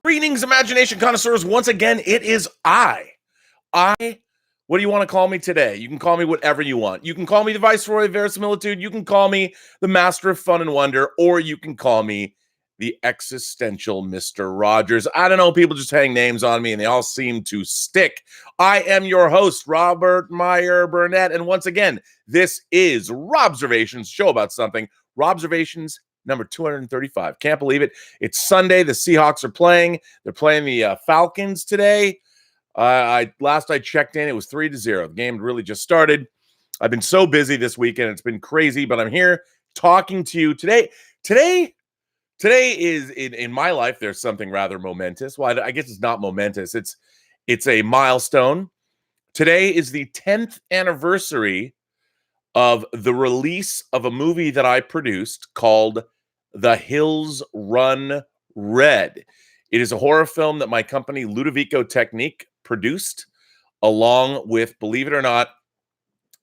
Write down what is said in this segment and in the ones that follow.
Greetings, imagination connoisseurs. Once again, it is what do you want to call me today? You can call me whatever you want. You can call me the Viceroy of Verisimilitude. You can call me the Master of Fun and Wonder, or you can call me the existential Mr. Rogers. I don't know. People just hang names on me and they all seem to stick. I am your host, Robert Meyer Burnett. And once again, this is Robservations, show about something. Robservations number 235. Can't believe it. It's Sunday. The Seahawks are playing. They're playing the Falcons today. Last I checked in, it was 3-0. The game really just started. I've been so busy this weekend. It's been crazy, but I'm here talking to you today. Today is in my life. There's something rather momentous. Well, I guess it's not momentous. It's a milestone. Today is the 10th anniversary of the release of a movie that I produced called The Hills Run Red. It is a horror film that my company Ludovico Technique produced, along with, believe it or not,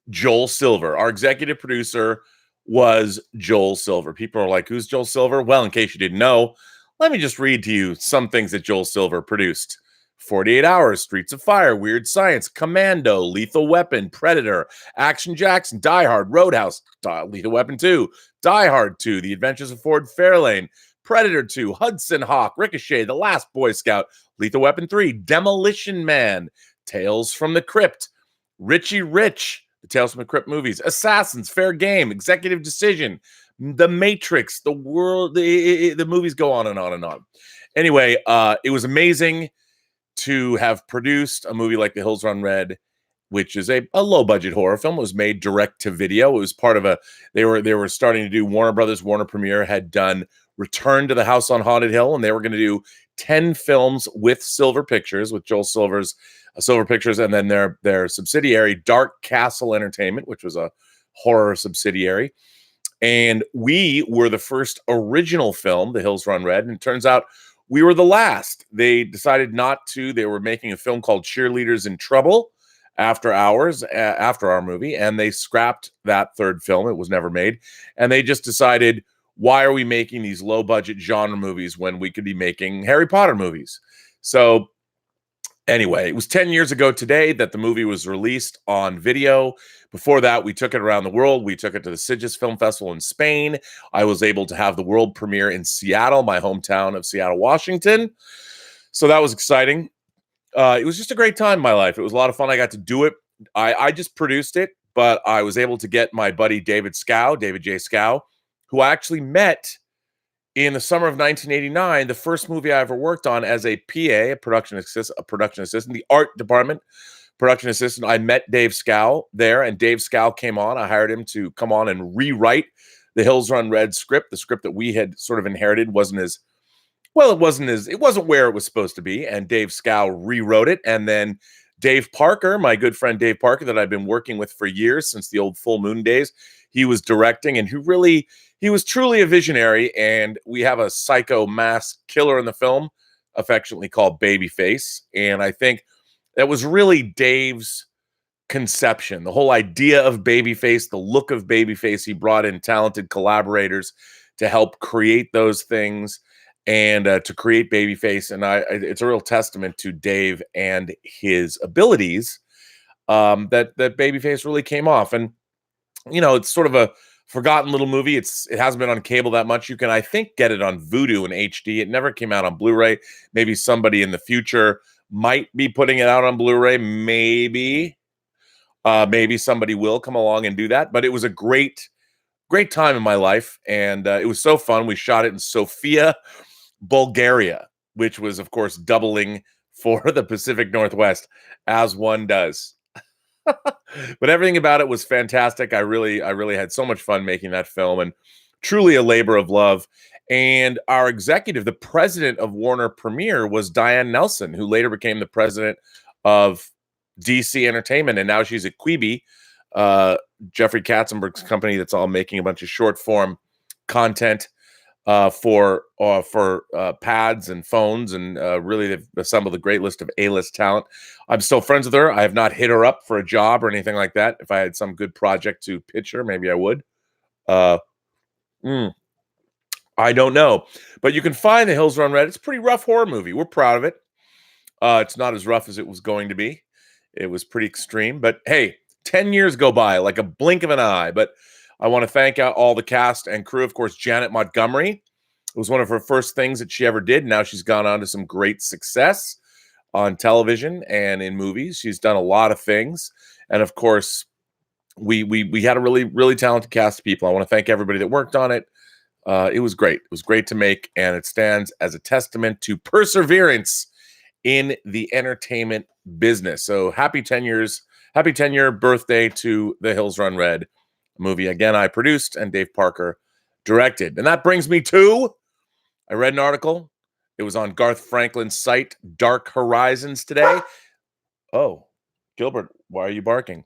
Joel Silver. Our executive producer was Joel Silver. People are like, who's Joel Silver? Well, in case you didn't know, let me just read to you some things that Joel Silver produced. 48 Hours, Streets of Fire, Weird Science, Commando, Lethal Weapon, Predator, Action Jackson, Die Hard, Roadhouse, Lethal Weapon 2, Die Hard 2, The Adventures of Ford Fairlane, Predator 2, Hudson Hawk, Ricochet, The Last Boy Scout, Lethal Weapon 3, Demolition Man, Tales from the Crypt, Richie Rich, the Tales from the Crypt movies, Assassins, Fair Game, Executive Decision, The Matrix, The World, the movies go on and on and on. Anyway, it was amazing to have produced a movie like The Hills Run Red, which is a low-budget horror film. It was made direct to video. It was part of they were starting to do Warner Brothers. Warner Premiere had done Return to the House on Haunted Hill, and they were going to do 10 films with Silver Pictures, with Joel Silver's Silver Pictures, and then their subsidiary, Dark Castle Entertainment, which was a horror subsidiary. And we were the first original film, The Hills Run Red, and it turns out we were the last. They decided not to. They were making a film called Cheerleaders in Trouble after our movie, and they scrapped that third film. It was never made. And they just decided, why are we making these low-budget genre movies when we could be making Harry Potter movies? So anyway, it was 10 years ago today that the movie was released on video. Before that, we took it around the world. We took it to the Sitges Film Festival in Spain. I was able to have the world premiere in Seattle, my hometown of Seattle, Washington. So that was exciting. It was just a great time in my life. It was a lot of fun. I got to do it. I just produced it, but I was able to get my buddy David J. Scow, who I actually met in the summer of 1989, the first movie I ever worked on as a PA, a production assistant, the art department production assistant. I met Dave Scow there, and Dave Scow came on. I hired him to come on and rewrite the Hills Run Red script. The script that we had sort of inherited it wasn't where it was supposed to be, and Dave Scow rewrote it. And then Dave Parker, my good friend Dave Parker, that I've been working with for years since the old Full Moon days, he was directing, and he was truly a visionary. And we have a psycho mass killer in the film, affectionately called Babyface. And I think that was really Dave's conception, the whole idea of Babyface, the look of Babyface. He brought in talented collaborators to help create those things and to create Babyface. And it's a real testament to Dave and his abilities that Babyface really came off. And, you know, it's sort of a forgotten little movie. It hasn't been on cable that much. You can, I think, get it on Vudu in HD. It never came out on Blu-ray. Maybe somebody in the future might be putting it out on Blu-ray. Maybe somebody will come along and do that. But it was a great time in my life. And it was so fun. We shot it in Sofia, Bulgaria, which was, of course, doubling for the Pacific Northwest, as one does. But everything about it was fantastic. I really had so much fun making that film, and truly a labor of love. And our executive, the president of Warner Premiere, was Diane Nelson, who later became the president of DC Entertainment, and now she's at Quibi, Jeffrey Katzenberg's company that's all making a bunch of short form content for pads and phones, and really they've assembled a great list of A-list talent. I'm still friends with her. I have not hit her up for a job or anything like that. If I had some good project to pitch her, maybe I would. I don't know. But you can find The Hills Run Red. It's a pretty rough horror movie. We're proud of it. It's not as rough as it was going to be. It was pretty extreme. But hey, 10 years go by like a blink of an eye. But I want to thank all the cast and crew. Of course, Janet Montgomery. It was one of her first things that she ever did. Now she's gone on to some great success on television and in movies. She's done a lot of things. And of course, we had a really, really talented cast of people. I want to thank everybody that worked on it. It was great. It was great to make, and it stands as a testament to perseverance in the entertainment business. So happy 10 years, happy 10-year birthday to The Hills Run Red, a movie again I produced and Dave Parker directed. And that brings me to, I read an article. It was on Garth Franklin's site, Dark Horizons, today. Oh, Gilbert, why are you barking?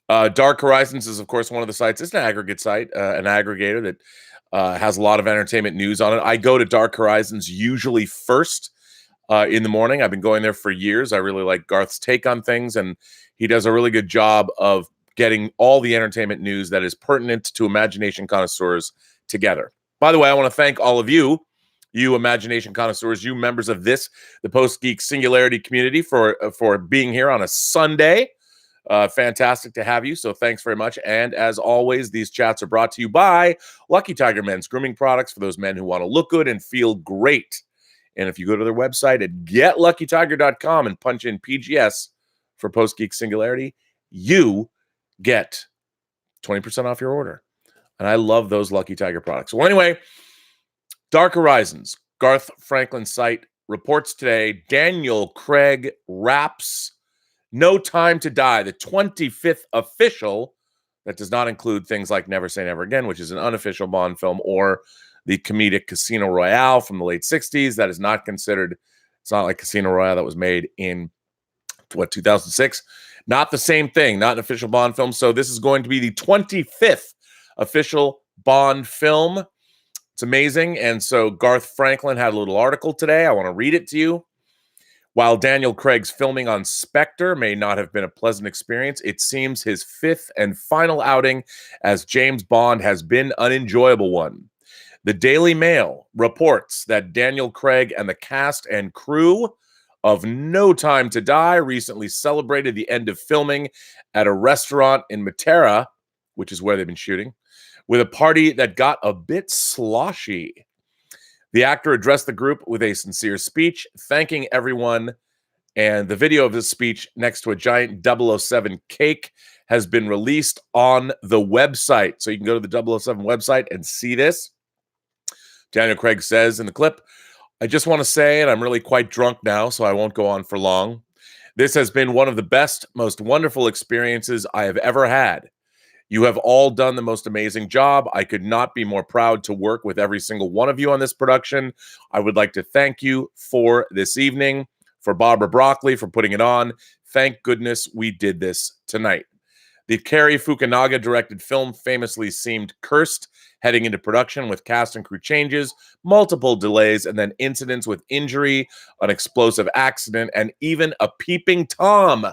Dark Horizons is, of course, one of the sites. It's an aggregate site, an aggregator that has a lot of entertainment news on it. I go to Dark Horizons usually first in the morning. I've been going there for years. I really like Garth's take on things, and he does a really good job of getting all the entertainment news that is pertinent to imagination connoisseurs together. By the way, I want to thank all of you imagination connoisseurs, you members of this, the Post-Geek Singularity community, for being here on a Sunday. Fantastic to have you. So thanks very much. And as always, these chats are brought to you by Lucky Tiger Men's grooming products for those men who want to look good and feel great. And if you go to their website at getluckytiger.com and punch in PGS for Post-Geek Singularity, you get 20% off your order. And I love those Lucky Tiger products. Well, anyway, Dark Horizons, Garth Franklin's site, reports today Daniel Craig wraps No Time to Die, the 25th official, that does not include things like Never Say Never Again, which is an unofficial Bond film, or the comedic Casino Royale from the late 60s. That is not considered, it's not like Casino Royale that was made in, 2006? Not the same thing, not an official Bond film. So this is going to be the 25th official Bond film. It's amazing. And so Garth Franklin had a little article today. I want to read it to you. While Daniel Craig's filming on Spectre may not have been a pleasant experience, it seems his fifth and final outing as James Bond has been an enjoyable one. The Daily Mail reports that Daniel Craig and the cast and crew of No Time to Die recently celebrated the end of filming at a restaurant in Matera, which is where they've been shooting, with a party that got a bit sloshy. The actor addressed the group with a sincere speech, thanking everyone, and the video of his speech next to a giant 007 cake has been released on the website. So you can go to the 007 website and see this. Daniel Craig says in the clip, "I just want to say, and I'm really quite drunk now, so I won't go on for long. This has been one of the best, most wonderful experiences I have ever had. You have all done the most amazing job. I could not be more proud to work with every single one of you on this production. I would like to thank you for this evening, for Barbara Broccoli for putting it on. Thank goodness we did this tonight." The Cary Fukunaga-directed film famously seemed cursed heading into production, with cast and crew changes, multiple delays, and then incidents with injury, an explosive accident, and even a peeping Tom.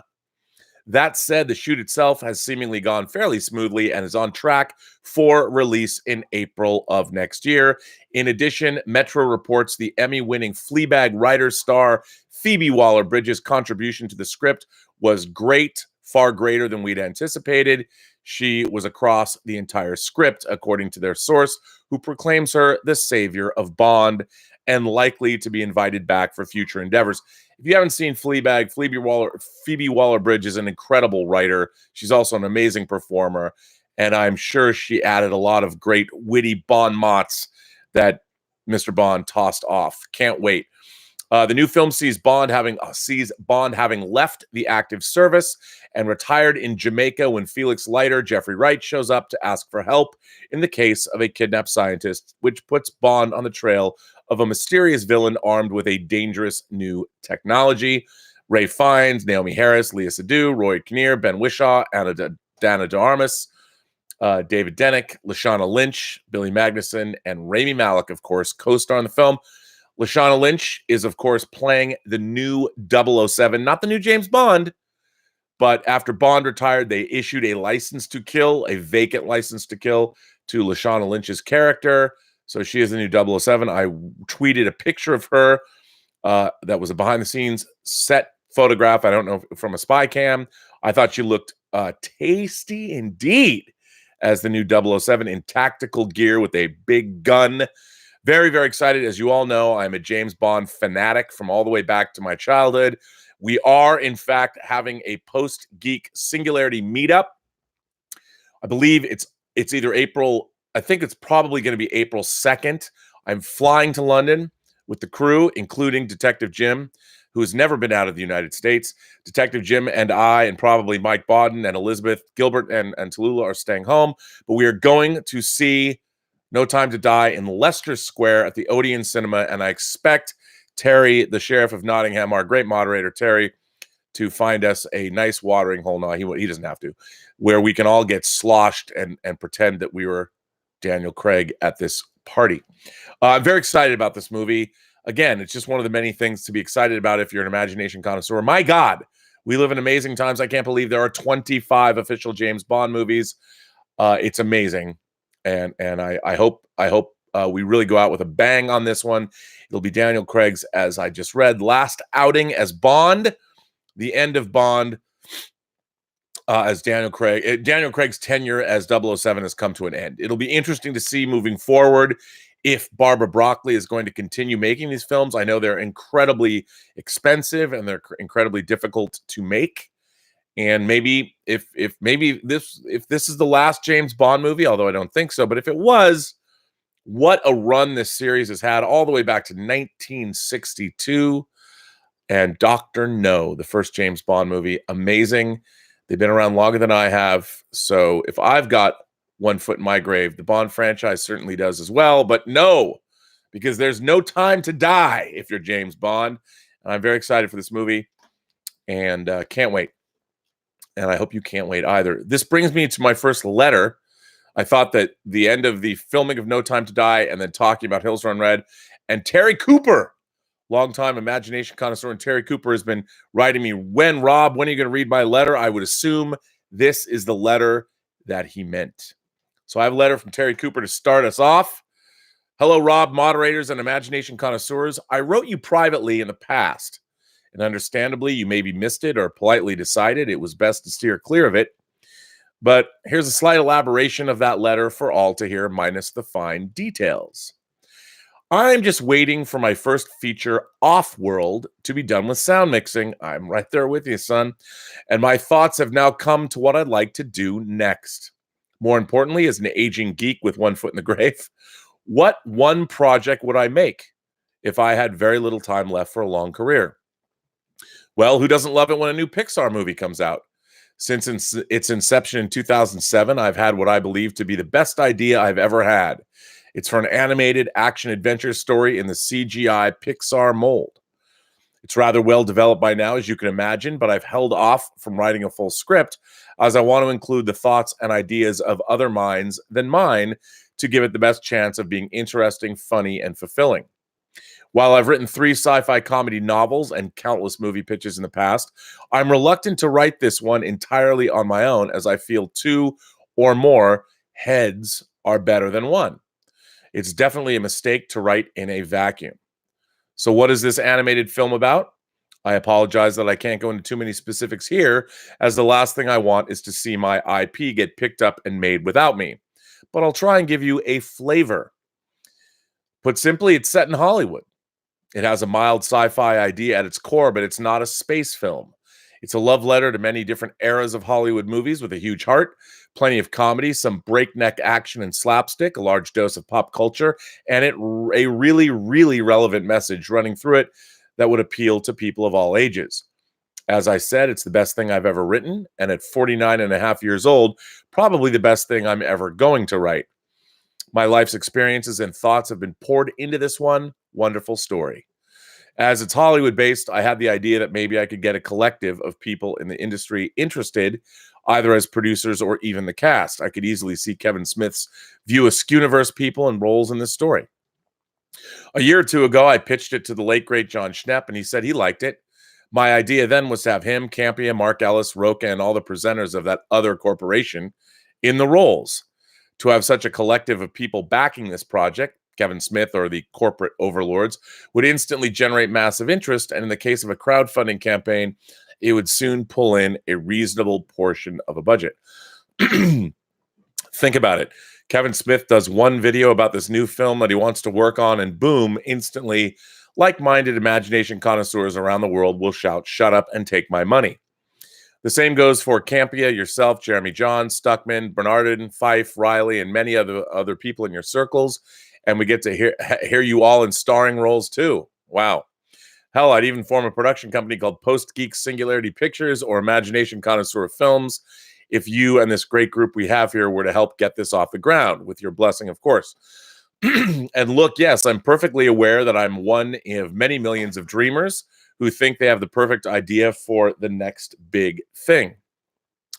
That said, the shoot itself has seemingly gone fairly smoothly and is on track for release in April of next year. In addition, Metro reports the Emmy-winning Fleabag writer-star Phoebe Waller-Bridge's contribution to the script was great, far greater than we'd anticipated. She was across the entire script, according to their source, who proclaims her the savior of Bond and likely to be invited back for future endeavors. If you haven't seen Fleabag, Phoebe Waller-Bridge is an incredible writer. She's also an amazing performer, and I'm sure she added a lot of great witty Bond mots that Mr. Bond tossed off. Can't wait. The new film sees Bond having left the active service and retired in Jamaica when Felix Leiter, Jeffrey Wright, shows up to ask for help in the case of a kidnapped scientist, which puts Bond on the trail of a mysterious villain armed with a dangerous new technology. Ray Fiennes, Naomi Harris, Leah Seydoux, Roy Kinnear, Ben Whishaw, Dana de Armas, David Dennick, Lashana Lynch, Billy Magnuson, and Rami Malek, of course, co-star in the film. Lashana Lynch is, of course, playing the new 007, not the new James Bond, but after Bond retired, they issued a license to kill, a vacant license to kill, to Lashana Lynch's character. So she is the new 007. I tweeted a picture of her that was a behind-the-scenes set photograph. I don't know, from a spy cam. I thought she looked tasty indeed as the new 007 in tactical gear with a big gun. Very, very excited. As you all know, I'm a James Bond fanatic from all the way back to my childhood. We are, in fact, having a Post-Geek Singularity meetup. I believe it's either April. I think it's probably going to be April 2nd. I'm flying to London with the crew, including Detective Jim, who has never been out of the United States. Detective Jim and I, and probably Mike Bodden and Elizabeth Gilbert and Tallulah are staying home. But we are going to see No Time to Die in Leicester Square at the Odeon Cinema, and I expect Terry, the Sheriff of Nottingham, our great moderator, Terry, to find us a nice watering hole. No, he doesn't have to, where we can all get sloshed and pretend that we were Daniel Craig at this party. I'm very excited about this movie. Again, it's just one of the many things to be excited about if you're an imagination connoisseur. My God, we live in amazing times. I can't believe there are 25 official James Bond movies. It's amazing, and I hope we really go out with a bang on this one. It'll be Daniel Craig's, as I just read, last outing as Bond. The end of Bond as Daniel Craig. Daniel Craig's tenure as 007 has come to an end. It'll be interesting to see moving forward if Barbara Broccoli is going to continue making these films. I know they're incredibly expensive and they're incredibly difficult to make. And maybe if this is the last James Bond movie, although I don't think so, but if it was, what a run this series has had all the way back to 1962. And Dr. No, the first James Bond movie, amazing. They've been around longer than I have. So if I've got one foot in my grave, the Bond franchise certainly does as well. But no, because there's no time to die if you're James Bond. And I'm very excited for this movie and can't wait. And I hope you can't wait either. This brings me to my first letter. I thought that the end of the filming of No Time to Die and then talking about Hills Run Red and Terry Cooper, longtime imagination connoisseur, and Terry Cooper has been writing me, Rob, when are you going to read my letter? I would assume this is the letter that he meant. So I have a letter from Terry Cooper to start us off. Hello, Rob, moderators and imagination connoisseurs. I wrote you privately in the past, and understandably, you maybe missed it or politely decided it was best to steer clear of it. But here's a slight elaboration of that letter for all to hear, minus the fine details. I'm just waiting for my first feature, Off-World, to be done with sound mixing. I'm right there with you, son. And my thoughts have now come to what I'd like to do next. More importantly, as an aging geek with one foot in the grave, what one project would I make if I had very little time left for a long career? Well, who doesn't love it when a new Pixar movie comes out? Since its inception in 2007, I've had what I believe to be the best idea I've ever had. It's for an animated action-adventure story in the CGI Pixar mold. It's rather well developed by now, as you can imagine, but I've held off from writing a full script as I want to include the thoughts and ideas of other minds than mine to give it the best chance of being interesting, funny, and fulfilling. While I've written 3 sci-fi comedy novels and countless movie pitches in the past, I'm reluctant to write this one entirely on my own, as I feel 2 or more heads are better than one. It's definitely a mistake to write in a vacuum. So what is this animated film about? I apologize that I can't go into too many specifics here, as the last thing I want is to see my IP get picked up and made without me. But I'll try and give you a flavor. Put simply, it's set in Hollywood. It has a mild sci-fi idea at its core, but it's not a space film. It's a love letter to many different eras of Hollywood movies with a huge heart, plenty of comedy, some breakneck action and slapstick, a large dose of pop culture, and a really, really relevant message running through it that would appeal to people of all ages. As I said, it's the best thing I've ever written, and at 49 and a half years old, probably the best thing I'm ever going to write. My life's experiences and thoughts have been poured into this one wonderful story. As it's Hollywood-based, I had the idea that maybe I could get a collective of people in the industry interested, either as producers or even the cast. I could easily see Kevin Smith's View Askewniverse people and roles in this story. A year or two ago, I pitched it to the late, great John Schnepp, and he said he liked it. My idea then was to have him, Campia, Mark Ellis, Roca, and all the presenters of that other corporation in the roles. To have such a collective of people backing this project, Kevin Smith or the corporate overlords, would instantly generate massive interest. And in the case of a crowdfunding campaign, it would soon pull in a reasonable portion of a budget. Think about it. Kevin Smith does one video about this new film that he wants to work on, and boom, instantly, like-minded imagination connoisseurs around the world will shout, "Shut up and take my money." The same goes for Campia, yourself, Jeremy Johns, Stuckman, Bernardin, Fife, Riley, and many other people in your circles. And we get to hear you all in starring roles too. Wow. Hell, I'd even form a production company called Post-Geek Singularity Pictures or Imagination Connoisseur Films if you and this great group we have here were to help get this off the ground, with your blessing, of course. And look, yes, I'm perfectly aware that I'm one of many millions of dreamers who think they have the perfect idea for the next big thing.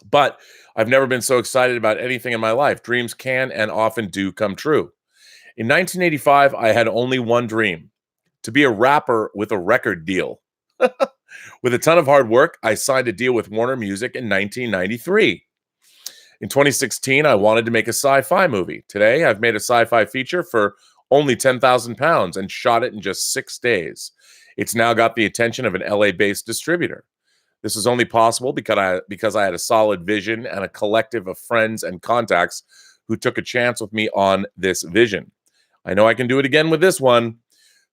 But I've never been so excited about anything in my life. Dreams can and often do come true. In 1985, I had only one dream: to be a rapper with a record deal. With a ton of hard work, I signed a deal with Warner Music in 1993. In 2016, I wanted to make a sci-fi movie. Today, I've made a sci-fi feature for only 10,000 pounds and shot it in just 6 days. It's now got the attention of an LA-based distributor. This is only possible because I had a solid vision and a collective of friends and contacts who took a chance with me on this vision. I know I can do it again with this one.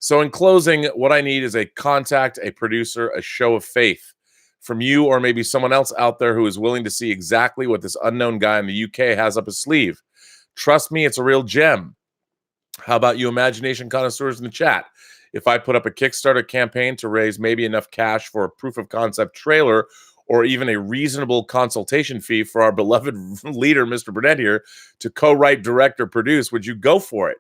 So in closing, what I need is a contact, a producer, a show of faith from you, or maybe someone else out there who is willing to see exactly what this unknown guy in the UK has up his sleeve. Trust me, it's a real gem. How about you imagination connoisseurs in the chat? If I put up a Kickstarter campaign to raise maybe enough cash for a proof of concept trailer, or even a reasonable consultation fee for our beloved leader, Mr. Burnett here, to co-write, direct, or produce, would you go for it?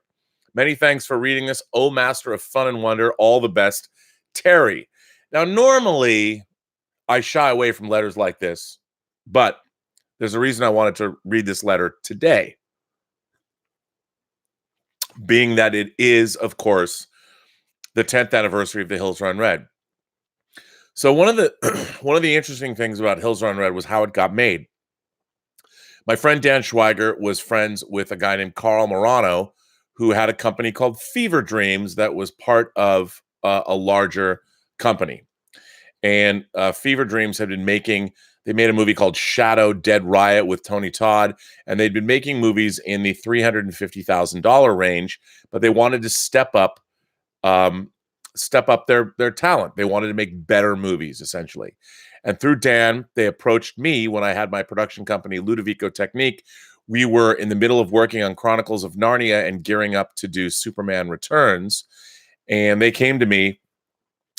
Many thanks for reading this. Oh, master of fun and wonder. All the best, Terry. Now, normally, I shy away from letters like this, but there's a reason I wanted to read this letter today, being that it is, of course, the 10th anniversary of the Hills Run Red. So one of the interesting things about Hills Run Red was how it got made. My friend Dan Schweiger was friends with a guy named Carl Morano, who had a company called Fever Dreams that was part of a larger company. And Fever Dreams had been they made a movie called Shadow Dead Riot with Tony Todd, and they'd been making movies in the $350,000 range, but they wanted to step up their talent. They wanted to make better movies, essentially. And through Dan, they approached me when I had my production company, Ludovico Technique. We were in the middle of working on Chronicles of Narnia and gearing up to do Superman Returns. And they came to me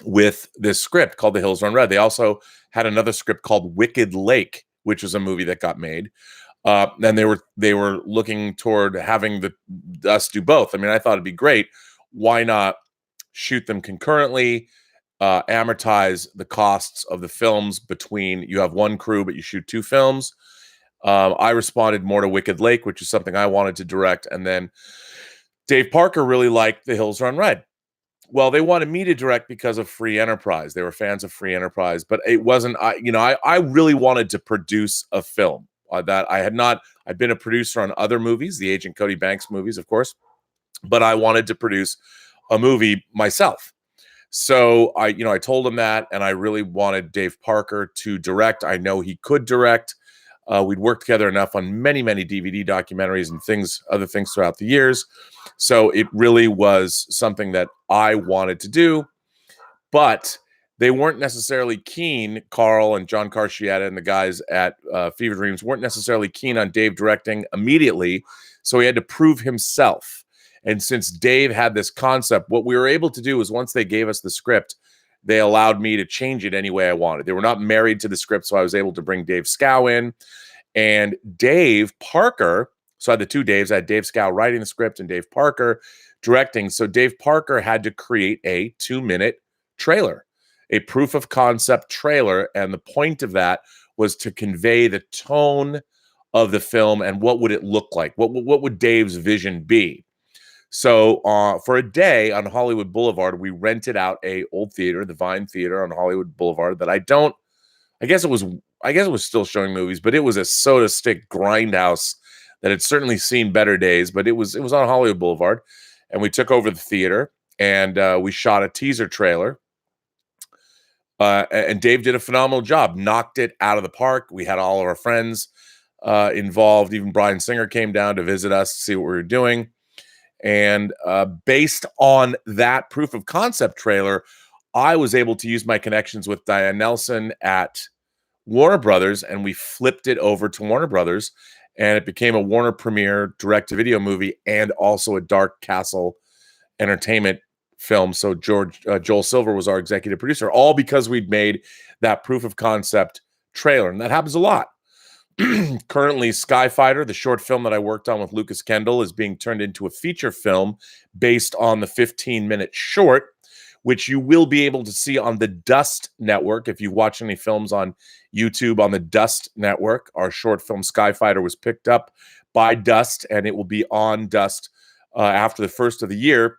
with this script called The Hills Run Red. They also had another script called Wicked Lake, which was a movie that got made. And they were looking toward having us do both. I mean, I thought it'd be great. Why not shoot them concurrently, amortize the costs of the films between, you have one crew, but you shoot 2 films. I responded more to Wicked Lake, which is something I wanted to direct. And then Dave Parker really liked The Hills Run Red. Well, they wanted me to direct because of Free Enterprise. They were fans of Free Enterprise, but it wasn't, I really wanted to produce a film that I had not. I'd been a producer on other movies, the Agent Cody Banks movies, of course, but I wanted to produce a movie myself. So I told him that, and I really wanted Dave Parker to direct. I know he could direct. We'd worked together enough on many, many DVD documentaries and other things throughout the years. So it really was something that I wanted to do, but they weren't necessarily keen. Carl and John Carcietta and the guys at Fever Dreams weren't necessarily keen on Dave directing immediately. So he had to prove himself. And since Dave had this concept, what we were able to do was, once they gave us the script, they allowed me to change it any way I wanted. They were not married to the script, so I was able to bring Dave Scow in. And Dave Parker, so I had the 2 Daves. I had Dave Scow writing the script and Dave Parker directing. So Dave Parker had to create a 2-minute trailer, a proof of concept trailer. And the point of that was to convey the tone of the film and what would it look like? What would Dave's vision be? So for a day on Hollywood Boulevard, we rented out a old theater, the Vine Theater on Hollywood Boulevard, that I guess it was still showing movies, but it was a soda stick grindhouse that had certainly seen better days, but it was on Hollywood Boulevard. and we took over the theater, and we shot a teaser trailer. And Dave did a phenomenal job, knocked it out of the park. We had all of our friends involved. Even Bryan Singer came down to visit us, to see what we were doing. And based on that proof of concept trailer, I was able to use my connections with Diane Nelson at Warner Brothers, and we flipped it over to Warner Brothers, and it became a Warner Premiere direct-to-video movie and also a Dark Castle Entertainment film. So Joel Silver was our executive producer, all because we'd made that proof of concept trailer, and that happens a lot. Currently, Skyfighter, the short film that I worked on with Lucas Kendall, is being turned into a feature film based on the 15-minute short, which you will be able to see on the Dust Network. If you watch any films on YouTube on the Dust Network, our short film Skyfighter was picked up by Dust, and it will be on Dust after the first of the year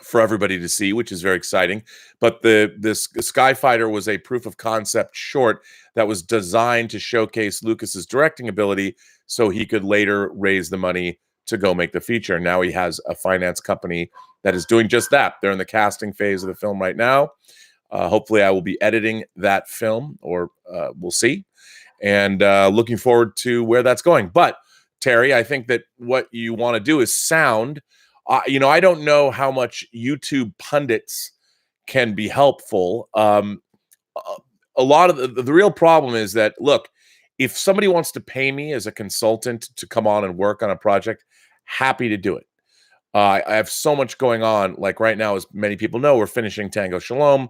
for everybody to see, which is very exciting. But this Skyfighter was a proof of concept short that was designed to showcase Lucas's directing ability so he could later raise the money to go make the feature. Now he has a finance company that is doing just that. They're in the casting phase of the film right now. Hopefully I will be editing that film, or we'll see. And looking forward to where that's going. But Terry, I think that what you want to do is sound. I don't know how much YouTube pundits can be helpful. A lot of the real problem is that, look, if somebody wants to pay me as a consultant to come on and work on a project, happy to do it. I have so much going on. Like right now, as many people know, we're finishing Tango Shalom.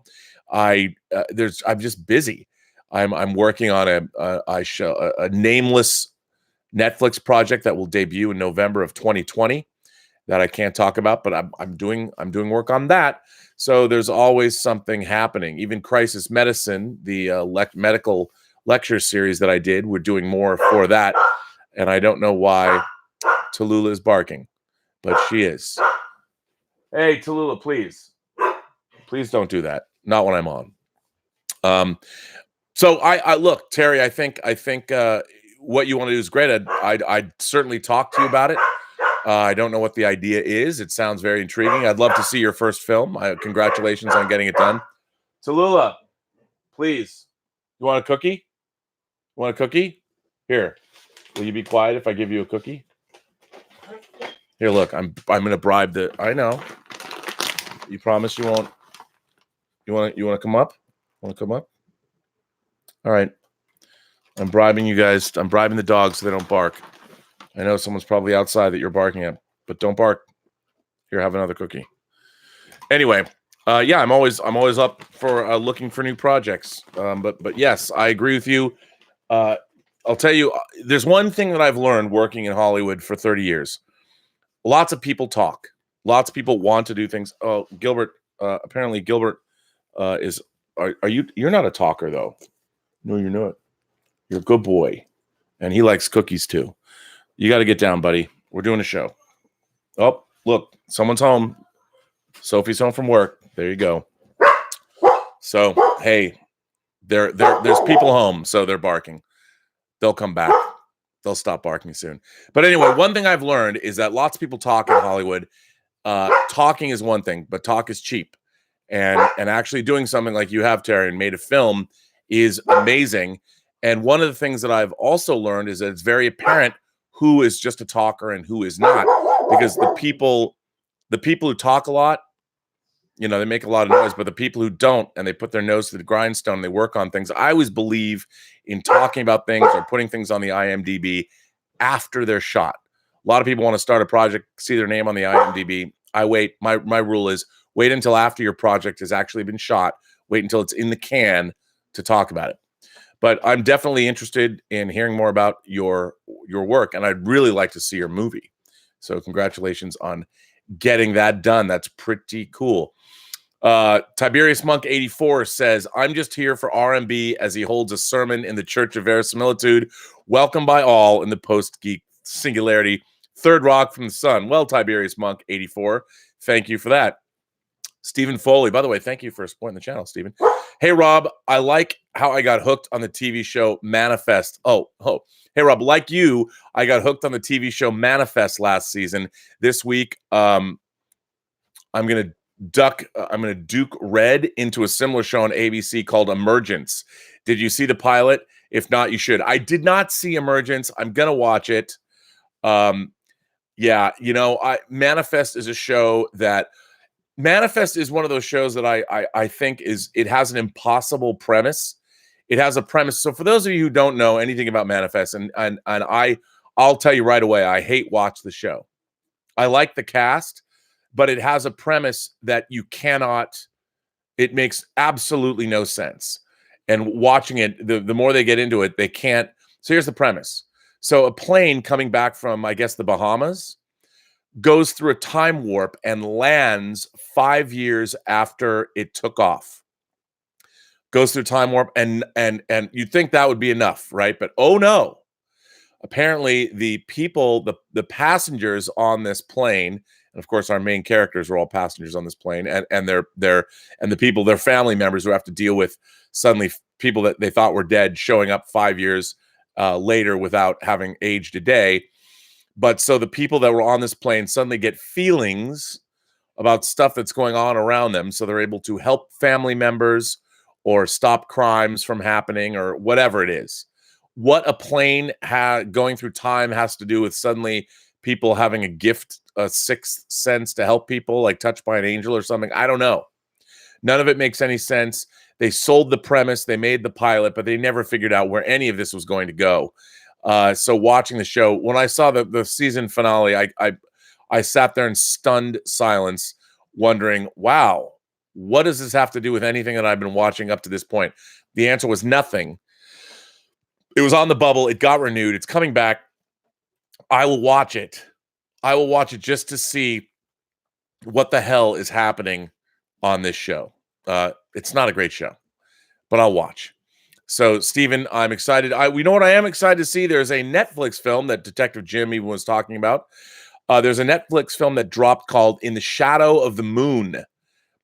I'm just busy. I'm working on a nameless Netflix project that will debut in November of 2020. That I can't talk about, but I'm doing work on that. So there's always something happening. Even Crisis Medicine, the medical lecture series that I did, we're doing more for that. And I don't know why Tallulah is barking, but she is. Hey, Tallulah, please don't do that. Not when I'm on. So I look, Terry. I think what you want to do is great. I'd certainly talk to you about it. I don't know what the idea is. It sounds very intriguing. I'd love to see your first film. Congratulations on getting it done. Tallulah, please. You want a cookie? You want a cookie? Here. Will you be quiet if I give you a cookie? Here, look. I'm going to bribe the. I know. You promise you won't. You want to come up? Want to come up? All right. I'm bribing you guys. I'm bribing the dogs so they don't bark. I know someone's probably outside that you're barking at, but don't bark. Here, have another cookie. Anyway, yeah, I'm always up for looking for new projects. But yes, I agree with you. I'll tell you, there's one thing that I've learned working in Hollywood for 30 years. Lots of people talk. Lots of people want to do things. Oh, Gilbert. Apparently, Gilbert is. Are you? You're not a talker though. No, you're not. You're a good boy, and he likes cookies too. You got to get down, buddy. We're doing a show. Oh, look, someone's home. Sophie's home from work. There you go. So, hey, there's people home, so they're barking. They'll come back. They'll stop barking soon. But anyway, one thing I've learned is that lots of people talk in Hollywood. Talking is one thing, but talk is cheap. And actually doing something like you have, Terry, and made a film is amazing. And one of the things that I've also learned is that it's very apparent who is just a talker and who is not, because the people who talk a lot, they make a lot of noise, but the people who don't, and they put their nose to the grindstone and they work on things. I always believe in talking about things or putting things on the IMDb after they're shot. A lot of people want to start a project, see their name on the IMDb. I wait. My rule is wait until after your project has actually been shot. Wait until it's in the can to talk about it. But I'm definitely interested in hearing more about your work, and I'd really like to see your movie. So congratulations on getting that done. That's pretty cool. Tiberius Monk 84 says, I'm just here for R&B as he holds a sermon in the Church of Verisimilitude. Welcome by all in the Post-Geek Singularity. Third rock from the sun. Well, Tiberius Monk 84, thank you for that. Stephen Foley, by the way, thank you for supporting the channel, Stephen. Hey, Rob, I like how I got hooked on the TV show Manifest. Oh. Hey, Rob, like you, I got hooked on the TV show Manifest last season. This week, I'm gonna I'm gonna duke red into a similar show on ABC called Emergence. Did you see the pilot? If not, you should. I did not see Emergence. I'm gonna watch it. Yeah, Manifest is a show that Manifest is one of those shows that I think it has an impossible premise. It has a premise. So for those of you who don't know anything about Manifest, and I'll tell you right away, I hate watch the show. I like the cast, but it has a premise that it makes absolutely no sense. And watching it, the more they get into it, they can't. So here's the premise. So a plane coming back from, I guess, the Bahamas goes through a time warp and lands 5 years after it took off. Goes through time warp, and you'd think that would be enough, right? But oh no. Apparently the people, the passengers on this plane, and of course our main characters are all passengers on this plane, and the people, their family members who have to deal with suddenly people that they thought were dead showing up 5 years later without having aged a day. But so the people that were on this plane suddenly get feelings about stuff that's going on around them, so they're able to help family members or stop crimes from happening or whatever it is. What a plane going through time has to do with suddenly people having a gift, a sixth sense to help people, like touched by an angel or something. I don't know. None of it makes any sense. They sold the premise, they made the pilot, but they never figured out where any of this was going to go. So watching the show, when I saw the season finale, I sat there in stunned silence, wondering, wow, what does this have to do with anything that I've been watching up to this point? The answer was nothing. It was on the bubble. It got renewed. It's coming back. I will watch it. I will watch it just to see what the hell is happening on this show. It's not a great show, but I'll watch. So, Stephen, I'm excited. You know what I am excited to see? There's a Netflix film that Detective Jim even was talking about. There's a Netflix film that dropped called In the Shadow of the Moon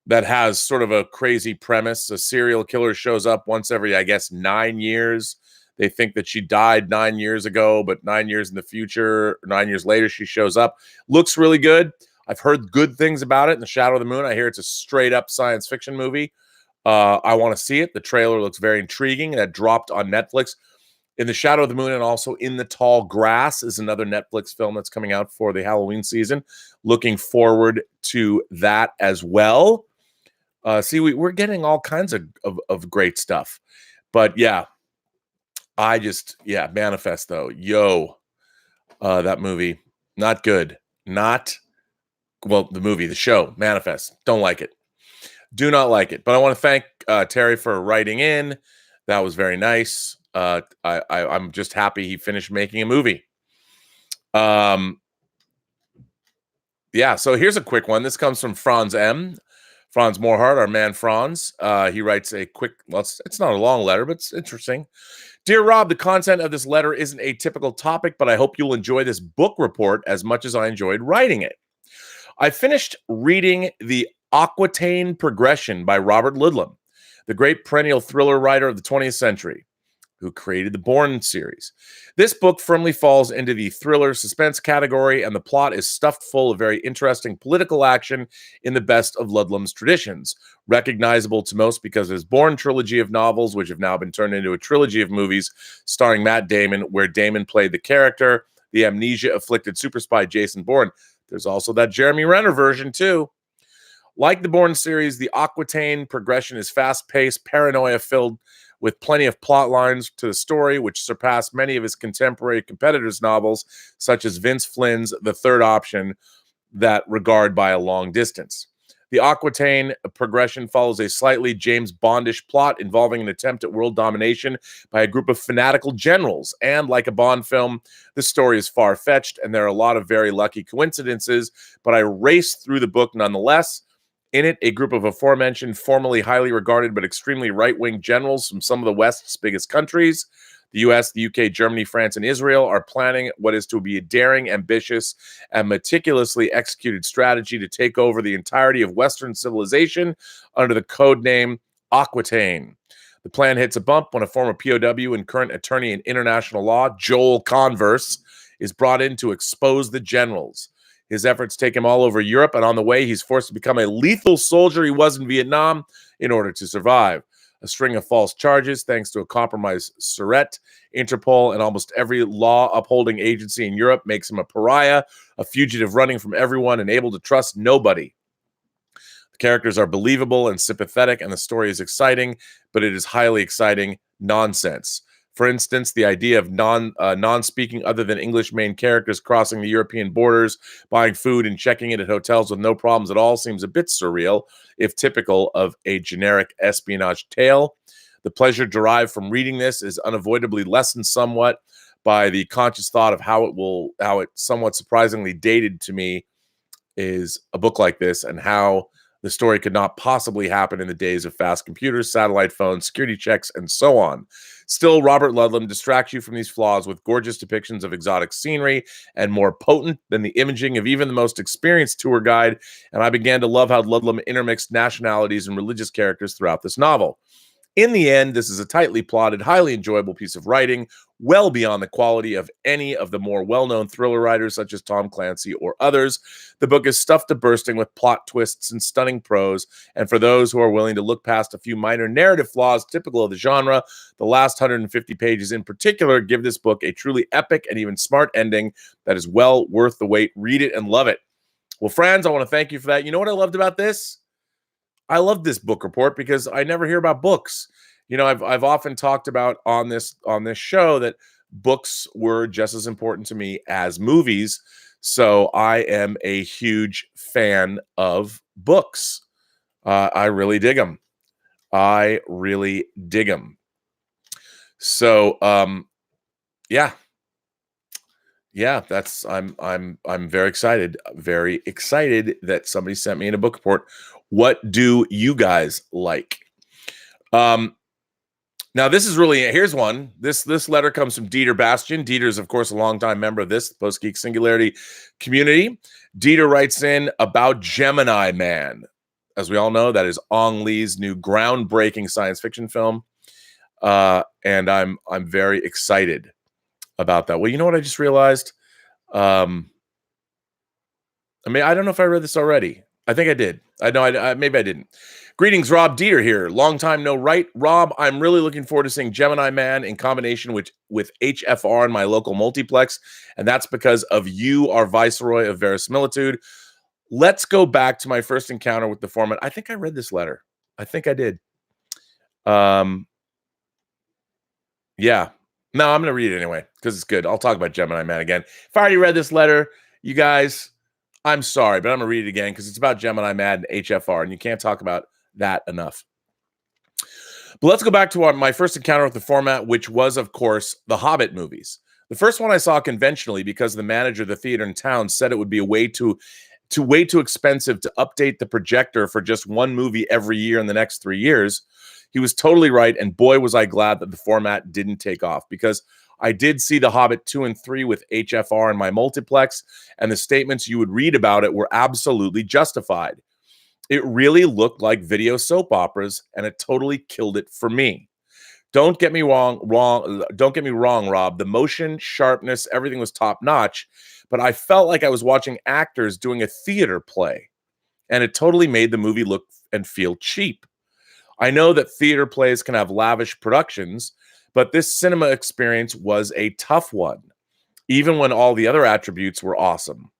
that has sort of a crazy premise. A serial killer shows up once every, I guess, 9 years. They think that she died 9 years ago, but 9 years in the future, 9 years later, she shows up. Looks really good. I've heard good things about it. In the Shadow of the Moon, I hear it's a straight-up science fiction movie. I want to see it. The trailer looks very intriguing. That dropped on Netflix. In the Shadow of the Moon and also In the Tall Grass is another Netflix film that's coming out for the Halloween season. Looking forward to that as well. See, we're getting all kinds of great stuff. But yeah, Manifest though. That movie, not good. The show, Manifest. Don't like it. Do not like it. But I want to thank Terry for writing in. That was very nice. I'm just happy he finished making a movie. So here's a quick one. This comes from Franz M. Franz Morhart, our man Franz. He writes a quick, it's not a long letter, but it's interesting. Dear Rob, the content of this letter isn't a typical topic, but I hope you'll enjoy this book report as much as I enjoyed writing it. I finished reading The Aquitaine Progression by Robert Ludlum, the great perennial thriller writer of the 20th century, who created the Bourne series. This book firmly falls into the thriller suspense category, and the plot is stuffed full of very interesting political action in the best of Ludlum's traditions, recognizable to most because of his Bourne trilogy of novels, which have now been turned into a trilogy of movies starring Matt Damon, where Damon played the character, the amnesia-afflicted super spy Jason Bourne. There's also that Jeremy Renner version, too. Like the Bourne series, the Aquitaine Progression is fast-paced, paranoia-filled, with plenty of plot lines to the story, which surpass many of his contemporary competitors' novels, such as Vince Flynn's The Third Option, that regard by a long distance. The Aquitaine Progression follows a slightly James Bondish plot involving an attempt at world domination by a group of fanatical generals. And like a Bond film, the story is far-fetched, and there are a lot of very lucky coincidences, but I raced through the book nonetheless. In it, a group of aforementioned, formerly highly regarded but extremely right-wing generals from some of the West's biggest countries, the US, the UK, Germany, France, and Israel, are planning what is to be a daring, ambitious, and meticulously executed strategy to take over the entirety of Western civilization under the code name Aquitaine. The plan hits a bump when a former POW and current attorney in international law, Joel Converse, is brought in to expose the generals. His efforts take him all over Europe, and on the way, he's forced to become a lethal soldier he was in Vietnam in order to survive. A string of false charges, thanks to a compromised Surrett, Interpol, and almost every law-upholding agency in Europe, makes him a pariah, a fugitive running from everyone and able to trust nobody. The characters are believable and sympathetic, and the story is exciting, but it is highly exciting nonsense. For instance, the idea of non-speaking other than English main characters crossing the European borders, buying food and checking in at hotels with no problems at all seems a bit surreal, if typical of a generic espionage tale. The pleasure derived from reading this is unavoidably lessened somewhat by the conscious thought of how it somewhat surprisingly dated to me is a book like this, and how the story could not possibly happen in the days of fast computers, satellite phones, security checks, and so on. Still, Robert Ludlum distracts you from these flaws with gorgeous depictions of exotic scenery and more potent than the imaging of even the most experienced tour guide, and I began to love how Ludlum intermixed nationalities and religious characters throughout this novel. In the end, this is a tightly plotted, highly enjoyable piece of writing, well beyond the quality of any of the more well-known thriller writers such as Tom Clancy or others. The book is stuffed to bursting with plot twists and stunning prose, and for those who are willing to look past a few minor narrative flaws typical of the genre, the last 150 pages in particular give this book a truly epic and even smart ending that is well worth the wait. Read it and love it. Well, friends, I want to thank you for that. You know what I loved about this? I love this book report because I never hear about books. You know, I've often talked about on this show that books were just as important to me as movies. So I am a huge fan of books. I really dig them. I really dig them. So yeah, that's I'm very excited that somebody sent me in a book report. What do you guys like? Now this is really, here's one. This letter comes from Dieter Bastian. Dieter is, of course, a longtime member of this Post-Geek Singularity community. Dieter writes in about Gemini Man. As we all know, that is Ang Lee's new groundbreaking science fiction film. And I'm very excited about that. Well, you know what I just realized? I mean, I don't know if I read this already. I think I did. I know. Maybe I didn't. Greetings, Rob. Dieter here. Long time no write. Rob, I'm really looking forward to seeing Gemini Man in combination with HFR in my local multiplex, and that's because of you, our Viceroy of Verisimilitude. Let's go back to my first encounter with the format. I think I read this letter. I think I did. Yeah. No, I'm going to read it anyway because it's good. I'll talk about Gemini Man again. If I already read this letter, you guys, I'm sorry, but I'm going to read it again because it's about Gemini Man and HFR, and you can't talk about that enough. But let's go back to my first encounter with the format, which was, of course, the Hobbit movies. The first one I saw conventionally because the manager of the theater in town said it would be way too expensive to update the projector for just one movie every year in the next 3 years. He was totally right, and boy, was I glad that the format didn't take off, because I did see The Hobbit 2 and 3 with HFR in my multiplex, and the statements you would read about it were absolutely justified. It really looked like video soap operas, and it totally killed it for me. Don't get me wrong, Rob. The motion, sharpness, everything was top-notch, but I felt like I was watching actors doing a theater play, and it totally made the movie look and feel cheap. I know that theater plays can have lavish productions, but this cinema experience was a tough one, even when all the other attributes were awesome.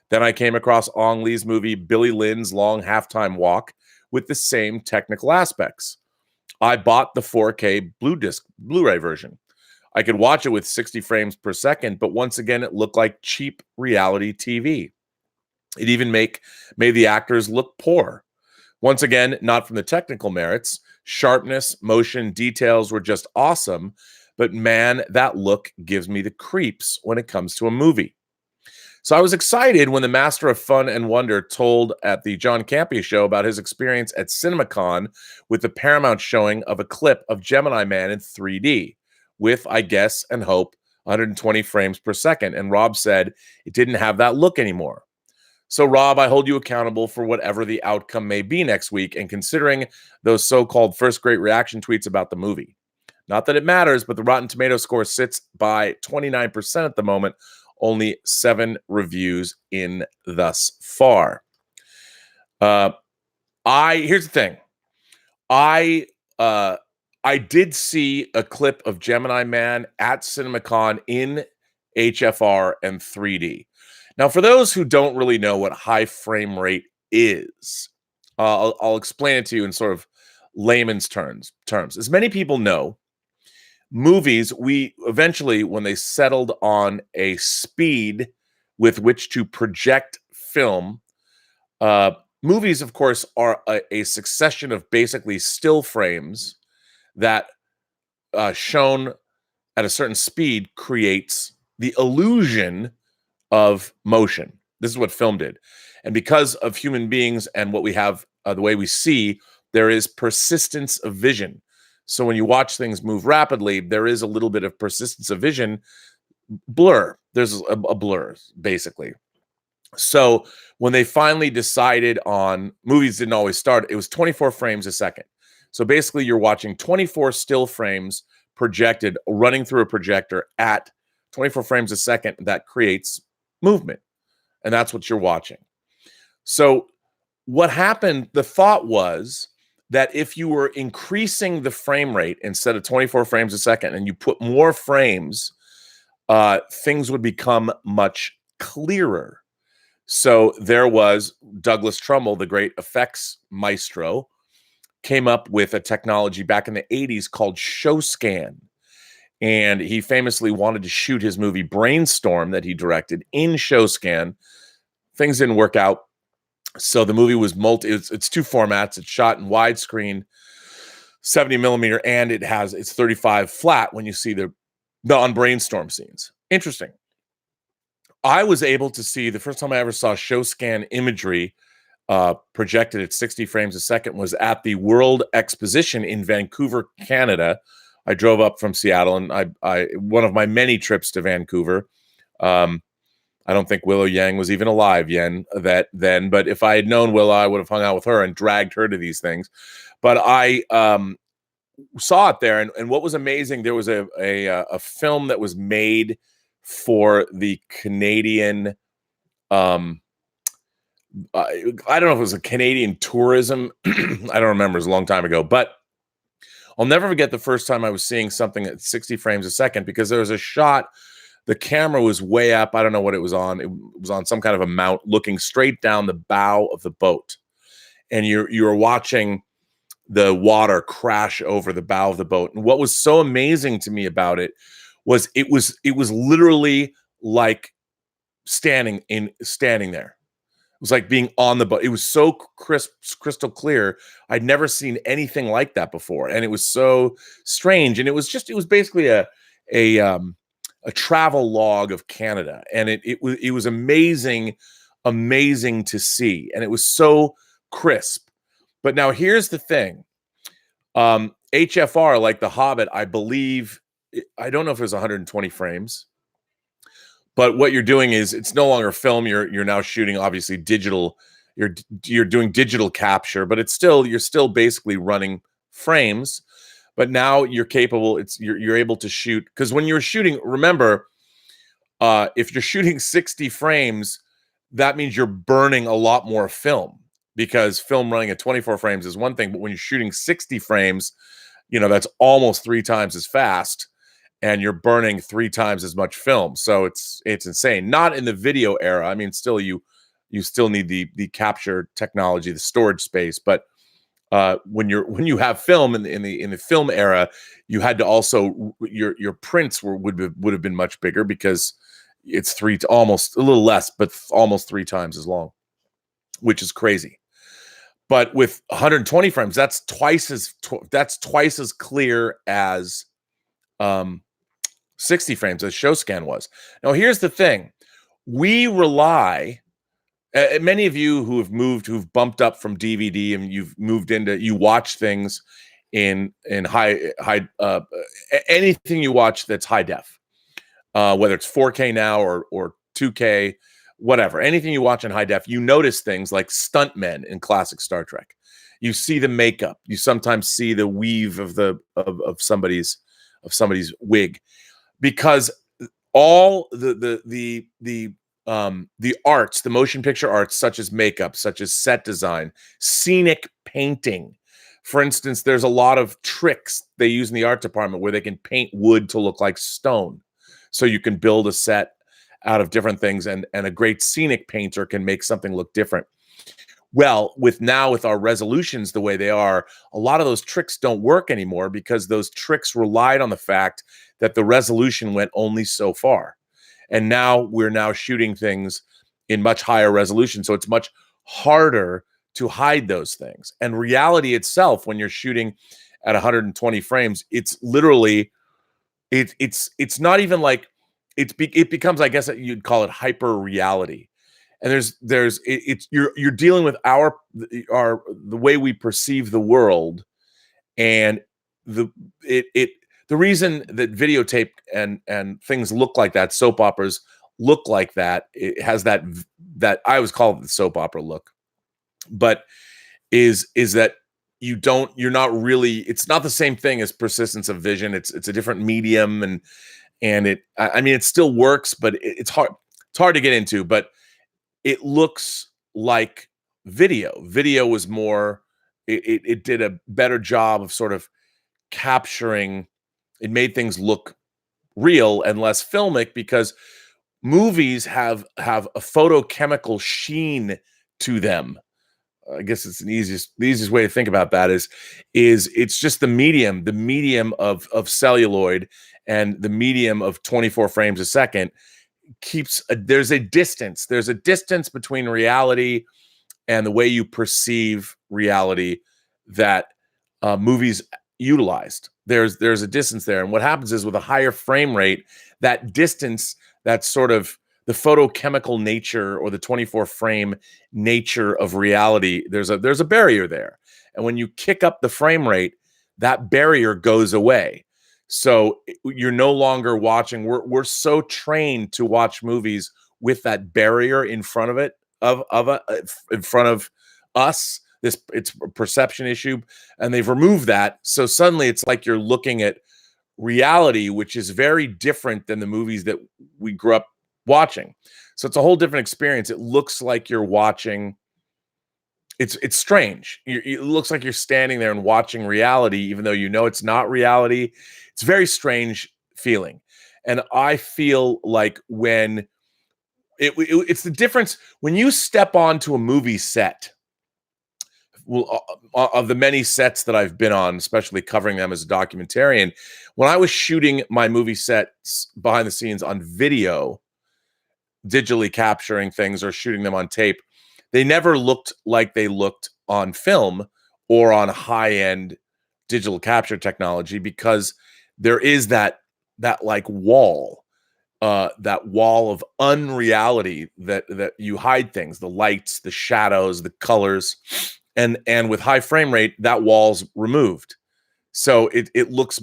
Then I came across Ang Lee's movie Billy Lynn's Long Halftime Walk with the same technical aspects. I bought the 4K Blu-ray version. I could watch it with 60 frames per second, but once again, it looked like cheap reality TV. It even made the actors look poor. Once again, not from the technical merits. Sharpness, motion, details were just awesome, but man, that look gives me the creeps when it comes to a movie. So I was excited when the Master of Fun and Wonder told at the John Campea show about his experience at CinemaCon with the Paramount showing of a clip of Gemini Man in 3D with, I guess and hope, 120 frames per second. And Rob said it didn't have that look anymore. So, Rob, I hold you accountable for whatever the outcome may be next week, and considering those so-called first great reaction tweets about the movie. Not that it matters, but the Rotten Tomatoes score sits by 29% at the moment, Only 7 reviews in thus far. Here's the thing. I did see a clip of Gemini Man at CinemaCon in HFR and 3D. Now, for those who don't really know what high frame rate is, I'll explain it to you in sort of layman's terms. As many people know, movies, we eventually, when they settled on a speed with which to project film, movies, of course, are a succession of basically still frames that, shown at a certain speed, creates the illusion of motion. This is what film did. And because of human beings and what we have, the way we see, there is persistence of vision. So when you watch things move rapidly, there is a little bit of persistence of vision. Blur. There's a blur, basically. So when they finally decided on, movies didn't always start, it was 24 frames a second. So basically you're watching 24 still frames projected, running through a projector at 24 frames a second. That creates movement. And that's what you're watching. So what happened, the thought was that if you were increasing the frame rate instead of 24 frames a second and you put more frames, things would become much clearer. So there was Douglas Trumbull, the great effects maestro, came up with a technology back in the 80s called ShowScan. And he famously wanted to shoot his movie Brainstorm that he directed in ShowScan. Things didn't work out. So the movie was it's 2 formats. It's shot in widescreen, 70 millimeter, and it's 35 flat when you see the on Brainstorm scenes. Interesting. I was able to see, the first time I ever saw ShowScan imagery projected at 60 frames a second was at the World Exposition in Vancouver, Canada. I drove up from Seattle, and I one of my many trips to Vancouver. I don't think Willow Yang was even alive then, but if I had known Willow, I would have hung out with her and dragged her to these things. But I saw it there, and what was amazing, there was a film that was made for the Canadian, I don't know if it was a Canadian tourism, I don't remember, it was a long time ago, but I'll never forget the first time I was seeing something at 60 frames a second, because there was a shot, the camera was way up, I don't know what it was on some kind of a mount, looking straight down the bow of the boat, and you were watching the water crash over the bow of the boat. And what was so amazing to me about it was it was literally like standing there. It was like being on the boat. It was so crisp, crystal clear. I'd never seen anything like that before, and it was so strange. And it was basically a travel log of Canada, and it was amazing to see, and it was so crisp. But now here's the thing. HFR, like The Hobbit, I believe, I don't know if it was 120 frames, but what you're doing is, it's no longer film. You're now shooting, obviously, digital. You're doing digital capture, but you're still basically running frames. But now you're capable. You're able to shoot, because when you're shooting, remember, if you're shooting 60 frames, that means you're burning a lot more film, because film running at 24 frames is one thing, but when you're shooting 60 frames, that's almost 3 times as fast, and you're burning 3 times as much film. So it's insane. Not in the video era. I mean, still you still need the capture technology, the storage space, but when you have film in the film era, you had to also, your prints would have been much bigger, because it's almost a little less, but almost 3 times as long, which is crazy. But with 120 frames, that's twice as clear as 60 frames, as ShowScan was. Now, here's the thing: we rely. Many of you who've bumped up from DVD, and you've moved into, you watch things in high anything you watch that's high def, whether it's 4K now or 2K. Whatever, anything you watch in high def, you notice things like stuntmen in classic Star Trek. You see the makeup. You sometimes see the weave of somebody's wig, because all the arts, the motion picture arts, such as makeup, such as set design, scenic painting. For instance, there's a lot of tricks they use in the art department where they can paint wood to look like stone. So you can build a set out of different things, and a great scenic painter can make something look different. Well, with our resolutions the way they are, a lot of those tricks don't work anymore because those tricks relied on the fact that the resolution went only so far. And now we're shooting things in much higher resolution. So it's much harder to hide those things. And reality itself, when you're shooting at 120 frames, it's literally, it's not even like, it becomes, I guess you'd call it hyper reality. And you're dealing with the way we perceive the world, and the reason that videotape and things look like that, soap operas look like that, it has that I always call it the soap opera look, but is that you're not really, it's not the same thing as persistence of vision. It's a different medium, and I mean, it still works, but it's hard to get into, but it looks like video. Video was more, it did a better job of sort of capturing, it made things look real and less filmic, because movies have a photochemical sheen to them. I guess it's the easiest way to think about that is it's just the medium of celluloid, and the medium of 24 frames a second there's a distance between reality and the way you perceive reality that movies utilized. There's a distance there, and what happens is, with a higher frame rate, that distance, that's sort of the photochemical nature or the 24 frame nature of reality, there's a barrier there, and when you kick up the frame rate, that barrier goes away. So you're no longer watching. We're so trained to watch movies with that barrier in front of it, in front of us. It's a perception issue, and they've removed that. So suddenly it's like you're looking at reality, which is very different than the movies that we grew up watching. So it's a whole different experience. It looks like you're watching. It's strange. It looks like you're standing there and watching reality, even though you know it's not reality. It's a very strange feeling. And I feel like when it's the difference when you step onto a movie set. Well, of the many sets that I've been on, especially covering them as a documentarian, when I was shooting my movie sets behind the scenes on video, digitally capturing things or shooting them on tape, they never looked like they looked on film or on high-end digital capture technology, because there is that like wall, that wall of unreality that you hide things, the lights, the shadows, the colors, and with high frame rate, that wall's removed. So it looks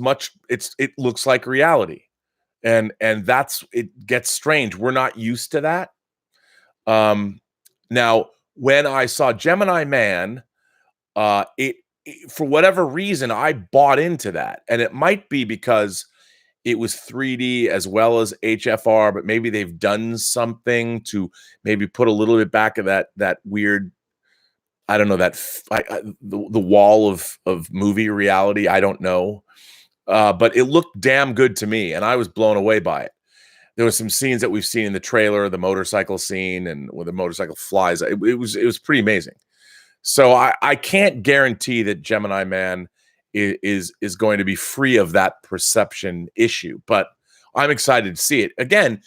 like reality. And it gets strange. We're not used to that. Now, when I saw Gemini Man, it for whatever reason, I bought into that. And it might be because it was 3D as well as HFR, but maybe they've done something to maybe put a little bit back of that weird, I don't know, the wall of movie reality. I don't know. But it looked damn good to me, and I was blown away by it. There were some scenes that we've seen in the trailer, the motorcycle scene, and where the motorcycle flies. It was pretty amazing. So I can't guarantee that Gemini Man is going to be free of that perception issue, but I'm excited to see it. Again,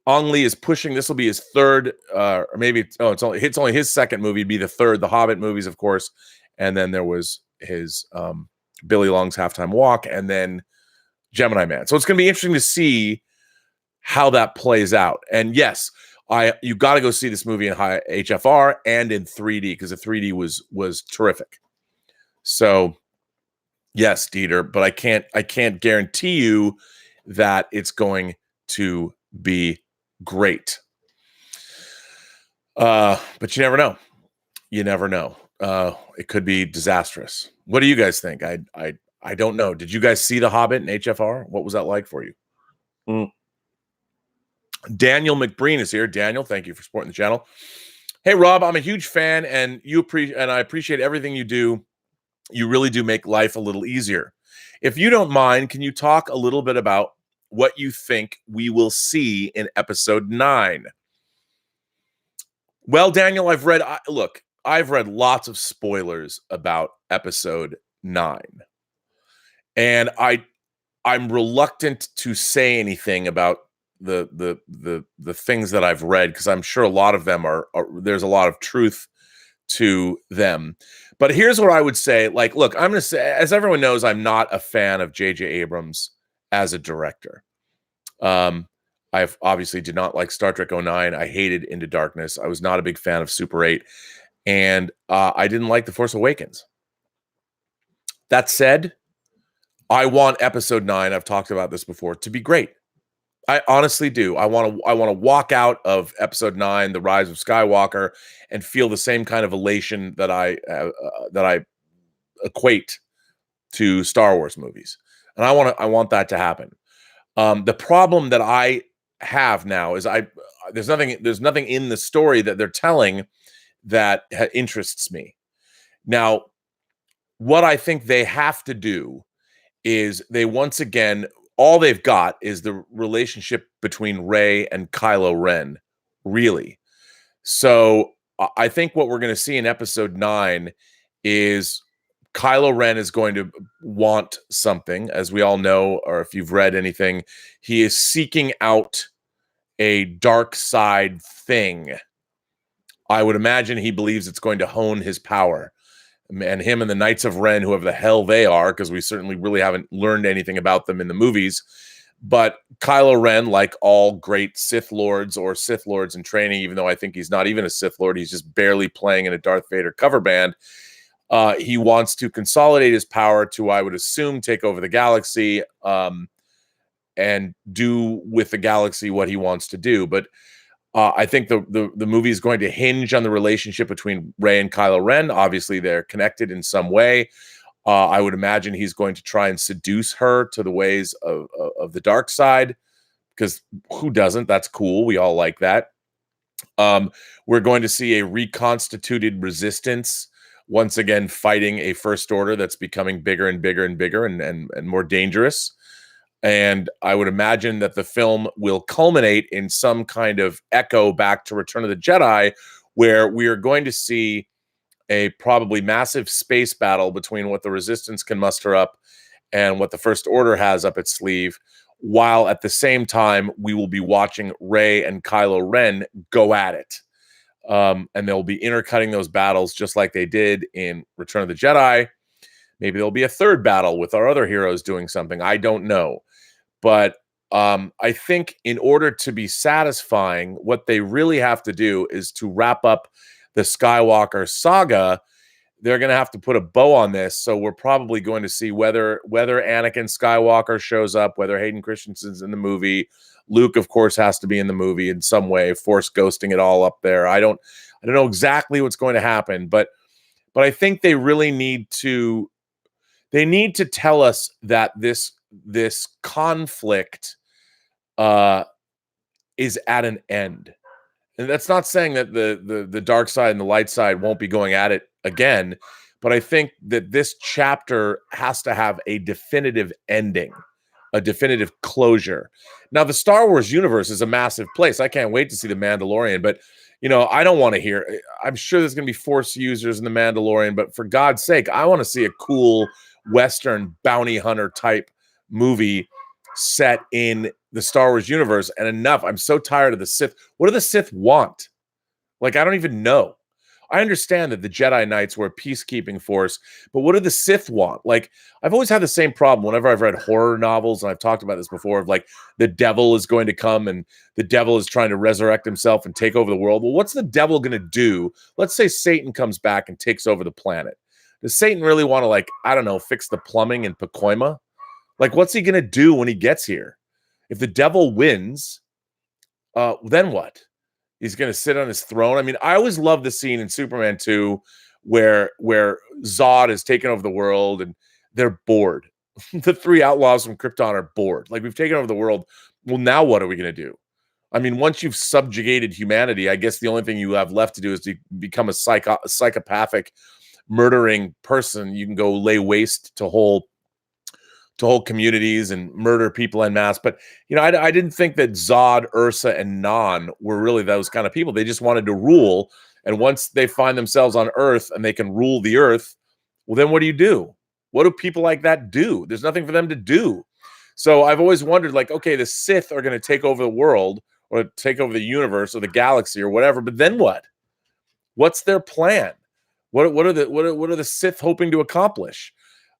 Ong Lee is pushing. This will be his third, or maybe it's only his second movie. It'd be the third. The Hobbit movies, of course, and then there was his Billy Long's Halftime Walk, and then Gemini Man. So it's going to be interesting to see how that plays out. And yes, you got to go see this movie in high HFR and in 3D, because the 3D was terrific. So yes, Dieter, but I can't guarantee you that it's going to be great. But you never know. You never know. It could be disastrous. What do you guys think? I don't know. Did you guys see The Hobbit in HFR? What was that like for you? Daniel McBreen is here. Daniel, thank you for supporting the channel. Hey, Rob, I'm a huge fan, and I appreciate everything you do. You really do make life a little easier. If you don't mind, can you talk a little bit about what you think we will see in episode 9? Well, Daniel, I've read lots of spoilers about episode 9. And I'm reluctant to say anything about the things that I've read, because I'm sure a lot of them are there's a lot of truth to them. But here's what I would say. Like, look, I'm going to say, as everyone knows, I'm not a fan of J.J. Abrams as a director. I've obviously did not like Star Trek 09. I hated Into Darkness. I was not a big fan of Super 8. And I didn't like The Force Awakens. That said, I want episode 9, I've talked about this before, to be great. I honestly do. I want to walk out of episode 9, The Rise of Skywalker, and feel the same kind of elation that I equate to Star Wars movies. And I want that to happen. The problem that I have now is there's nothing in the story that they're telling that interests me. Now, what I think they have to do is they once again, all they've got is the relationship between Rey and Kylo Ren, really. So I think what we're going to see in episode 9 is Kylo Ren is going to want something, as we all know, or if you've read anything, he is seeking out a dark side thing. I would imagine he believes it's going to hone his power. And him and the Knights of Ren, whoever the hell they are, because we certainly really haven't learned anything about them in the movies. But Kylo Ren, like all great Sith Lords or Sith Lords in training, even though I think he's not even a Sith Lord, he's just barely playing in a Darth Vader cover band. He wants to consolidate his power to, I would assume, take over the galaxy and do with the galaxy what he wants to do. But I think the movie is going to hinge on the relationship between Rey and Kylo Ren. Obviously, they're connected in some way. I would imagine he's going to try and seduce her to the ways of the dark side, because who doesn't? That's cool. We all like that. We're going to see a reconstituted resistance, once again fighting a First Order that's becoming bigger and bigger and bigger and more dangerous. And I would imagine that the film will culminate in some kind of echo back to Return of the Jedi, where we are going to see a probably massive space battle between what the Resistance can muster up and what the First Order has up its sleeve, while at the same time we will be watching Rey and Kylo Ren go at it. And they'll be intercutting those battles just like they did in Return of the Jedi. Maybe there'll be a third battle with our other heroes doing something. I don't know. But I think in order to be satisfying, what they really have to do is to wrap up the Skywalker saga. They're going to have to put a bow on this. So we're probably going to see whether Anakin Skywalker shows up, whether Hayden Christensen's in the movie. Luke, of course, has to be in the movie in some way, Force ghosting it all up there. I don't know exactly what's going to happen, but I think they really need to tell us that this conflict is at an end. And that's not saying that the dark side and the light side won't be going at it again, but I think that this chapter has to have a definitive ending, a definitive closure. Now, the Star Wars universe is a massive place. I can't wait to see The Mandalorian, but I don't want to hear, I'm sure there's going to be Force users in The Mandalorian, but for God's sake, I want to see a cool Western bounty hunter type movie set in the Star Wars universe. And enough. I'm so tired of the Sith. What do the Sith want? Like, I don't even know. I understand that the Jedi Knights were a peacekeeping force, but what do the Sith want? Like, I've always had the same problem whenever I've read horror novels, and I've talked about this before, of like the devil is going to come and the devil is trying to resurrect himself and take over the world. Well, what's the devil going to do? Let's say Satan comes back and takes over the planet. Does Satan really want to, like, I don't know, fix the plumbing in Pacoima? Like, what's he going to do when he gets here? If the devil wins, then what? He's going to sit on his throne. I mean, I always love the scene in Superman 2 where Zod has taken over the world and they're bored. The three outlaws from Krypton are bored. Like, we've taken over the world. Well, now what are we going to do? I mean, once you've subjugated humanity, I guess the only thing you have left to do is to become a psychopathic, murdering person. You can go lay waste to whole communities and murder people en masse. But I didn't think that Zod, Ursa, and Nan were really those kind of people. They just wanted to rule. And once they find themselves on Earth and they can rule the Earth, well, then what do you do? What do people like that do? There's nothing for them to do. So I've always wondered, like, okay, the Sith are going to take over the world or take over the universe or the galaxy or whatever. But then what? What's their plan? What are the Sith hoping to accomplish?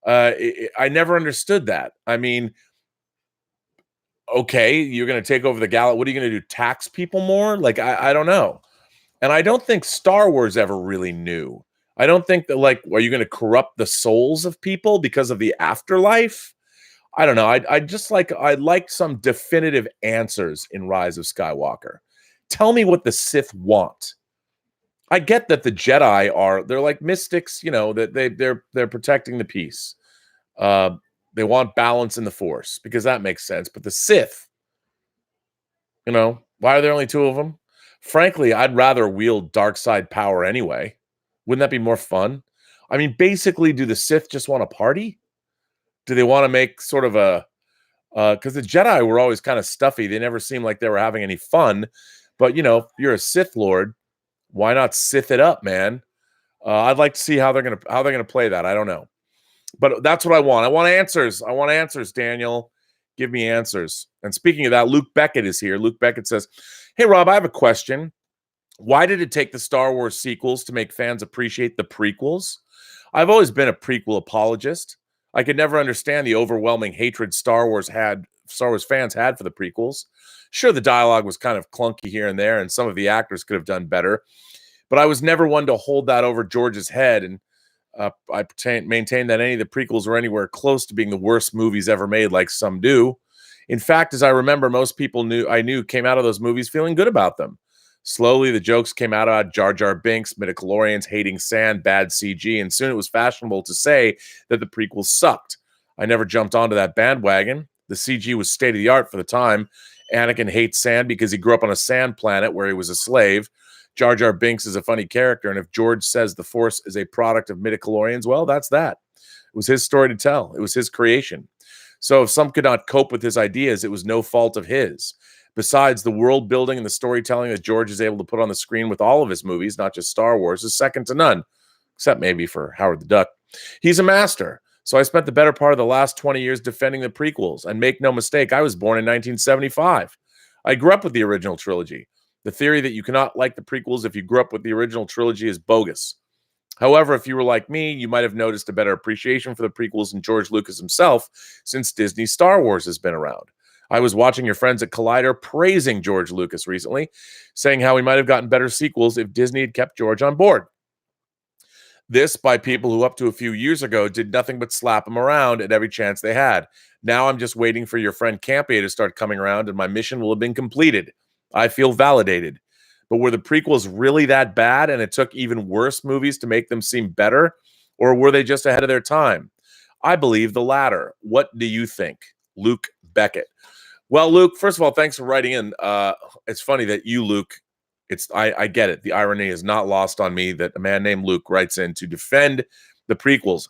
I never understood that. I mean, okay, you're going to take over the galaxy. What are you going to do? Tax people more? Like, I don't know. And I don't think Star Wars ever really knew. I don't think that, like, are you going to corrupt the souls of people because of the afterlife? I don't know. I'd like some definitive answers in Rise of Skywalker. Tell me what the Sith want. I get that the Jedi they're like mystics, that they're protecting the peace. They want balance in the Force because that makes sense. But the Sith, why are there only two of them? Frankly, I'd rather wield dark side power anyway. Wouldn't that be more fun? I mean, basically, do the Sith just want to party? Do they want to make sort of because the Jedi were always kind of stuffy. They never seemed like they were having any fun. But, if you're a Sith Lord, why not Sith it up, man? I'd like to see how they're gonna play that. I don't know. But that's what I want. I want answers, Daniel. Give me answers. And speaking of that, Luke Beckett is here. Luke Beckett says, "Hey, Rob, I have a question. Why did it take the Star Wars sequels to make fans appreciate the prequels? I've always been a prequel apologist. I could never understand the overwhelming hatred Star Wars fans had for the prequels. Sure, the dialogue was kind of clunky here and there, and some of the actors could have done better. But I was never one to hold that over George's head, and I maintain that any of the prequels were anywhere close to being the worst movies ever made, like some do. In fact, as I remember, most people I knew came out of those movies feeling good about them. Slowly, the jokes came out about Jar Jar Binks, midichlorians, hating sand, bad CG, and soon it was fashionable to say that the prequels sucked. I never jumped onto that bandwagon. The CG was state-of-the-art for the time. Anakin hates sand because he grew up on a sand planet where he was a slave. Jar Jar Binks is a funny character, and if George says the Force is a product of midichlorians, well, that's that. It was his story to tell. It was his creation. So if some could not cope with his ideas, it was no fault of his. Besides, the world building and the storytelling that George is able to put on the screen with all of his movies, not just Star Wars, is second to none, except maybe for Howard the Duck. He's a master. So I spent the better part of the last 20 years defending the prequels. And make no mistake, I was born in 1975. I grew up with the original trilogy. The theory that you cannot like the prequels if you grew up with the original trilogy is bogus. However, if you were like me, you might have noticed a better appreciation for the prequels than George Lucas himself since Disney's Star Wars has been around. I was watching your friends at Collider praising George Lucas recently, saying how he might have gotten better sequels if Disney had kept George on board. This by people who up to a few years ago did nothing but slap him around at every chance they had. Now I'm just waiting for your friend Campea to start coming around and my mission will have been completed. I feel validated. But were the prequels really that bad and it took even worse movies to make them seem better? Or were they just ahead of their time? I believe the latter. What do you think? Luke Beckett. Well, Luke, first of all, thanks for writing in. It's funny that you, Luke, I get it. The irony is not lost on me that a man named Luke writes in to defend the prequels.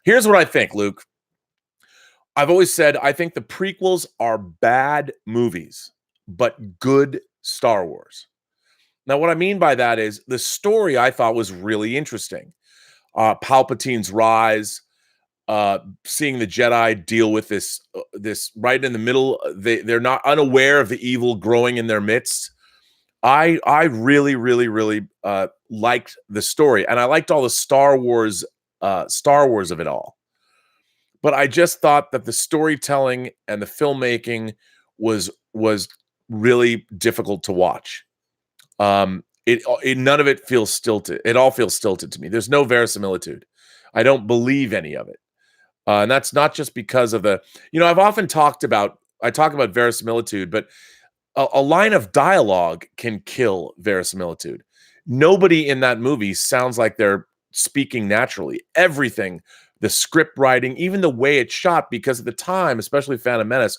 Here's what I think, Luke. I've always said I think the prequels are bad movies, but good Star Wars. Now, what I mean by that is the story I thought was really interesting. Palpatine's rise, seeing the Jedi deal with this right in the middle. They're not unaware of the evil growing in their midst. I really, really, really liked the story, and I liked all the Star Wars of it all. But I just thought that the storytelling and the filmmaking was really difficult to watch. None of it feels stilted. It all feels stilted to me. There's no verisimilitude. I don't believe any of it. And that's not just because of I've often talk about verisimilitude, but a line of dialogue can kill verisimilitude. Nobody in that movie sounds like they're speaking naturally. Everything, the script writing, even the way it's shot, because at the time, especially Phantom Menace,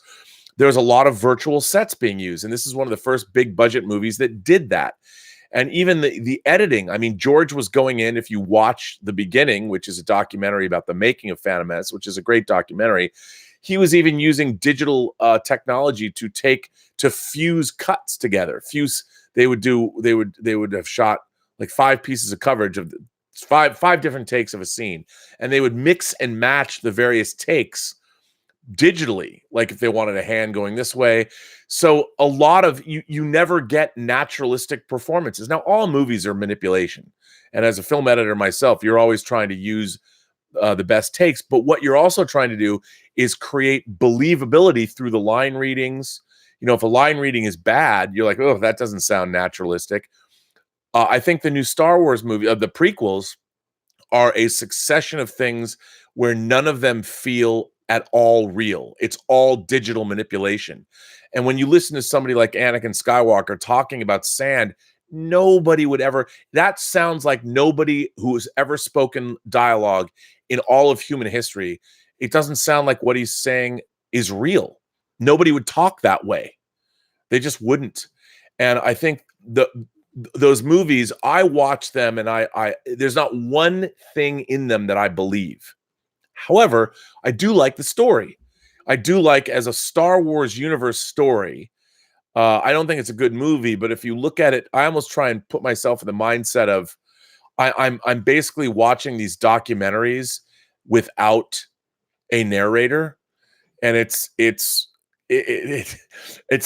There's a lot of virtual sets being used, and this is one of the first big budget movies that did that. And even the editing, I mean, George was going in, if you watch the beginning, which is a documentary about the making of Phantom Menace, which is a great documentary, he was even using digital technology to fuse cuts together. They would have shot like 5 pieces of coverage of five different takes of a scene, and they would mix and match the various takes digitally, like if they wanted a hand going this way. So a lot of you never get naturalistic performances. Now, all movies are manipulation, and as a film editor myself, you're always trying to use the best takes, but what you're also trying to do is create believability through the line readings. You know, if a line reading is bad, you're like, oh, that doesn't sound naturalistic. I think the new Star Wars movie, the prequels, are a succession of things where none of them feel at all real. It's all digital manipulation. And when you listen to somebody like Anakin Skywalker talking about sand, nobody would ever, that sounds like nobody who has ever spoken dialogue in all of human history. It doesn't sound like what he's saying is real. Nobody would talk that way. They just wouldn't. And I think those movies, I watch them, and I there's not one thing in them that I believe. However, I do like the story. I do like, as a Star Wars universe story, I don't think it's a good movie, but if you look at it, I almost try and put myself in the mindset of I'm basically watching these documentaries without a narrator, and it's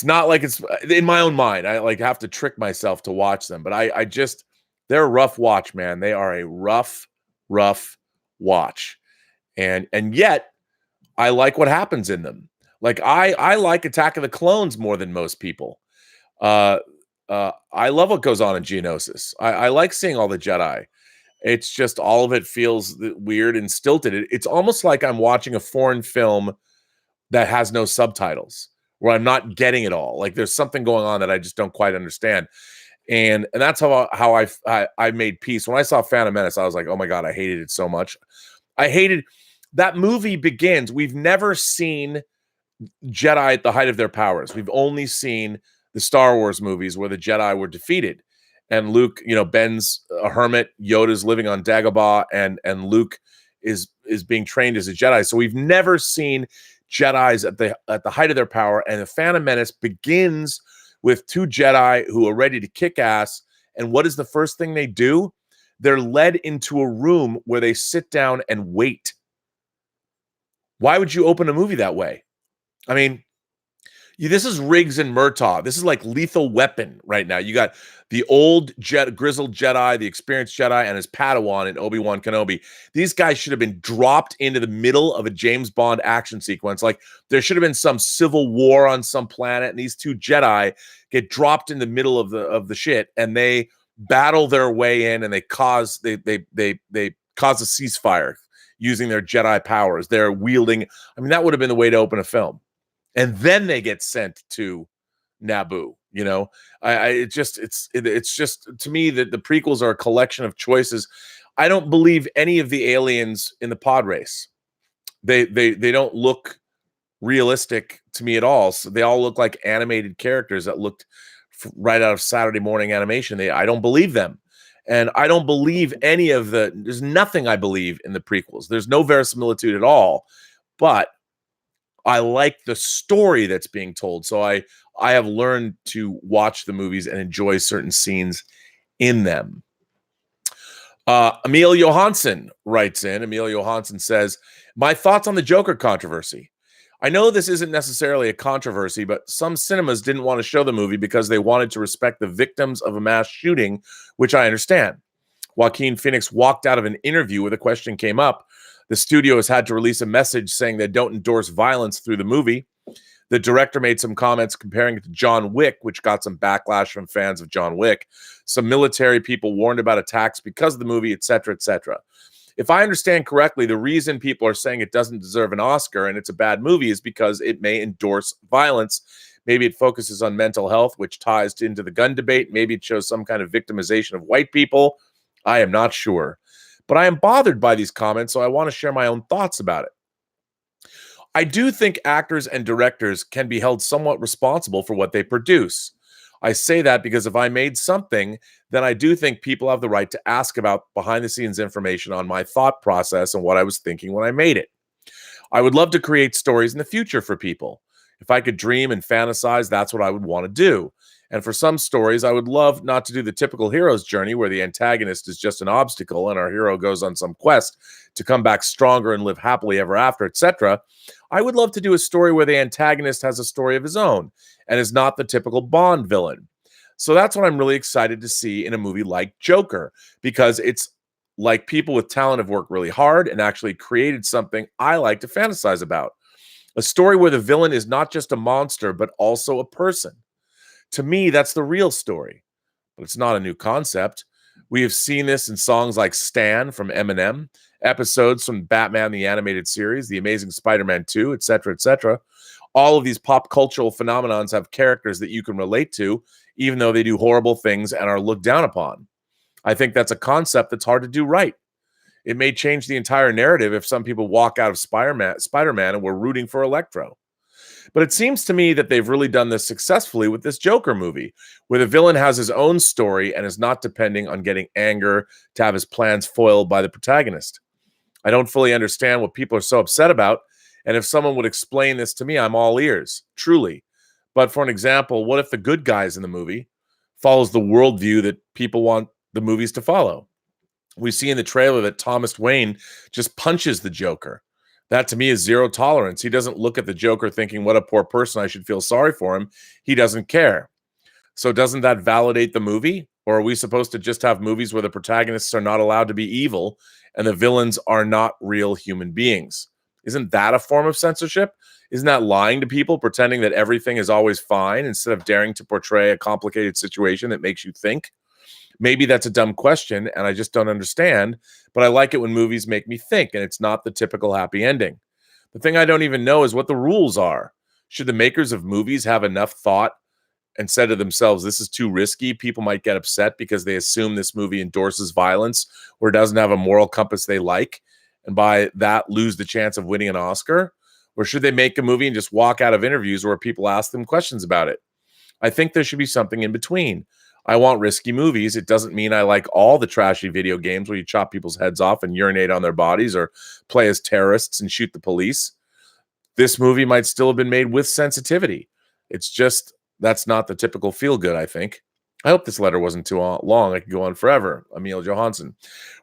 not like, it's in my own mind. I like have to trick myself to watch them, but I just, they're a rough watch, man. They are a rough watch, and yet I like what happens in them. Like I like Attack of the Clones more than most people. I love what goes on in Geonosis. I like seeing all the Jedi. It's just all of it feels weird and stilted. It's almost like I'm watching a foreign film that has no subtitles, where I'm not getting it all. Like there's something going on that I just don't quite understand. And that's how I made peace. When I saw Phantom Menace, I was like, oh my God, I hated it so much. I hated that movie begins. We've never seen Jedi at the height of their powers. We've only seen the Star Wars movies where the Jedi were defeated. And Luke, Ben's a hermit, Yoda's living on Dagobah, and Luke is being trained as a Jedi. So we've never seen Jedis at the height of their power. And the Phantom Menace begins with 2 Jedi who are ready to kick ass. And what is the first thing they do? They're led into a room where they sit down and wait. Why would you open a movie that way? I mean, this is Riggs and Murtaugh. This is like Lethal Weapon right now. You got the old grizzled Jedi, the experienced Jedi, and his Padawan in Obi-Wan Kenobi. These guys should have been dropped into the middle of a James Bond action sequence. Like there should have been some civil war on some planet, and these 2 Jedi get dropped in the middle of the shit, and they battle their way in, and they cause a ceasefire using their Jedi powers. They're wielding. I mean, that would have been the way to open a film. And then they get sent to Naboo. It's just to me that the prequels are a collection of choices. I don't believe any of the aliens in the pod race. They don't look realistic to me at all. So they all look like animated characters that looked right out of Saturday morning animation. I don't believe them. And I don't believe there's nothing I believe in the prequels. There's no verisimilitude at all. But I like the story that's being told. So I have learned to watch the movies and enjoy certain scenes in them. Emil Johansson writes in. Emil Johansson says, my thoughts on the Joker controversy. I know this isn't necessarily a controversy, but some cinemas didn't want to show the movie because they wanted to respect the victims of a mass shooting, which I understand. Joaquin Phoenix walked out of an interview where the question came up. The studio has had to release a message saying they don't endorse violence through the movie. The director made some comments comparing it to John Wick, which got some backlash from fans of John Wick. Some military people warned about attacks because of the movie, etc., etc. If I understand correctly, the reason people are saying it doesn't deserve an Oscar and it's a bad movie is because it may endorse violence. Maybe it focuses on mental health, which ties into the gun debate. Maybe it shows some kind of victimization of white people. I am not sure. But I am bothered by these comments, so I want to share my own thoughts about it. I do think actors and directors can be held somewhat responsible for what they produce. I say that because if I made something, then I do think people have the right to ask about behind the scenes information on my thought process and what I was thinking when I made it. I would love to create stories in the future for people. If I could dream and fantasize, that's what I would want to do. And for some stories, I would love not to do the typical hero's journey where the antagonist is just an obstacle and our hero goes on some quest to come back stronger and live happily ever after, etc. I would love to do a story where the antagonist has a story of his own and is not the typical Bond villain. So that's what I'm really excited to see in a movie like Joker, because it's like people with talent have worked really hard and actually created something I like to fantasize about. A story where the villain is not just a monster, but also a person. To me, that's the real story. But it's not a new concept. We have seen this in songs like Stan from Eminem, episodes from Batman the Animated Series, The Amazing Spider-Man 2, etc., etc. All of these pop cultural phenomenons have characters that you can relate to, even though they do horrible things and are looked down upon. I think that's a concept that's hard to do right. It may change the entire narrative if some people walk out of Spider-Man and we're rooting for Electro. But it seems to me that they've really done this successfully with this Joker movie, where the villain has his own story and is not depending on getting anger to have his plans foiled by the protagonist. I don't fully understand what people are so upset about, and if someone would explain this to me, I'm all ears, truly. But for an example, what if the good guys in the movie follows the worldview that people want the movies to follow? We see in the trailer that Thomas Wayne just punches the Joker. That to me is zero tolerance. He doesn't look at the Joker thinking, what a poor person, I should feel sorry for him. He doesn't care. So doesn't that validate the movie? Or are we supposed to just have movies where the protagonists are not allowed to be evil and the villains are not real human beings? Isn't that a form of censorship? Isn't that lying to people, pretending that everything is always fine instead of daring to portray a complicated situation that makes you think? Maybe that's a dumb question and I just don't understand, but I like it when movies make me think and it's not the typical happy ending. The thing I don't even know is what the rules are. Should the makers of movies have enough thought and said to themselves, this is too risky? People might get upset because they assume this movie endorses violence or doesn't have a moral compass they like, and by that lose the chance of winning an Oscar? Or should they make a movie and just walk out of interviews where people ask them questions about it? I think there should be something in between. I want risky movies. It doesn't mean I like all the trashy video games where you chop people's heads off and urinate on their bodies or play as terrorists and shoot the police. This movie might still have been made with sensitivity. It's just that's not the typical feel-good, I think. I hope this letter wasn't too long. I could go on forever. Emil Johansson.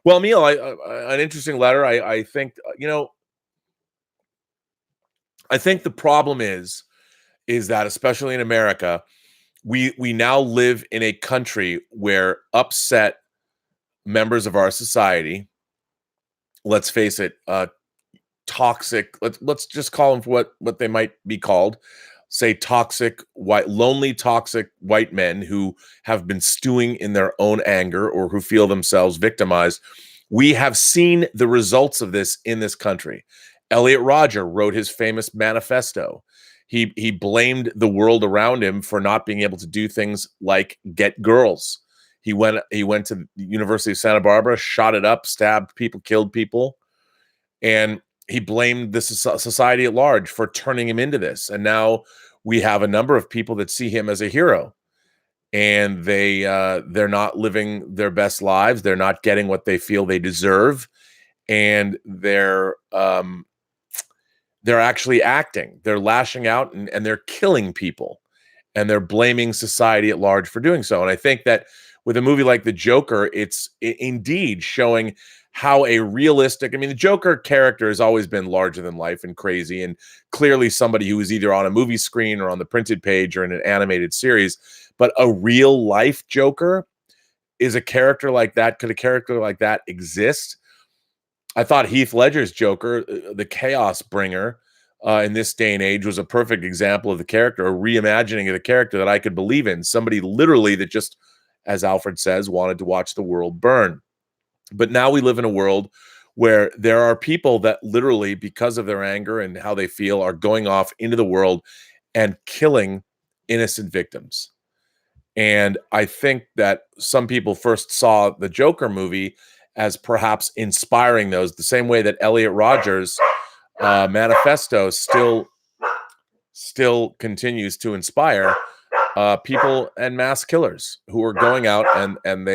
Well, Emil, an interesting letter. I think, I think the problem is that, especially in America, we now live in a country where upset members of our society, let's face it, toxic, let's just call them for what they might be called, say lonely toxic white men who have been stewing in their own anger or who feel themselves victimized. We have seen the results of this in this country. Elliot Rodger wrote his famous manifesto. He blamed the world around him for not being able to do things like get girls. He went to the University of Santa Barbara, shot it up, stabbed people, killed people, and he blamed the society at large for turning him into this. And now we have a number of people that see him as a hero, and they're not living their best lives. They're not getting what they feel they deserve, and they're actually acting. They're lashing out and they're killing people, and they're blaming society at large for doing so. And I think that with a movie like The Joker, it's indeed showing how a realistic, the Joker character has always been larger than life and crazy, and clearly somebody who is either on a movie screen or on the printed page or in an animated series. But a real life Joker is a character like that. Could a character like that exist? I thought Heath Ledger's Joker, the chaos bringer, in this day and age, was a perfect example of the character, a reimagining of the character that I could believe in. Somebody literally that just, as Alfred says, wanted to watch the world burn. But now we live in a world where there are people that literally, because of their anger and how they feel, are going off into the world and killing innocent victims. And I think that some people first saw the Joker movie as perhaps inspiring those, the same way that Elliot Rodgers manifesto still continues to inspire people and mass killers who are going out and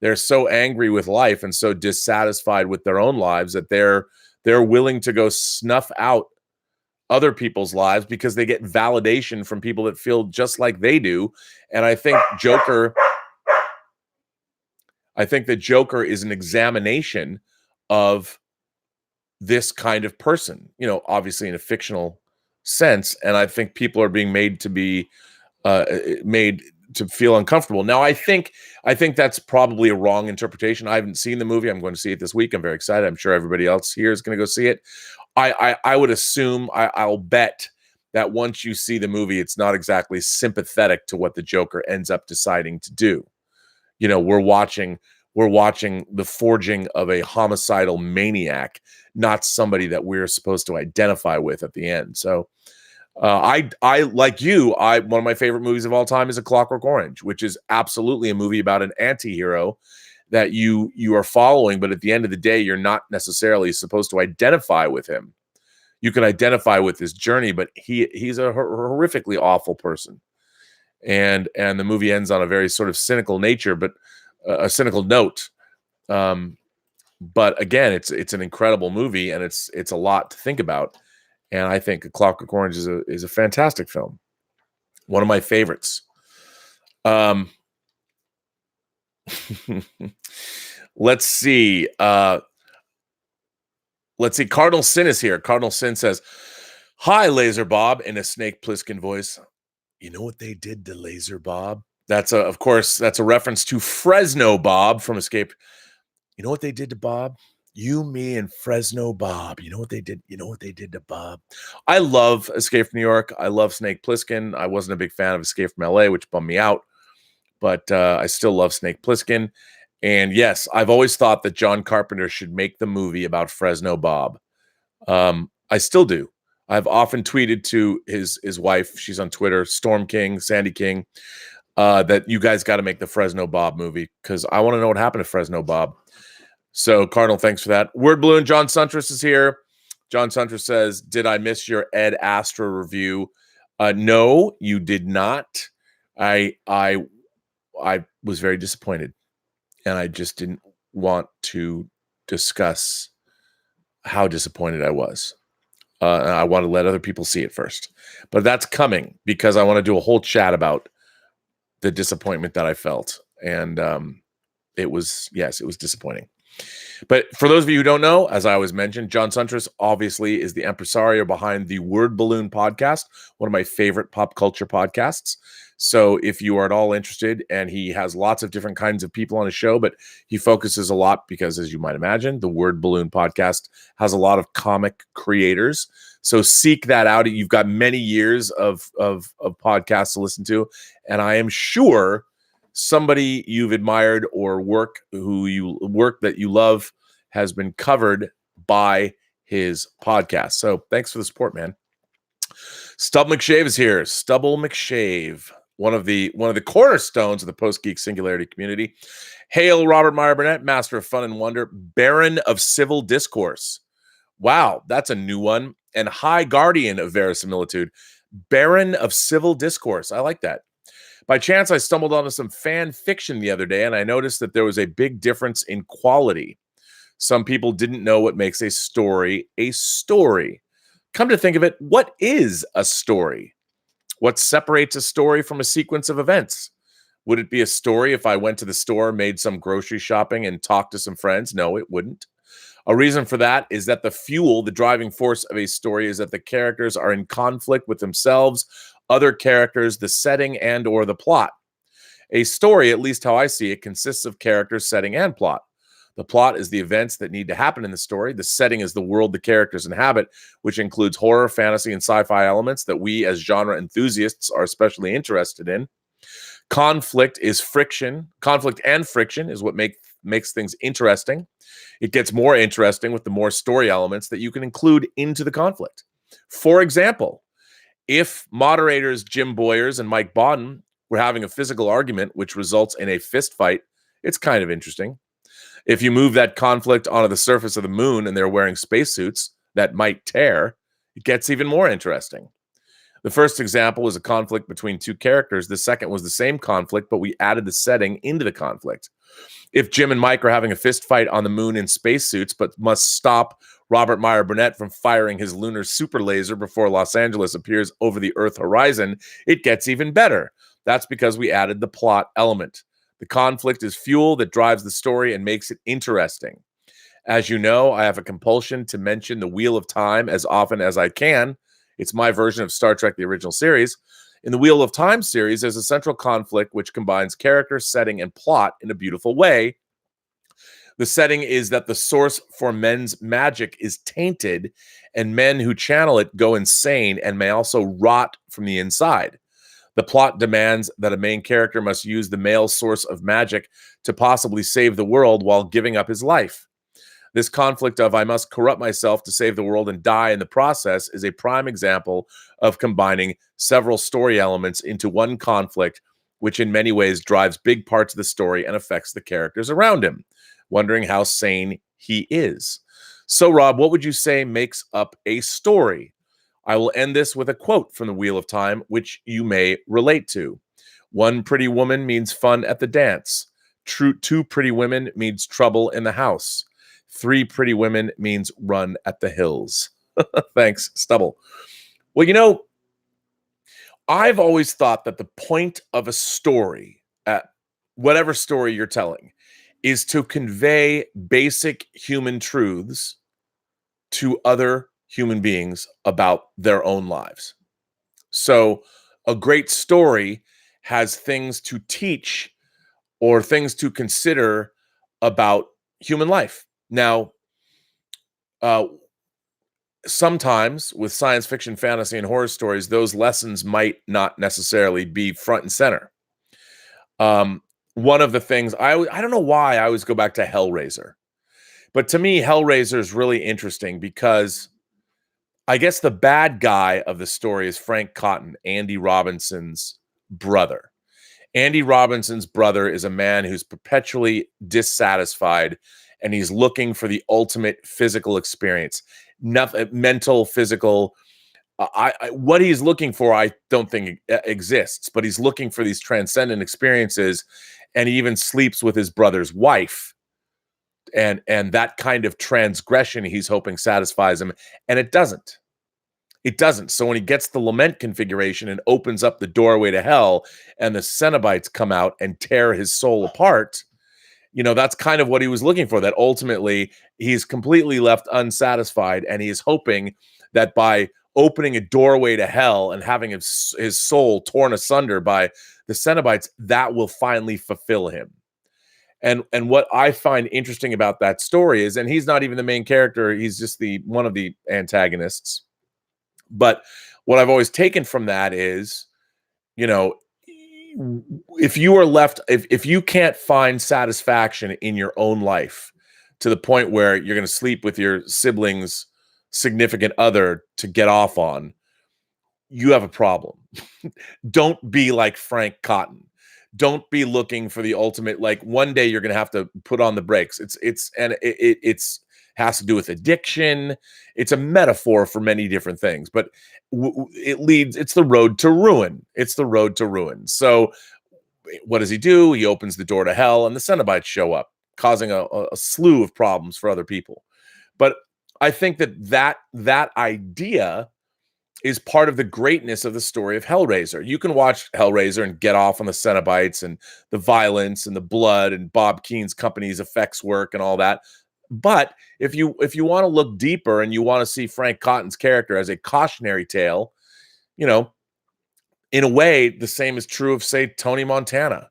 they're so angry with life and so dissatisfied with their own lives that they're willing to go snuff out other people's lives because they get validation from people that feel just like they do. And I think the Joker is an examination of this kind of person, obviously in a fictional sense. And I think people are being made to feel uncomfortable. Now, I think that's probably a wrong interpretation. I haven't seen the movie. I'm going to see it this week. I'm very excited. I'm sure everybody else here is going to go see it. I would assume, I'll bet that once you see the movie, it's not exactly sympathetic to what the Joker ends up deciding to do. We're watching the forging of a homicidal maniac, not somebody that we're supposed to identify with at the end. So I like you. One of my favorite movies of all time is A Clockwork Orange, which is absolutely a movie about an anti-hero that you are following, but at the end of the day, you're not necessarily supposed to identify with him. You can identify with his journey, but he's a horrifically awful person. And the movie ends on a very sort of cynical nature, but a cynical note. But again, it's an incredible movie, and it's a lot to think about. And I think A Clockwork Orange is a fantastic film, one of my favorites. Let's see. Cardinal Sin is here. Cardinal Sin says, "Hi, Laser Bob," in a Snake Plissken voice. You know what they did to Laser Bob? Of course, that's a reference to Fresno Bob from Escape. You know what they did to Bob? You, me, and Fresno Bob. You know what they did? You know what they did to Bob? I love Escape from New York. I love Snake Plissken. I wasn't a big fan of Escape from LA, which bummed me out. But I still love Snake Plissken. And yes, I've always thought that John Carpenter should make the movie about Fresno Bob. I still do. I've often tweeted to his wife, she's on Twitter, Storm King, Sandy King, that you guys got to make the Fresno Bob movie because I want to know what happened to Fresno Bob. So, Cardinal, thanks for that. Word Balloon, John Suntress is here. John Suntress says, "Did I miss your Ed Astra review?" No, you did not. I was very disappointed, and I just didn't want to discuss how disappointed I was. And I want to let other people see it first. But that's coming because I want to do a whole chat about the disappointment that I felt. And it was disappointing. But for those of you who don't know, as I always mentioned, John Suntress obviously is the impresario behind the Word Balloon podcast, one of my favorite pop culture podcasts. So if you are at all interested, and he has lots of different kinds of people on his show, but he focuses a lot because, as you might imagine, the Word Balloon podcast has a lot of comic creators. So seek that out. You've got many years of podcasts to listen to, and I am sure somebody you've admired or work that you love has been covered by his podcast. So thanks for the support, man. Stubble McShave is here. Stubble McShave, one of the cornerstones of the Post-Geek Singularity community. Hail, Robert Meyer Burnett, master of fun and wonder, baron of civil discourse. Wow, that's a new one. And high guardian of verisimilitude, baron of civil discourse. I like that. By chance, I stumbled onto some fan fiction the other day, and I noticed that there was a big difference in quality. Some people didn't know what makes a story a story. Come to think of it, what is a story? What separates a story from a sequence of events? Would it be a story if I went to the store, made some grocery shopping, and talked to some friends? No, it wouldn't. A reason for that is that the driving force of a story is that the characters are in conflict with themselves, other characters, the setting, and or the plot. A story, at least how I see it, consists of characters, setting, and plot. The plot is the events that need to happen in the story. The setting is the world the characters inhabit, which includes horror, fantasy, and sci-fi elements that we as genre enthusiasts are especially interested in. Conflict and friction is what makes things interesting. It gets more interesting with the more story elements that you can include into the conflict. For example, if moderators Jim Boyers and Mike Bodden were having a physical argument which results in a fist fight, it's kind of interesting. If you move that conflict onto the surface of the moon and they're wearing spacesuits, that might tear, it gets even more interesting. The first example was a conflict between two characters. The second was the same conflict, but we added the setting into the conflict. If Jim and Mike are having a fist fight on the moon in spacesuits, but must stop Robert Meyer Burnett from firing his lunar super laser before Los Angeles appears over the Earth horizon, it gets even better. That's because we added the plot element. The conflict is fuel that drives the story and makes it interesting. As you know, I have a compulsion to mention the Wheel of Time as often as I can. It's my version of Star Trek, the original series. In the Wheel of Time series, there's a central conflict which combines character, setting, and plot in a beautiful way. The setting is that the source for men's magic is tainted, and men who channel it go insane and may also rot from the inside. The plot demands that a main character must use the male source of magic to possibly save the world while giving up his life. This conflict of I must corrupt myself to save the world and die in the process is a prime example of combining several story elements into one conflict, which in many ways drives big parts of the story and affects the characters around him, wondering how sane he is. So, Rob, what would you say makes up a story? I will end this with a quote from the Wheel of Time, which you may relate to. One pretty woman means fun at the dance. Two pretty women means trouble in the house. Three pretty women means run at the hills. Thanks, Stubble. Well, I've always thought that the point of a story, whatever story you're telling, is to convey basic human truths to other human beings about their own lives. So a great story has things to teach or things to consider about human life. Now, sometimes with science fiction, fantasy, and horror stories, those lessons might not necessarily be front and center. One of the things, I don't know why I always go back to Hellraiser, but to me, Hellraiser is really interesting because I guess the bad guy of the story is Frank Cotton, Andy Robinson's brother. Andy Robinson's brother is a man who's perpetually dissatisfied, and he's looking for the ultimate physical experience, nothing mental, physical. What he's looking for, I don't think exists, but he's looking for these transcendent experiences, and he even sleeps with his brother's wife. And that kind of transgression he's hoping satisfies him, and it doesn't. It doesn't. So when he gets the lament configuration and opens up the doorway to hell, and the Cenobites come out and tear his soul apart, that's kind of what he was looking for, that ultimately he's completely left unsatisfied, and he is hoping that by opening a doorway to hell and having his soul torn asunder by the Cenobites, that will finally fulfill him. And what I find interesting about that story is, and he's not even the main character, he's just one of the antagonists. But what I've always taken from that is, if you are left, if you can't find satisfaction in your own life to the point where you're going to sleep with your siblings' significant other to get off on, you have a problem. Don't be like Frank Cotton. Don't be looking for the ultimate, like one day you're going to have to put on the brakes. It's has to do with addiction. It's a metaphor for many different things, but it's the road to ruin. It's the road to ruin. So what does he do? He opens the door to hell, and the Cenobites show up, causing a slew of problems for other people. But I think that idea is part of the greatness of the story of Hellraiser. You can watch Hellraiser and get off on the Cenobites and the violence and the blood and Bob Keene's company's effects work and all that. But if you want to look deeper and you want to see Frank Cotton's character as a cautionary tale, in a way, the same is true of, say, Tony Montana.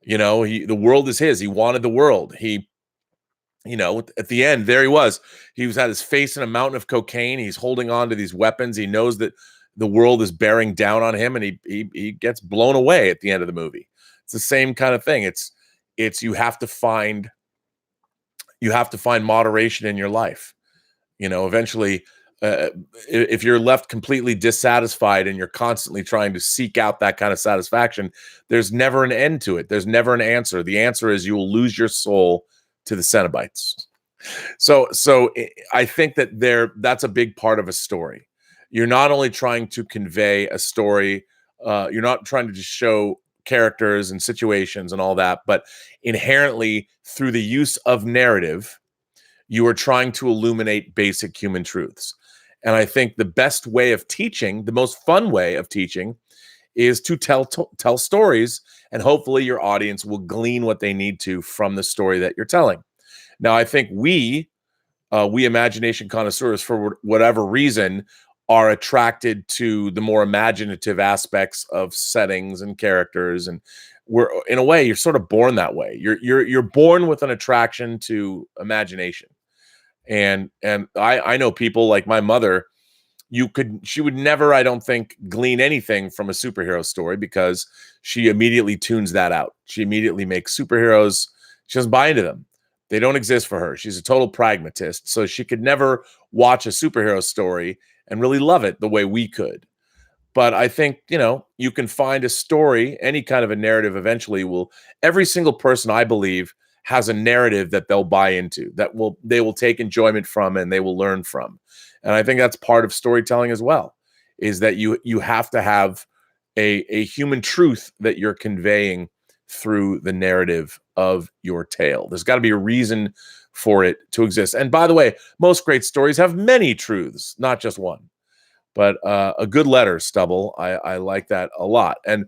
The world is his. He wanted the world. At the end, there he was. He had his face in a mountain of cocaine. He's holding on to these weapons. He knows that the world is bearing down on him, and he gets blown away at the end of the movie. It's the same kind of thing. It's you have to find moderation in your life. Eventually, if you're left completely dissatisfied and you're constantly trying to seek out that kind of satisfaction, there's never an end to it. There's never an answer. The answer is you will lose your soul to the Cenobites. I think that that's a big part of a story. You're not only trying to convey a story, you're not trying to just show characters and situations and all that, but inherently through the use of narrative, you are trying to illuminate basic human truths. And I think the best way of teaching, the most fun way of teaching, is to tell stories, and hopefully your audience will glean what they need to from the story that you're telling. Now, I think we imagination connoisseurs, for whatever reason, are attracted to the more imaginative aspects of settings and characters, and we're, in a way, you're sort of born that way. You're born with an attraction to imagination, and I know people like my mother. She would never, I don't think, glean anything from a superhero story because she immediately tunes that out. She immediately makes superheroes. She doesn't buy into them. They don't exist for her. She's a total pragmatist. So she could never watch a superhero story and really love it the way we could. But I think, you can find a story, any kind of a narrative eventually every single person, I believe, has a narrative that they'll buy into, they will take enjoyment from and they will learn from. And I think that's part of storytelling as well, is that you have to have a human truth that you're conveying through the narrative of your tale. There's got to be a reason for it to exist. And by the way, most great stories have many truths, not just one. But a good letter, Stubble, I like that a lot. And,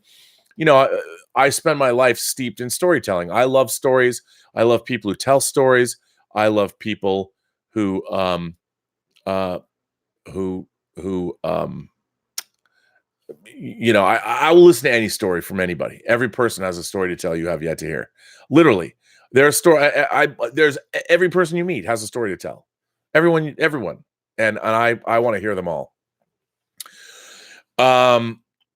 I spend my life steeped in storytelling. I love stories. I love people who tell stories. I love people who who I will listen to any story from anybody. Every person has a story to tell you have yet to hear. Literally, there's every person you meet has a story to tell. Everyone, and I want to hear them all.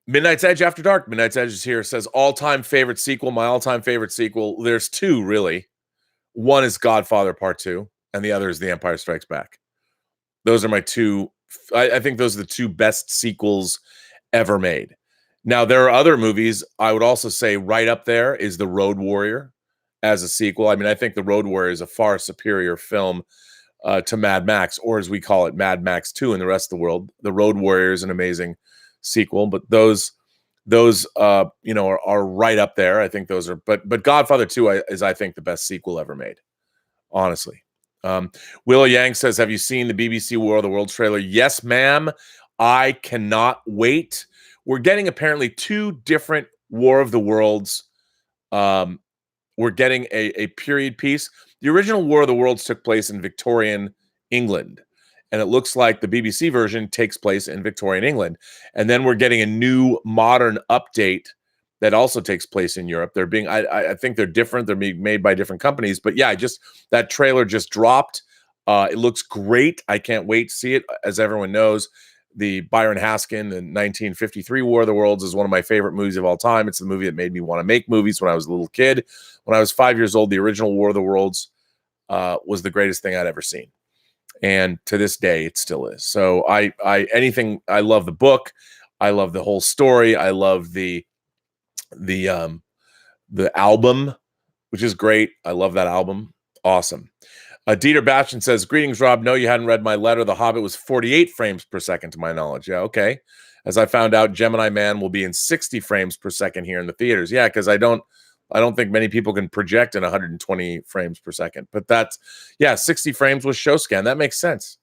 Midnight's Edge After Dark. Midnight's Edge is here. Says all-time favorite sequel. My all-time favorite sequel. There's two really. One is Godfather Part 2, and the other is The Empire Strikes Back. Those are my two. I think those are the two best sequels ever made. Now, there are other movies. I would also say right up there is The Road Warrior as a sequel. I mean, I think The Road Warrior is a far superior film to Mad Max, or as we call it, Mad Max 2 in the rest of the world. The Road Warrior is an amazing sequel, but those are right up there. I think those are, but Godfather 2 is, I think, the best sequel ever made, honestly. Willow Yang says, have you seen the BBC War of the Worlds trailer? Yes, ma'am. I cannot wait. We're getting apparently two different War of the Worlds. We're getting a period piece. The original War of the Worlds took place in Victorian England, and it looks like the BBC version takes place in Victorian England. And then we're getting a new modern update that also takes place in Europe. They're being, I think they're different. They're being made by different companies. But yeah, that trailer just dropped. It looks great. I can't wait to see it. As everyone knows, the Byron Haskin, the 1953 War of the Worlds, is one of my favorite movies of all time. It's the movie that made me want to make movies when I was a little kid. When I was 5 years old, the original War of the Worlds was the greatest thing I'd ever seen. And to this day, it still is. So I love the book. I love the whole story. I love the album, which is great. I love that album. Awesome. Dieter Bastian says, greetings, Rob. No, you hadn't read my letter. The Hobbit was 48 frames per second to my knowledge. Yeah, okay. As I found out, Gemini Man will be in 60 frames per second here in the theaters. Yeah, because I don't think many people can project in 120 frames per second. But 60 frames with show scan. That makes sense.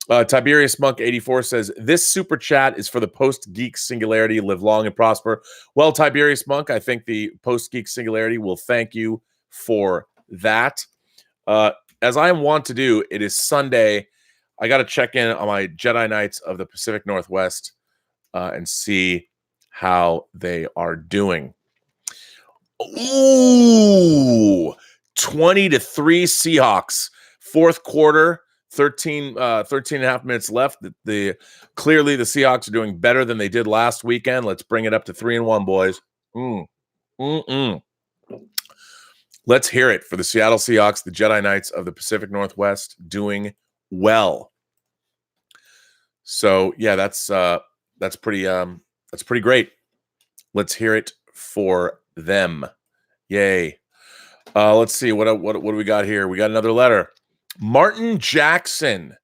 Tiberius Monk 84 says, this super chat is for the Post-Geek Singularity. Live long and prosper. Well, Tiberius Monk, I think the Post-Geek Singularity will thank you for that. As I am wont to do, it is Sunday. I got to check in on my Jedi Knights of the Pacific Northwest and see how they are doing. Ooh, 20-3 Seahawks. Fourth quarter, 13 and a half minutes left. Clearly the Seahawks are doing better than they did last weekend. Let's bring it up to 3-1, boys. Let's hear it for the Seattle Seahawks, the Jedi Knights of the Pacific Northwest, doing well. So yeah, that's pretty great. Let's hear it for them. Yay. Let's see what do we got here. We got another letter. Martin Jackson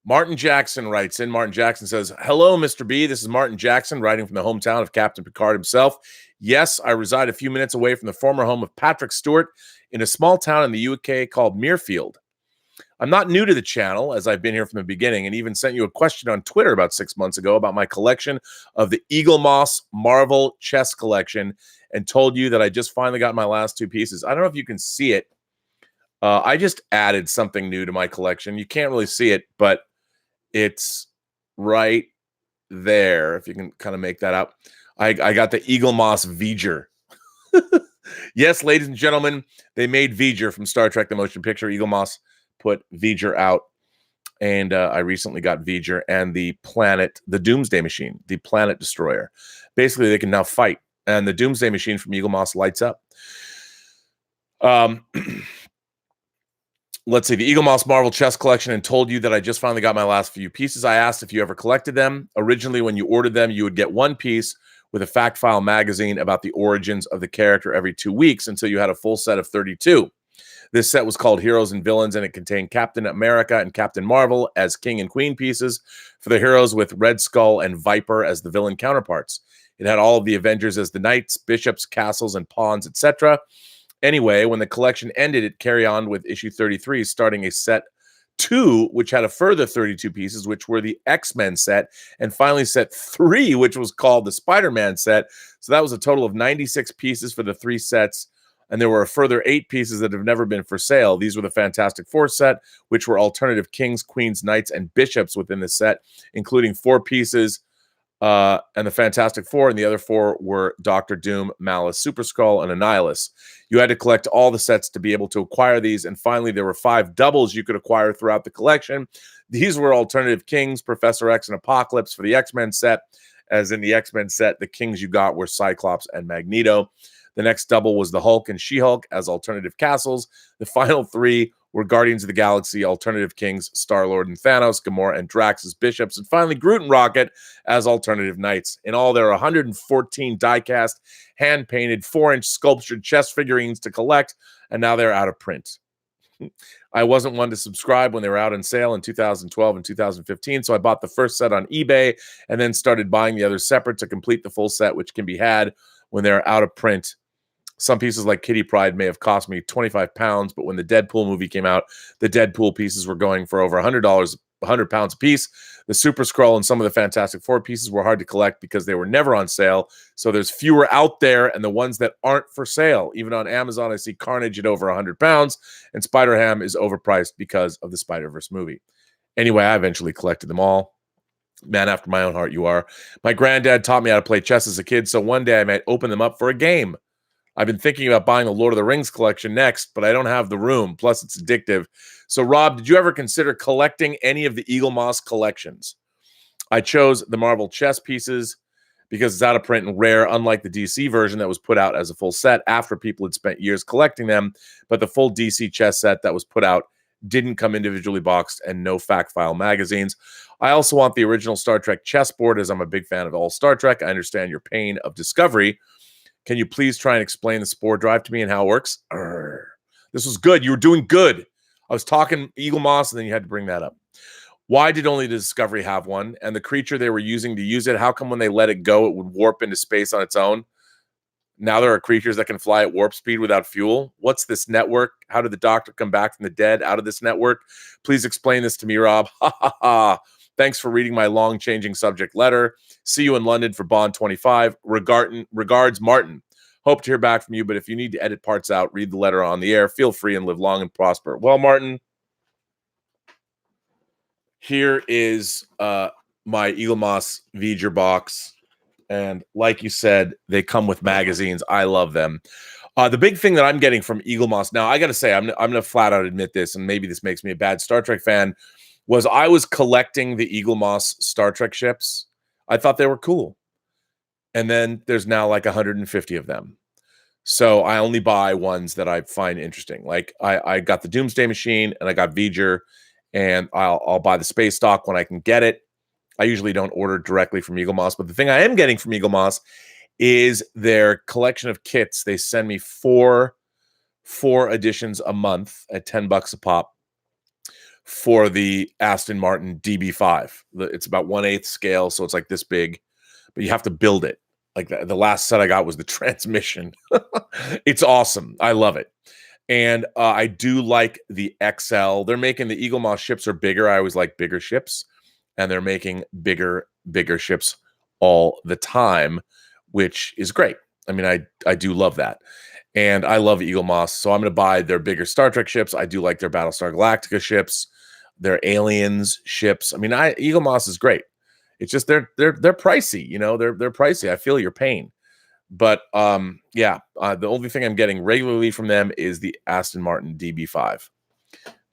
writes in. Martin Jackson says, "Hello, Mr. B. This is Martin Jackson writing from the hometown of Captain Picard himself. Yes, I reside a few minutes away from the former home of Patrick Stewart in a small town in the UK called Muirfield. I'm not new to the channel, as I've been here from the beginning, and even sent you a question on Twitter about 6 months ago about my collection of the Eagle Moss Marvel chess collection, and told you that I just finally got my last two pieces. I don't know if you can see it. I just added something new to my collection. You can't really see it, but it's right there. If you can kind of make that out. I got the Eagle Moss V'ger. Yes, ladies and gentlemen, they made V'ger from Star Trek: The Motion Picture. Eagle Moss put V'ger out, and I recently got V'ger and the planet, the Doomsday Machine, the Planet Destroyer. Basically, they can now fight, and the Doomsday Machine from Eagle Moss lights up. Let's see, the Eagle Moss Marvel chess collection, and told you that I just finally got my last few pieces. I asked if you ever collected them. Originally, when you ordered them, you would get one piece with a fact file magazine about the origins of the character every 2 weeks until you had a full set of 32. This set was called Heroes and Villains, and it contained Captain America and Captain Marvel as king and queen pieces for the heroes, with Red Skull and Viper as the villain counterparts. It had all of the Avengers as the knights, bishops, castles, and pawns, etc. Anyway, when the collection ended, it carried on with issue 33, starting a set 2, which had a further 32 pieces, which were the X-Men set, and finally set 3, which was called the Spider-Man set. So that was a total of 96 pieces for the 3 sets, and there were a further 8 pieces that have never been for sale. These were the Fantastic Four set, which were alternative kings, queens, knights, and bishops within the set, including 4 pieces, and the Fantastic Four, and the other 4 were Doctor Doom, Malice, Super Skrull, and Annihilus. You had to collect all the sets to be able to acquire these, and finally there were 5 doubles you could acquire throughout the collection. These were alternative kings, Professor X and Apocalypse for the X-Men set. As in the X-Men set, the kings you got were Cyclops and Magneto. The next double was the Hulk and She-Hulk as alternative castles. The final 3 were Guardians of the Galaxy, alternative kings, Star-Lord and Thanos, Gamora and Drax as bishops, and finally Groot and Rocket as alternative knights. In all, there are 114 die-cast, hand-painted, 4-inch sculptured chess figurines to collect, and now they're out of print. I wasn't one to subscribe when they were out on sale in 2012 and 2015, so I bought the first set on eBay and then started buying the others separate to complete the full set, which can be had when they're out of print. Some pieces like Kitty Pryde may have cost me 25 pounds, but when the Deadpool movie came out, the Deadpool pieces were going for over $100, 100 pounds a piece. The Super Skrull and some of the Fantastic Four pieces were hard to collect because they were never on sale. So there's fewer out there, and the ones that aren't for sale. Even on Amazon, I see Carnage at over 100 pounds, and Spider-Ham is overpriced because of the Spider-Verse movie. Anyway, I eventually collected them all. Man after my own heart, you are. My granddad taught me how to play chess as a kid, so one day I might open them up for a game. I've been thinking about buying the Lord of the Rings collection next, but I don't have the room. Plus, it's addictive. So, Rob, did you ever consider collecting any of the Eagle Moss collections? I chose the Marvel chess pieces because it's out of print and rare, unlike the DC version that was put out as a full set after people had spent years collecting them. But the full DC chess set that was put out didn't come individually boxed and no fact file magazines. I also want the original Star Trek chessboard, as I'm a big fan of all Star Trek. I understand your pain of discovery. Can you please try and explain the spore drive to me and how it works? This was good. You were doing good. I was talking Eagle Moss, and then you had to bring that up. Why did only the Discovery have one? And the creature they were using to use it, how come when they let it go, it would warp into space on its own? Now there are creatures that can fly at warp speed without fuel. What's this network? How did the Doctor come back from the dead out of this network? Please explain this to me, Rob. Ha ha ha. Thanks for reading my long changing subject letter. See you in London for Bond 25. Regards, Martin. Hope to hear back from you, but if you need to edit parts out, read the letter on the air. Feel free and live long and prosper. Well, Martin, here is my Eagle Moss V'ger box. And like you said, they come with magazines. I love them. The big thing that I'm getting from Eagle Moss, now I got to say, I'm going to flat out admit this, and maybe this makes me a bad Star Trek fan, was I was collecting the Eagle Moss Star Trek ships. I thought they were cool. And then there's now like 150 of them. So I only buy ones that I find interesting. Like I got the Doomsday Machine and I got V'ger, and I'll buy the space stock when I can get it. I usually don't order directly from Eagle Moss, but the thing I am getting from Eagle Moss is their collection of kits. They send me four 4 editions a month at $10 a pop for the Aston Martin DB5. It's about 1/8 scale, so it's like this big, but you have to build it. Like the last set I got was the transmission. It's awesome. I love it. And I do like the XL. They're making the Eagle Moss ships are bigger. I always like bigger ships. And they're making bigger ships all the time, which is great. I mean, I do love that. And I love Eagle Moss, so I'm going to buy their bigger Star Trek ships. I do like their Battlestar Galactica ships, their Aliens ships. I mean, Eagle Moss is great. It's just they're pricey, you know. They're pricey. I feel your pain. But the only thing I'm getting regularly from them is the Aston Martin DB5.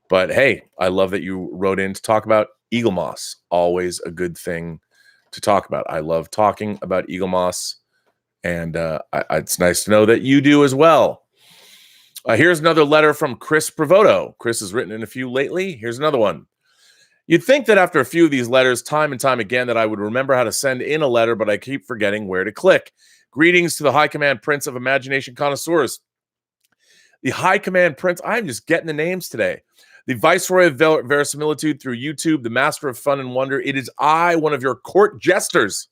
But hey, I love that you wrote in to talk about Eagle Moss. Always a good thing to talk about. I love talking about Eagle Moss, and it's nice to know that you do as well. Here's another letter from Chris Pravoto. Chris has written in a few lately. Here's another one. You'd think that after a few of these letters, time and time again, that I would remember how to send in a letter, but I keep forgetting where to click. Greetings to the High Command Prince of Imagination Connoisseurs. The High Command Prince, I'm just getting the names today. The Viceroy of Verisimilitude through YouTube, the Master of Fun and Wonder. It is I, one of your court jesters,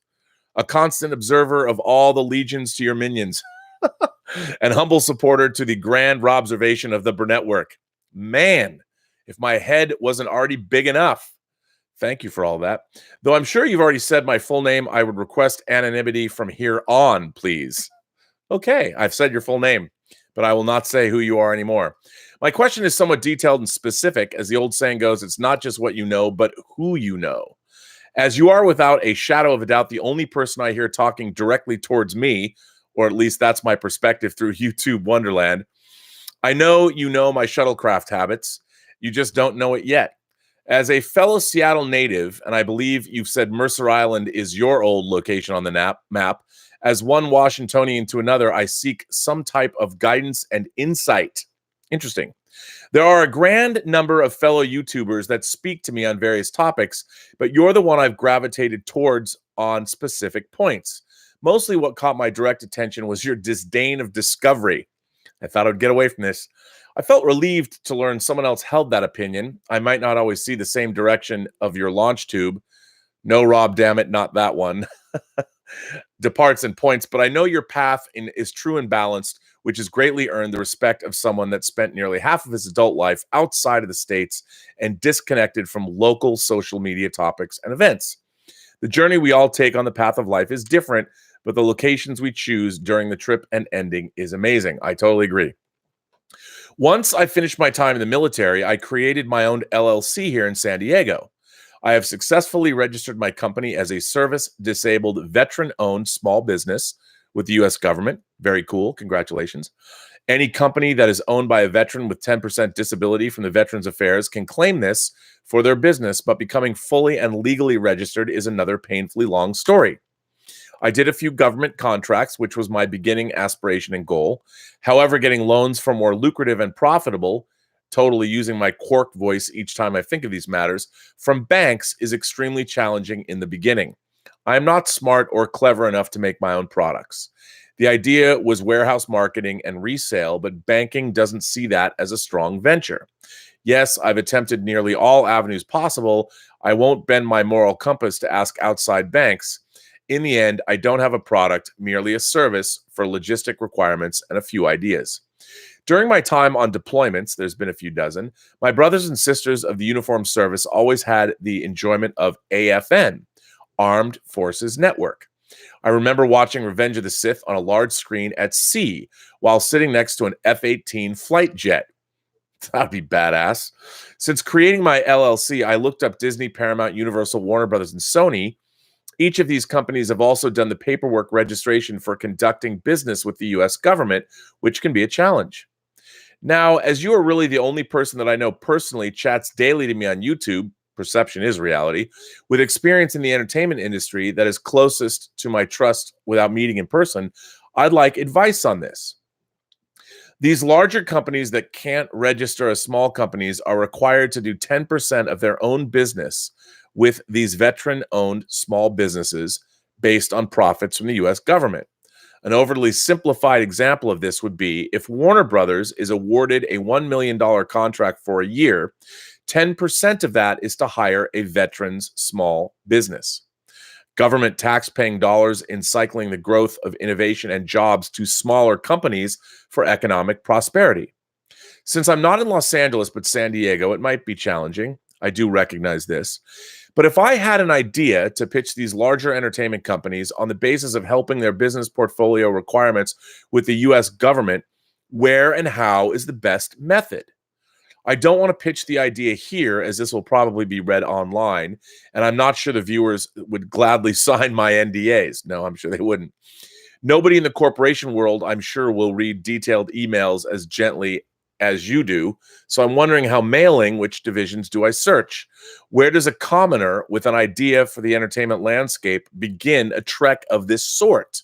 a constant observer of all the legions to your minions, and humble supporter to the grand Robservation of the Burnettwork. Man, if my head wasn't already big enough. Thank you for all that. Though I'm sure you've already said my full name, I would request anonymity from here on, please. Okay, I've said your full name, but I will not say who you are anymore. My question is somewhat detailed and specific. As the old saying goes, it's not just what you know, but who you know. As you are without a shadow of a doubt the only person I hear talking directly towards me, or at least that's my perspective through YouTube Wonderland, I know you know my shuttlecraft habits. You just don't know it yet. As a fellow Seattle native, and I believe you've said Mercer Island is your old location on the map, as one Washingtonian to another, I seek some type of guidance and insight. Interesting. There are a grand number of fellow YouTubers that speak to me on various topics, but you're the one I've gravitated towards on specific points. Mostly what caught my direct attention was your disdain of discovery. I thought I'd get away from this. I felt relieved to learn someone else held that opinion. I might not always see the same direction of your launch tube. No, Rob, damn it, not that one. Departs and points, but I know your path is true and balanced, which has greatly earned the respect of someone that spent nearly half of his adult life outside of the States and disconnected from local social media topics and events. The journey we all take on the path of life is different, but the locations we choose during the trip and ending is amazing. I totally agree. Once I finished my time in the military, I created my own LLC here in San Diego. I have successfully registered my company as a service-disabled, veteran-owned small business with the U.S. government. Very cool. Congratulations. Any company that is owned by a veteran with 10% disability from the Veterans Affairs can claim this for their business, but becoming fully and legally registered is another painfully long story. I did a few government contracts, which was my beginning aspiration and goal. However, getting loans for more lucrative and profitable, totally using my Quark voice each time I think of these matters, from banks is extremely challenging in the beginning. I am not smart or clever enough to make my own products. The idea was warehouse marketing and resale, but banking doesn't see that as a strong venture. Yes, I've attempted nearly all avenues possible. I won't bend my moral compass to ask outside banks. In the end, I don't have a product, merely a service for logistic requirements and a few ideas. During my time on deployments, there's been a few dozen, my brothers and sisters of the uniformed service always had the enjoyment of AFN, Armed Forces Network. I remember watching Revenge of the Sith on a large screen at sea while sitting next to an F-18 flight jet. That'd be badass. Since creating my LLC, I looked up Disney, Paramount, Universal, Warner Brothers, and Sony. Each of these companies have also done the paperwork registration for conducting business with the U.S. government, which can be a challenge. Now, as you are really the only person that I know personally chats daily to me on YouTube, perception is reality, with experience in the entertainment industry that is closest to my trust without meeting in person, I'd like advice on this. These larger companies that can't register as small companies are required to do 10% of their own business with these veteran-owned small businesses based on profits from the U.S. government. An overly simplified example of this would be if Warner Brothers is awarded a $1 million contract for a year, 10% of that is to hire a veteran's small business. Government tax-paying dollars encircling the growth of innovation and jobs to smaller companies for economic prosperity. Since I'm not in Los Angeles but San Diego, it might be challenging. I do recognize this. But if I had an idea to pitch these larger entertainment companies on the basis of helping their business portfolio requirements with the US government, where and how is the best method? I don't want to pitch the idea here, as this will probably be read online, and I'm not sure the viewers would gladly sign my NDAs. No, I'm sure they wouldn't. Nobody in the corporation world, I'm sure, will read detailed emails as gently as you do. So I'm wondering how mailing, which divisions do I search? Where does a commoner with an idea for the entertainment landscape begin a trek of this sort?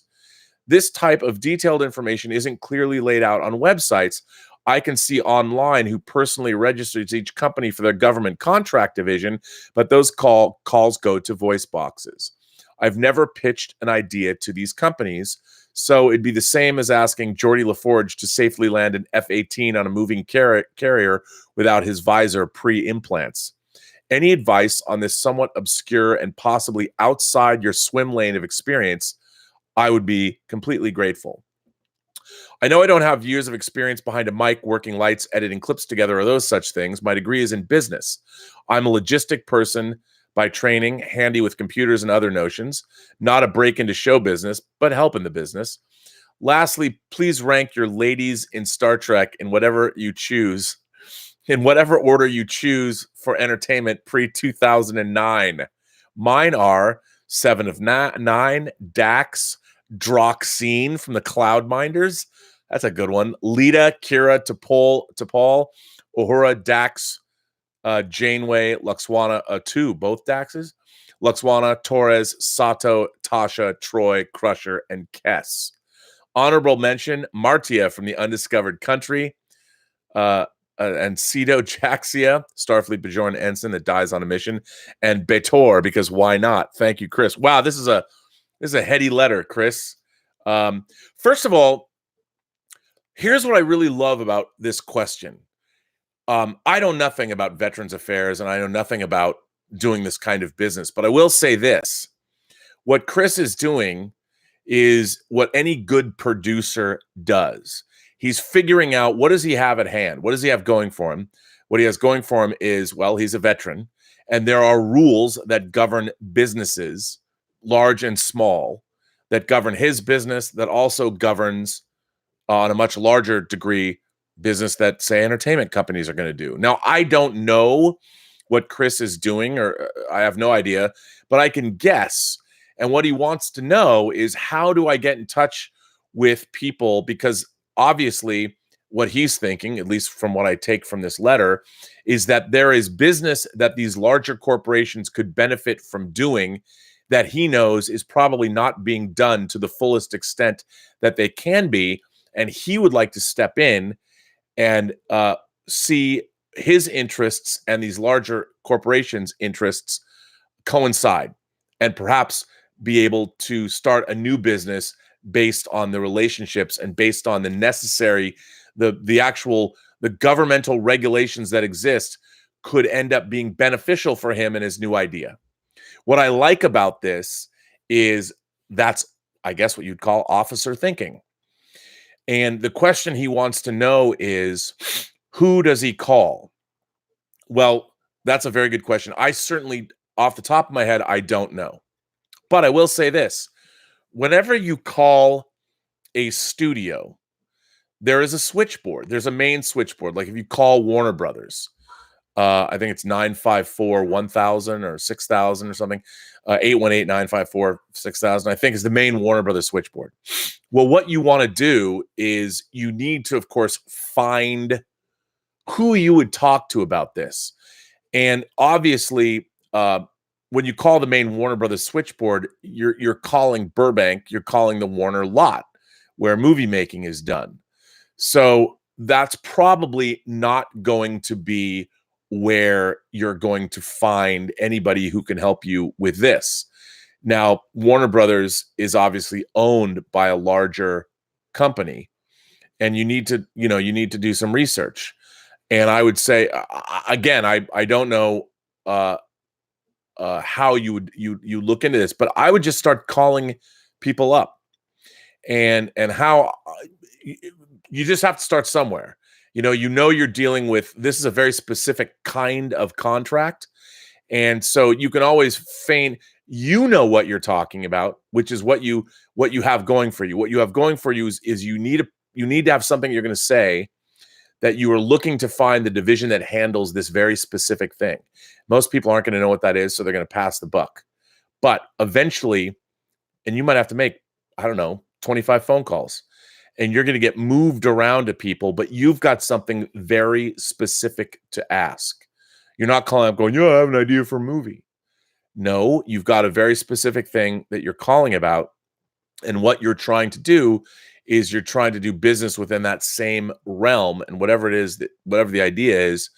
This type of detailed information isn't clearly laid out on websites. I can see online who personally registers each company for their government contract division, but those calls go to voice boxes. I've never pitched an idea to these companies, so it'd be the same as asking Geordie LaForge to safely land an F-18 on a moving carrier without his visor pre-implants. Any advice on this somewhat obscure and possibly outside your swim lane of experience, I would be completely grateful. I know I don't have years of experience behind a mic, working lights, editing clips together, or those such things. My degree is in business. I'm a logistic person by training, handy with computers and other notions, not a break into show business, but help in the business. Lastly, please rank your ladies in Star Trek in whatever you choose, in whatever order you choose for entertainment pre-2009. Mine are Seven of Nine, Dax, Droxine from the Cloudminders. That's a good one. Lita, Kira, T'Pol, Uhura, Dax, Janeway, Luxwana, 2, both Daxes. Luxwana, Torres, Sato, Tasha, Troy, Crusher, and Kess. Honorable mention, Martia from the Undiscovered Country, and Cedo Jaxia, Starfleet Bajoran ensign that dies on a mission, and Betor, because why not? Thank you, Chris. Wow, this is a heady letter, Chris. First of all, here's what I really love about this question. I know nothing about Veterans Affairs, and I know nothing about doing this kind of business, but I will say this. What Chris is doing is what any good producer does. He's figuring out, what does he have at hand? What does he have going for him? What he has going for him is, well, he's a veteran, and there are rules that govern businesses, large and small, that govern his business, that also governs, on a much larger degree, business that, say, entertainment companies are going to do. Now, I don't know what Chris is doing, or I have no idea, but I can guess. And what he wants to know is, how do I get in touch with people? Because obviously what he's thinking, at least from what I take from this letter, is that there is business that these larger corporations could benefit from doing that he knows is probably not being done to the fullest extent that they can be. And he would like to step in and see his interests and these larger corporations' interests coincide, and perhaps be able to start a new business based on the relationships and based on the necessary, the governmental regulations that exist could end up being beneficial for him and his new idea. What I like about this is that's, I guess, what you'd call officer thinking. And the question he wants to know is, who does he call? Well, that's a very good question. I certainly, off the top of my head, I don't know. But I will say this. Whenever you call a studio, there is a switchboard. There's a main switchboard. Like if you call Warner Brothers, I think it's 954-1000 or 6000 or something. 818-954-6000, I think, is the main Warner Brothers switchboard. Well, what you want to do is you need to, of course, find who you would talk to about this. And obviously, when you call the main Warner Brothers switchboard, you're calling Burbank, you're calling the Warner lot where movie making is done. So that's probably not going to be where you're going to find anybody who can help you with this. Now, Warner Brothers is obviously owned by a larger company, and you need to, you need to do some research. And I would say, again, I don't know how you would you look into this, but I would just start calling people up, and how you just have to start somewhere. You're dealing with, this is a very specific kind of contract, and so you can always feign what you're talking about, which is what you have going for you. What you have going for you is you need to have something you're going to say, that you are looking to find the division that handles this very specific thing. Most people aren't going to know what that is, so they're going to pass the buck. But eventually, and you might have to make, I don't know, 25 phone calls, and you're going to get moved around to people, but you've got something very specific to ask. You're not calling up going, I have an idea for a movie. No, you've got a very specific thing that you're calling about, and what you're trying to do is you're trying to do business within that same realm, and whatever the idea is,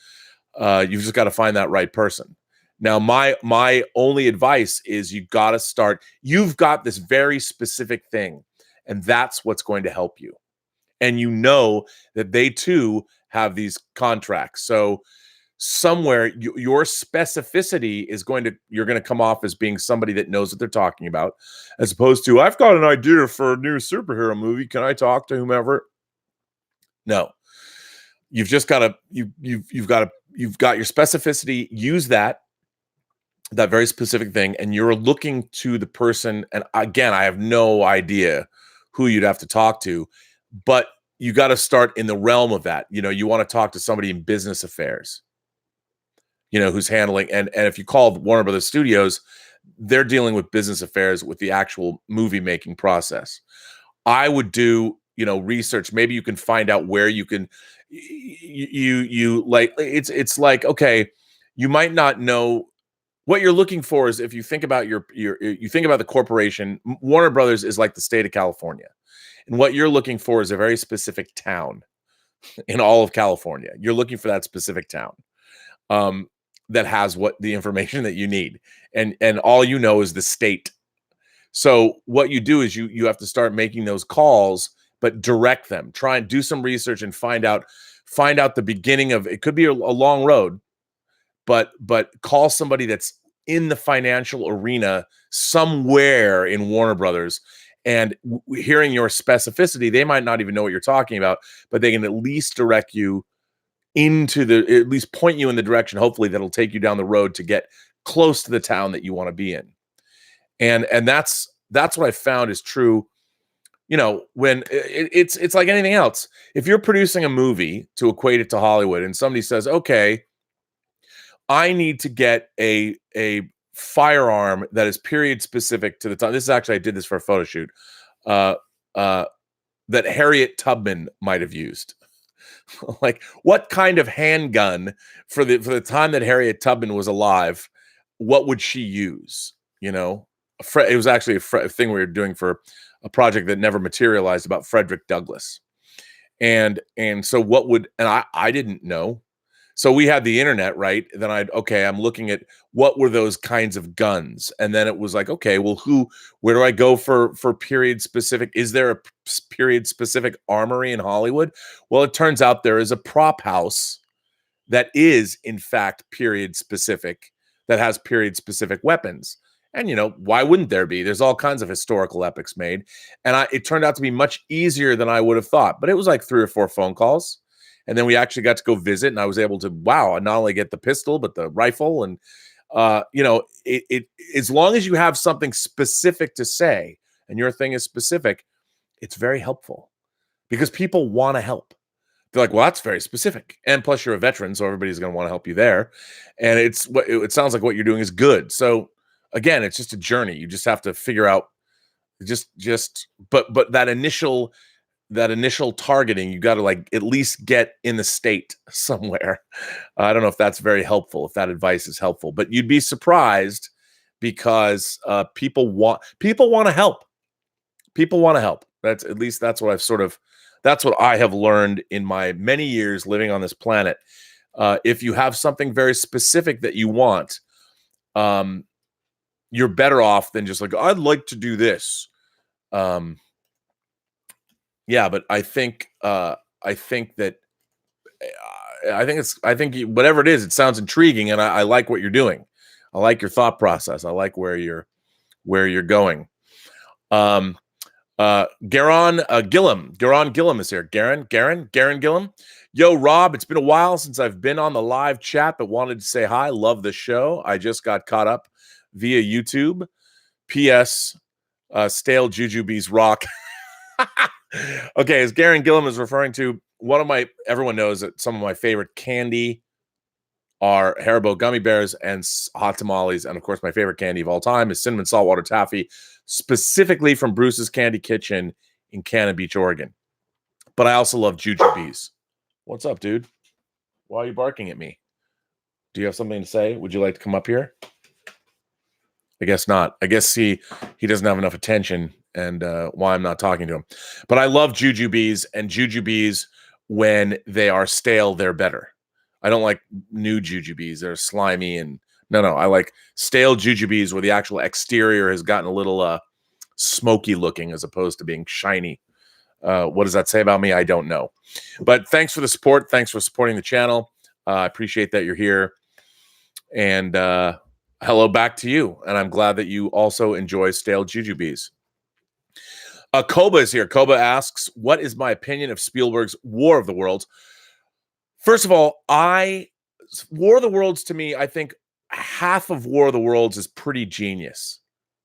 you've just got to find that right person. Now, my only advice is you've got to start. You've got this very specific thing, and that's what's going to help you. And that they too have these contracts. So somewhere your specificity you're going to come off as being somebody that knows what they're talking about, as opposed to, I've got an idea for a new superhero movie, can I talk to whomever? No, you've just got to you've got your specificity. Use that very specific thing, and you're looking to the person. And again, I have no idea who you'd have to talk to, but you got to start in the realm of that. You want to talk to somebody in business affairs, who's handling, and if you call Warner Brothers Studios, they're dealing with business affairs, with the actual movie making process. I would do, research. Maybe you can find out where you can, you like, it's like, okay, you might not know what you're looking for. Is, if you think about you think about the corporation, Warner Brothers is like the state of California. And what you're looking for is a very specific town in all of California. You're looking for that specific town. That has the information that you need, and all is the state. So what you do is you have to start making those calls, but direct them. Try and do some research and find out the beginning of it. Could be a long road, but call somebody that's in the financial arena somewhere in Warner Brothers, and hearing your specificity, they might not even know what you're talking about, but they can at least direct you at least point you in the direction, hopefully, that'll take you down the road to get close to the town that you want to be in. And that's what I found is true. When it's like anything else. If you're producing a movie to equate it to Hollywood, and somebody says, okay, I need to get a firearm that is period specific to the time. This is actually, I did this for a photo shoot, that Harriet Tubman might have used. Like, what kind of handgun for the time that Harriet Tubman was alive, what would she use? It was actually a thing we were doing for a project that never materialized about Frederick Douglass. And so I didn't know. So we had the internet, right? Then I'm looking at what were those kinds of guns. And then it was like, okay, well, where do I go for period specific? Is there a period specific armory in Hollywood? Well, it turns out there is a prop house that is in fact period specific, that has period specific weapons. And why wouldn't there be? There's all kinds of historical epics made. And it turned out to be much easier than I would have thought. But it was like 3 or 4 phone calls. And then we actually got to go visit, and I was able to, not only get the pistol, but the rifle. And, it as long as you have something specific to say, and your thing is specific, it's very helpful, because people want to help. They're like, well, that's very specific. And plus you're a veteran, so everybody's going to want to help you there. And it sounds like what you're doing is good. So again, it's just a journey. You just have to figure out but that initial targeting, you got to at least get in the state somewhere. I don't know if that's very helpful, if that advice is helpful, but you'd be surprised, because people want to help. People want to help. That's what I have learned in my many years living on this planet. If you have something very specific that you want, you're better off than just like, I'd like to do this. Yeah, but I think that I think whatever it is, it sounds intriguing, and I like what you're doing. I like your thought process. I like where you're going. Garon Gillum is here. Garon Gillum. Yo, Rob, it's been a while since I've been on the live chat, but wanted to say hi. Love the show. I just got caught up via YouTube. P.S. Stale Jujubes rock. Okay, as Garon Gillum is referring to, everyone knows that some of my favorite candy are Haribo gummy bears and hot tamales. And of course, my favorite candy of all time is cinnamon saltwater taffy, specifically from Bruce's Candy Kitchen in Cannon Beach, Oregon. But I also love Jujubes. What's up, dude? Why are you barking at me? Do you have something to say? Would you like to come up here? I guess not. I guess he doesn't have enough attention, and why I'm not talking to him. But I love Jujubes, and Jujubes, when they are stale, they're better. I don't like new Jujubes. They're slimy and no. I like stale Jujubes where the actual exterior has gotten a little smoky looking as opposed to being shiny. What does that say about me? I don't know. But thanks for the support. Thanks for supporting the channel. I appreciate that you're here. And hello back to you. And I'm glad that you also enjoy stale Jujubes. Koba is here. Koba asks, what is my opinion of Spielberg's War of the Worlds? First of all, War of the Worlds, to me, I think half of War of the Worlds is pretty genius.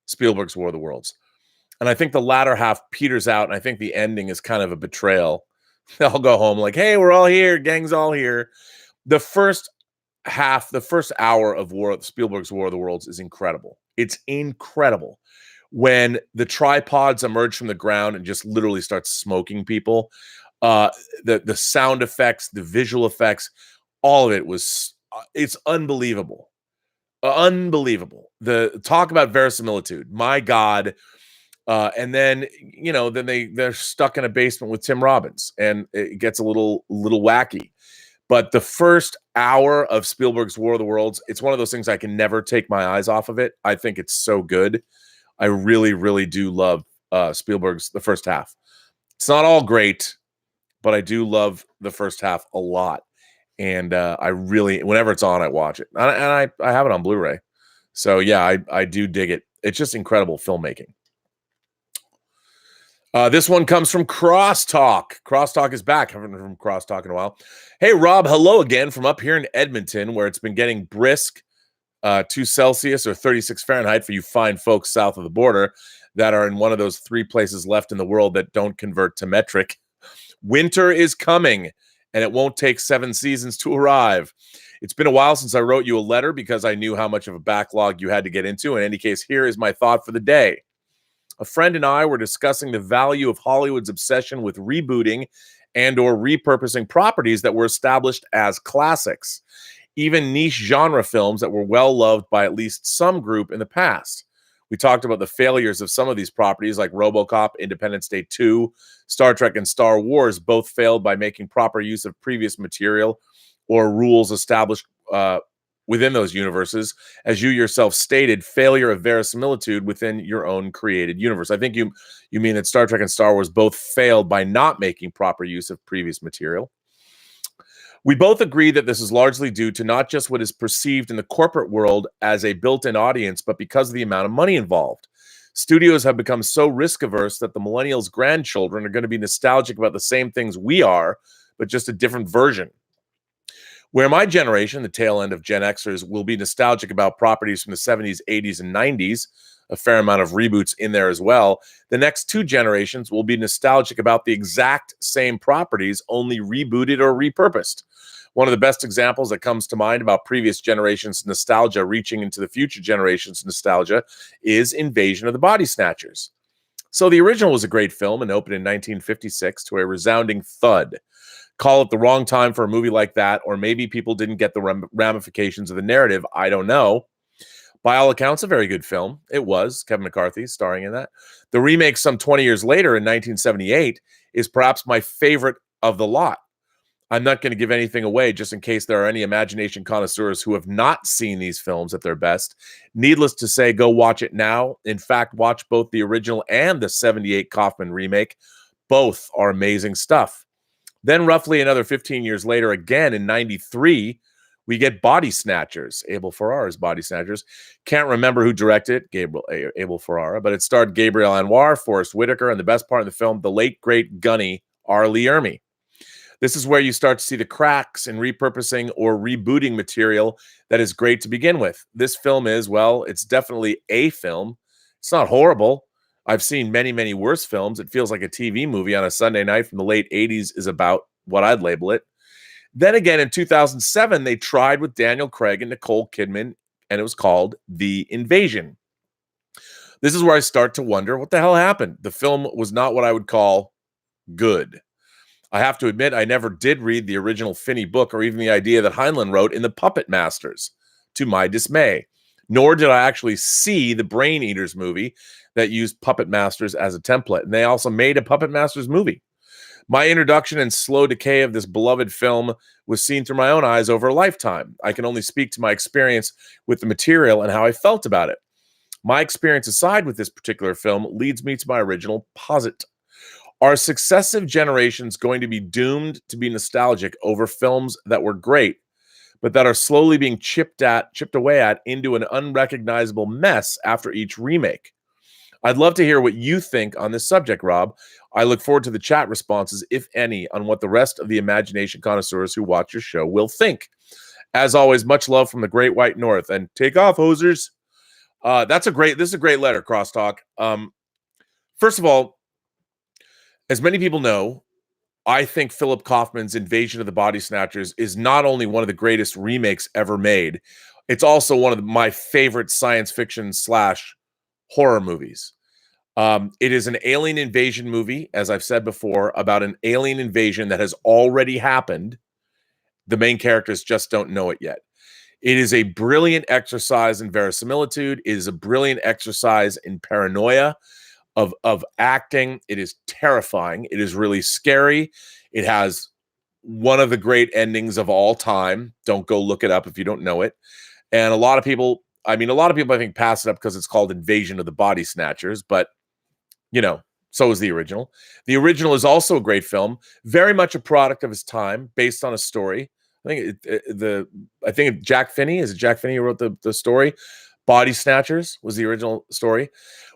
Spielberg's War of the Worlds. And I think the latter half peters out, and I think the ending is kind of a betrayal. They'll go home like, hey, we're all here. Gang's all here. The first hour of Spielberg's War of the Worlds is incredible. It's incredible. When the tripods emerge from the ground and just literally start smoking people, the sound effects, the visual effects, all of it it's unbelievable. Unbelievable. The talk about verisimilitude, my God. And then, they're stuck in a basement with Tim Robbins, and it gets a little wacky. But the first hour of Spielberg's War of the Worlds, it's one of those things I can never take my eyes off of it. I think it's so good. I really, really do love Spielberg's the first half. It's not all great, but I do love the first half a lot. And I really, whenever it's on, I watch it. And I have it on Blu-ray. So yeah, I do dig it. It's just incredible filmmaking. This one comes from Crosstalk. Crosstalk is back. Haven't heard from Crosstalk in a while. Hey, Rob, hello again from up here in Edmonton, where it's been getting brisk 2 Celsius or 36 Fahrenheit for you fine folks south of the border that are in one of those 3 places left in the world that don't convert to metric. Winter is coming, and it won't take 7 seasons to arrive. It's been a while since I wrote you a letter because I knew how much of a backlog you had to get into. In any case, here is my thought for the day. A friend and I were discussing the value of Hollywood's obsession with rebooting and or repurposing properties that were established as classics, even niche genre films that were well loved by at least some group in the past. We talked about the failures of some of these properties like RoboCop, Independence Day 2, Star Trek, and Star Wars, both failed by making proper use of previous material or rules established within those universes. As you yourself stated, failure of verisimilitude within your own created universe. I think you mean that Star Trek and Star Wars both failed by not making proper use of previous material. We both agree that this is largely due to not just what is perceived in the corporate world as a built-in audience, but because of the amount of money involved. Studios have become so risk-averse that the millennials' grandchildren are going to be nostalgic about the same things we are, but just a different version. Where my generation, the tail end of Gen Xers, will be nostalgic about properties from the 70s, 80s, and 90s, a fair amount of reboots in there as well, the next 2 generations will be nostalgic about the exact same properties, only rebooted or repurposed. One of the best examples that comes to mind about previous generations' nostalgia reaching into the future generations' nostalgia is Invasion of the Body Snatchers. So the original was a great film and opened in 1956 to a resounding thud. Call it the wrong time for a movie like that, or maybe people didn't get the ramifications of the narrative. I don't know. By all accounts, a very good film. It was. Kevin McCarthy starring in that. The remake some 20 years later in 1978 is perhaps my favorite of the lot. I'm not going to give anything away just in case there are any imagination connoisseurs who have not seen these films at their best. Needless to say, go watch it now. In fact, watch both the original and the 78 Kaufman remake. Both are amazing stuff. Then roughly another 15 years later, again in 93, we get Body Snatchers, Abel Ferrara's Body Snatchers. Can't remember who directed it, Abel Ferrara, but it starred Gabriel Anwar, Forrest Whitaker, and the best part of the film, the late, great Gunny, R. Lee Ermey. This is where you start to see the cracks in repurposing or rebooting material that is great to begin with. This film is, well, it's definitely a film. It's not horrible. I've seen many, many worse films. It feels like a TV movie on a Sunday night from the late 80s is about what I'd label it. Then again, in 2007, they tried with Daniel Craig and Nicole Kidman, and it was called The Invasion. This is where I start to wonder what the hell happened. The film was not what I would call good. I have to admit, I never did read the original Finney book or even the idea that Heinlein wrote in The Puppet Masters, to my dismay. Nor did I actually see the Brain Eaters movie that used Puppet Masters as a template. And they also made a Puppet Masters movie. My introduction and slow decay of this beloved film was seen through my own eyes over a lifetime. I can only speak to my experience with the material and how I felt about it. My experience aside with this particular film leads me to my original posit. Are successive generations going to be doomed to be nostalgic over films that were great, but that are slowly being chipped away at into an unrecognizable mess after each remake? I'd love to hear what you think on this subject, Rob. I look forward to the chat responses, if any, on what the rest of the imagination connoisseurs who watch your show will think. As always, much love from the Great White North, and take off, hosers. This is a great letter, Crosstalk. First of all, as many people know, I think Philip Kaufman's Invasion of the Body Snatchers is not only one of the greatest remakes ever made, it's also one of my favorite science fiction / horror movies. It is an alien invasion movie, as I've said before, about an alien invasion that has already happened. The main characters just don't know it yet. It is a brilliant exercise in verisimilitude. It is a brilliant exercise in paranoia of acting. It is terrifying. It is really scary. It has one of the great endings of all time. Don't go look it up if you don't know it. And a lot of people I think pass it up because it's called Invasion of the Body Snatchers, but so is the original. The original is also a great film, very much a product of his time, based on a story. I think Jack Finney, is it Jack Finney who wrote the story? Body Snatchers was the original story.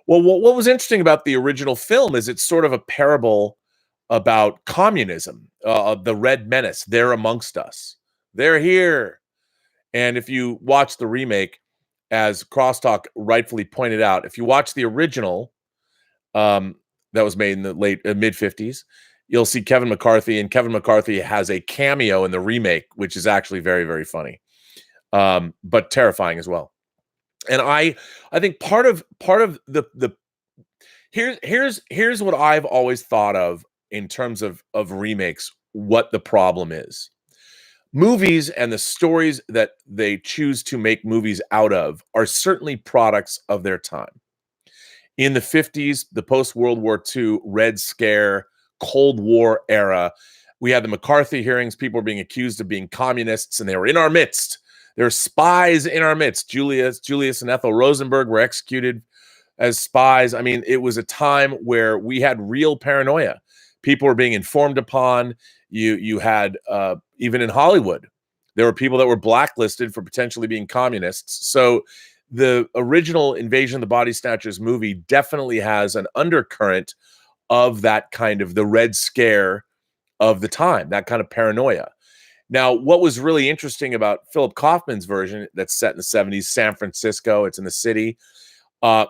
Well, what was interesting about the original film is it's sort of a parable about communism, the Red Menace. They're amongst us. They're here. And if you watch the remake, as Crosstalk rightfully pointed out, if you watch the original that was made in the mid-50s, you'll see Kevin McCarthy, and Kevin McCarthy has a cameo in the remake, which is actually very, very funny, but terrifying as well. And I think part of the here's what I've always thought of in terms of remakes, what the problem is. Movies and the stories that they choose to make movies out of are certainly products of their time. In the 50s, the post-World War II Red Scare, Cold War era, we had the McCarthy hearings. People were being accused of being communists, and they were in our midst. There are spies in our midst. Julius and Ethel Rosenberg were executed as spies. I mean, it was a time where we had real paranoia. People were being informed upon. You had, even in Hollywood, there were people that were blacklisted for potentially being communists. So the original Invasion of the Body Snatchers movie definitely has an undercurrent of that kind of the Red Scare of the time, that kind of paranoia. Now, what was really interesting about Philip Kaufman's version that's set in the 70s, San Francisco, it's in the city.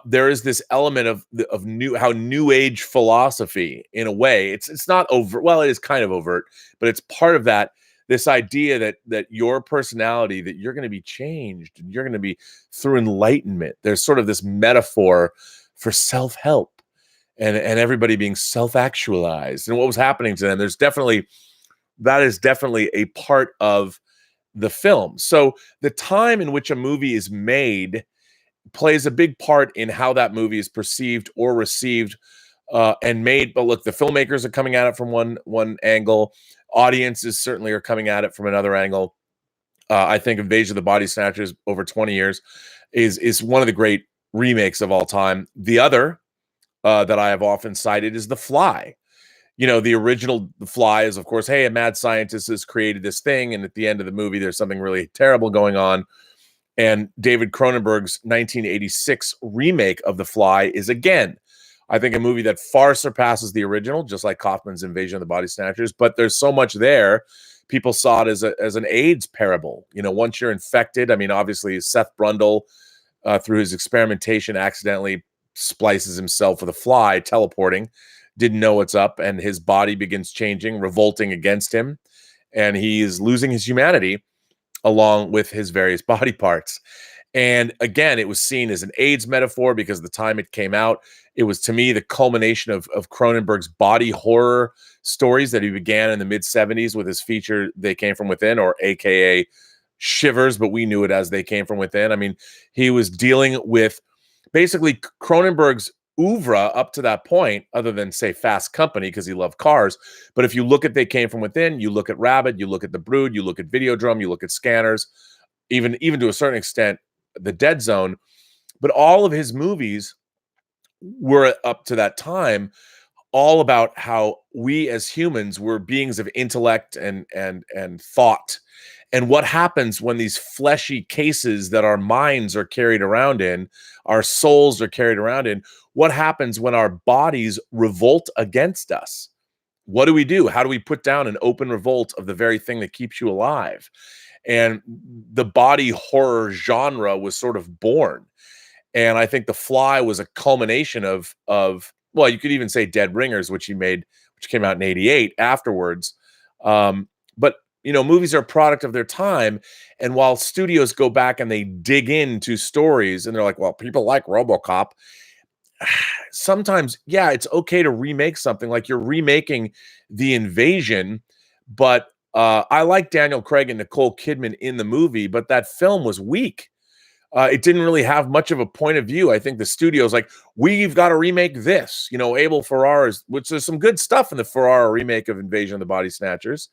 There is this element of new age philosophy in a way. It's not overt. Well, it is kind of overt, but it's part of that. This idea that your personality, that you're going to be changed, and you're going to be through enlightenment. There's sort of this metaphor for self-help and everybody being self-actualized and what was happening to them. That is definitely a part of the film. So the time in which a movie is made plays a big part in how that movie is perceived or received and made. But look, the filmmakers are coming at it from one angle. Audiences certainly are coming at it from another angle. I think Invasion of the Body Snatchers over 20 years is one of the great remakes of all time. The other that I have often cited is The Fly. The original The Fly is, of course, hey, a mad scientist has created this thing, and at the end of the movie, there's something really terrible going on. And David Cronenberg's 1986 remake of The Fly is, again, I think, a movie that far surpasses the original, just like Kaufman's Invasion of the Body Snatchers. But there's so much there. People saw it as an AIDS parable. Once you're infected, I mean, obviously Seth Brundle, through his experimentation, accidentally splices himself with a fly, teleporting, didn't know what's up, and his body begins changing, revolting against him, and he's losing his humanity along with his various body parts. And again, it was seen as an AIDS metaphor because the time it came out, it was, to me, the culmination of Cronenberg's body horror stories that he began in the mid-70s with his feature They Came From Within, or AKA Shivers, but we knew it as They Came From Within. I mean, he was dealing with basically Cronenberg's oeuvre up to that point, other than, say, Fast Company, because he loved cars. But if you look at They Came From Within, you look at Rabid, you look at The Brood, you look at Videodrome, you look at Scanners, even to a certain extent, The Dead Zone. But all of his movies were, up to that time, all about how we as humans were beings of intellect and thought. And what happens when these fleshy cases that our minds are carried around in, our souls are carried around in, what happens when our bodies revolt against us? What do we do? How do we put down an open revolt of the very thing that keeps you alive? And the body horror genre was sort of born. And I think The Fly was a culmination of well, you could even say Dead Ringers, which came out in 88 afterwards. But movies are a product of their time. And while studios go back and they dig into stories and they're like, well, people like RoboCop, sometimes, yeah, it's okay to remake something, like you're remaking The Invasion. But I like Daniel Craig and Nicole Kidman in the movie, but that film was weak. It didn't really have much of a point of view. I think the studio's like, we've got to remake this. Abel Ferrara's, which there's some good stuff in the Ferrara remake of Invasion of the Body Snatchers.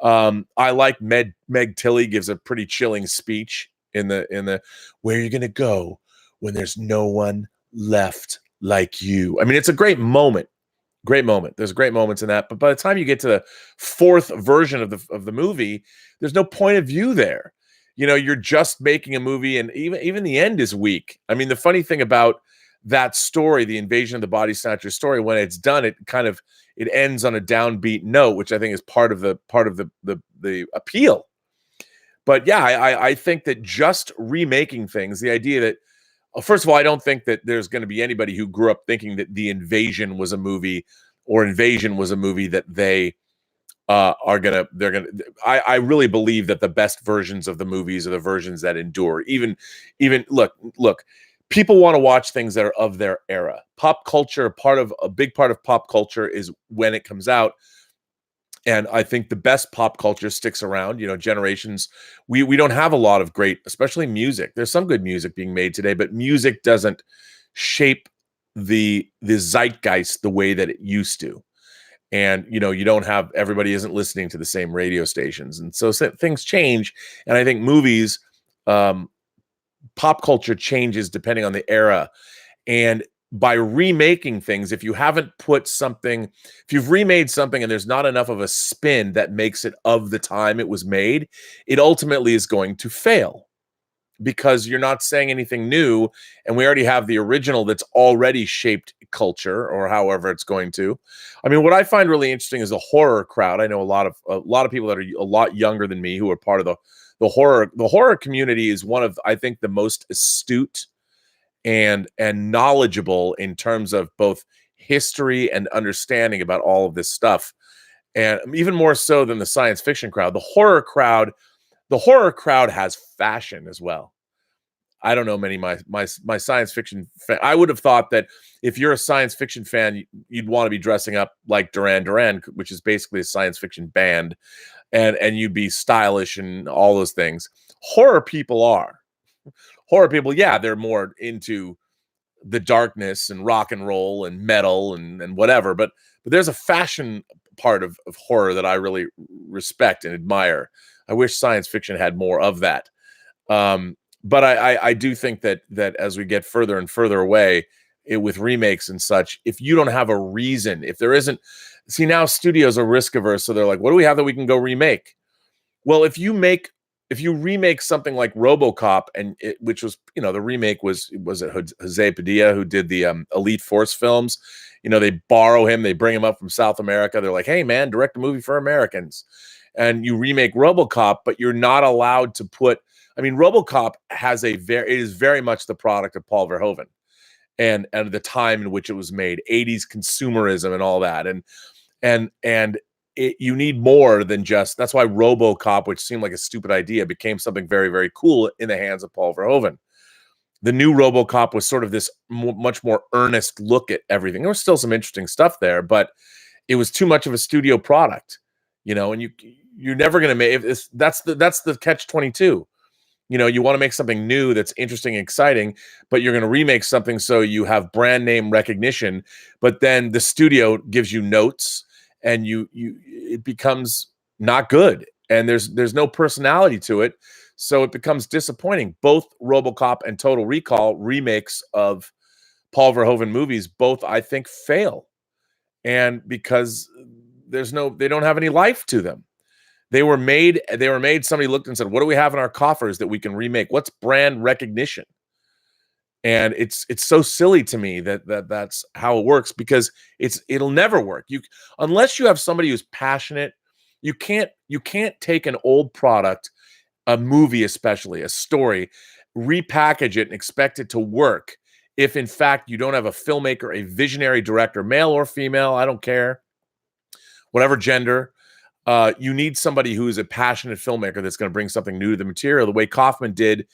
I like Meg Tilly gives a pretty chilling speech in the where you're gonna go when there's no one left like you. I mean, it's a great moment. Great moment. There's great moments in that. But by the time you get to the fourth version of the movie, there's no point of view there. You're just making a movie, and even the end is weak. I mean, the funny thing about that story, the Invasion of the Body Snatcher story, when it's done, it ends on a downbeat note, which I think is part of the appeal. But yeah, I think that just remaking things, the idea that, first of all, I don't think that there's going to be anybody who grew up thinking that The Invasion was a movie, or Invasion was a movie that they I really believe that the best versions of the movies are the versions that endure. Even look, people want to watch things that are of their era. Pop culture, a big part of pop culture is when it comes out. And I think the best pop culture sticks around, generations. We don't have a lot of great, especially music. There's some good music being made today, but music doesn't shape the zeitgeist the way that it used to. And, you don't have, everybody isn't listening to the same radio stations. And so things change. And I think movies, pop culture changes depending on the era. And by remaking things, if you've remade something and there's not enough of a spin that makes it of the time it was made, it ultimately is going to fail, because you're not saying anything new, and we already have the original that's already shaped culture, or however it's going to. I mean, what I find really interesting is the horror crowd. I know a lot of people that are a lot younger than me who are part of the horror. The horror community is one of, I think, the most astute and knowledgeable in terms of both history and understanding about all of this stuff, and even more so than the science fiction crowd. The horror crowd has fashion as well. I don't know many my science fiction fan. I would have thought that if you're a science fiction fan, you'd want to be dressing up like Duran Duran, which is basically a science fiction band, and you'd be stylish and all those things. Horror people, yeah, they're more into the darkness and rock and roll and metal and whatever, but there's a fashion part of horror that I really respect and admire. I wish science fiction had more of that. But I do think that as we get further and further away with remakes and such, if you don't have a reason, if there isn't, see, now studios are risk averse, so they're like, what do we have that we can go remake? Well, if you remake something like RoboCop, which was, the remake was it Jose Padilla who did the Elite Force films? They borrow him, they bring him up from South America. They're like, hey man, direct a movie for Americans, and you remake RoboCop, but you're not allowed to put. I mean, RoboCop it is very much the product of Paul Verhoeven, and the time in which it was made, 80s consumerism and all that, and you need more than just. That's why RoboCop, which seemed like a stupid idea, became something very, very cool in the hands of Paul Verhoeven. The new RoboCop was sort of this much more earnest look at everything. There was still some interesting stuff there, but it was too much of a studio product, and you're never going to make that's the catch-22. You want to make something new that's interesting and exciting, but you're going to remake something so you have brand name recognition, but then the studio gives you notes and it becomes not good, and there's no personality to it, so it becomes disappointing. Both RoboCop and Total Recall, remakes of Paul Verhoeven movies, both I think fail, and because they don't have any life to them. They were made. Somebody looked and said, "What do we have in our coffers that we can remake? What's brand recognition?" And it's so silly to me that's how it works, because it'll never work. Unless you have somebody who's passionate, you can't take an old product, a movie especially, a story, repackage it and expect it to work if in fact you don't have a filmmaker, a visionary director, male or female, I don't care, whatever gender. You need somebody who is a passionate filmmaker that's going to bring something new to the material, the way Kaufman did.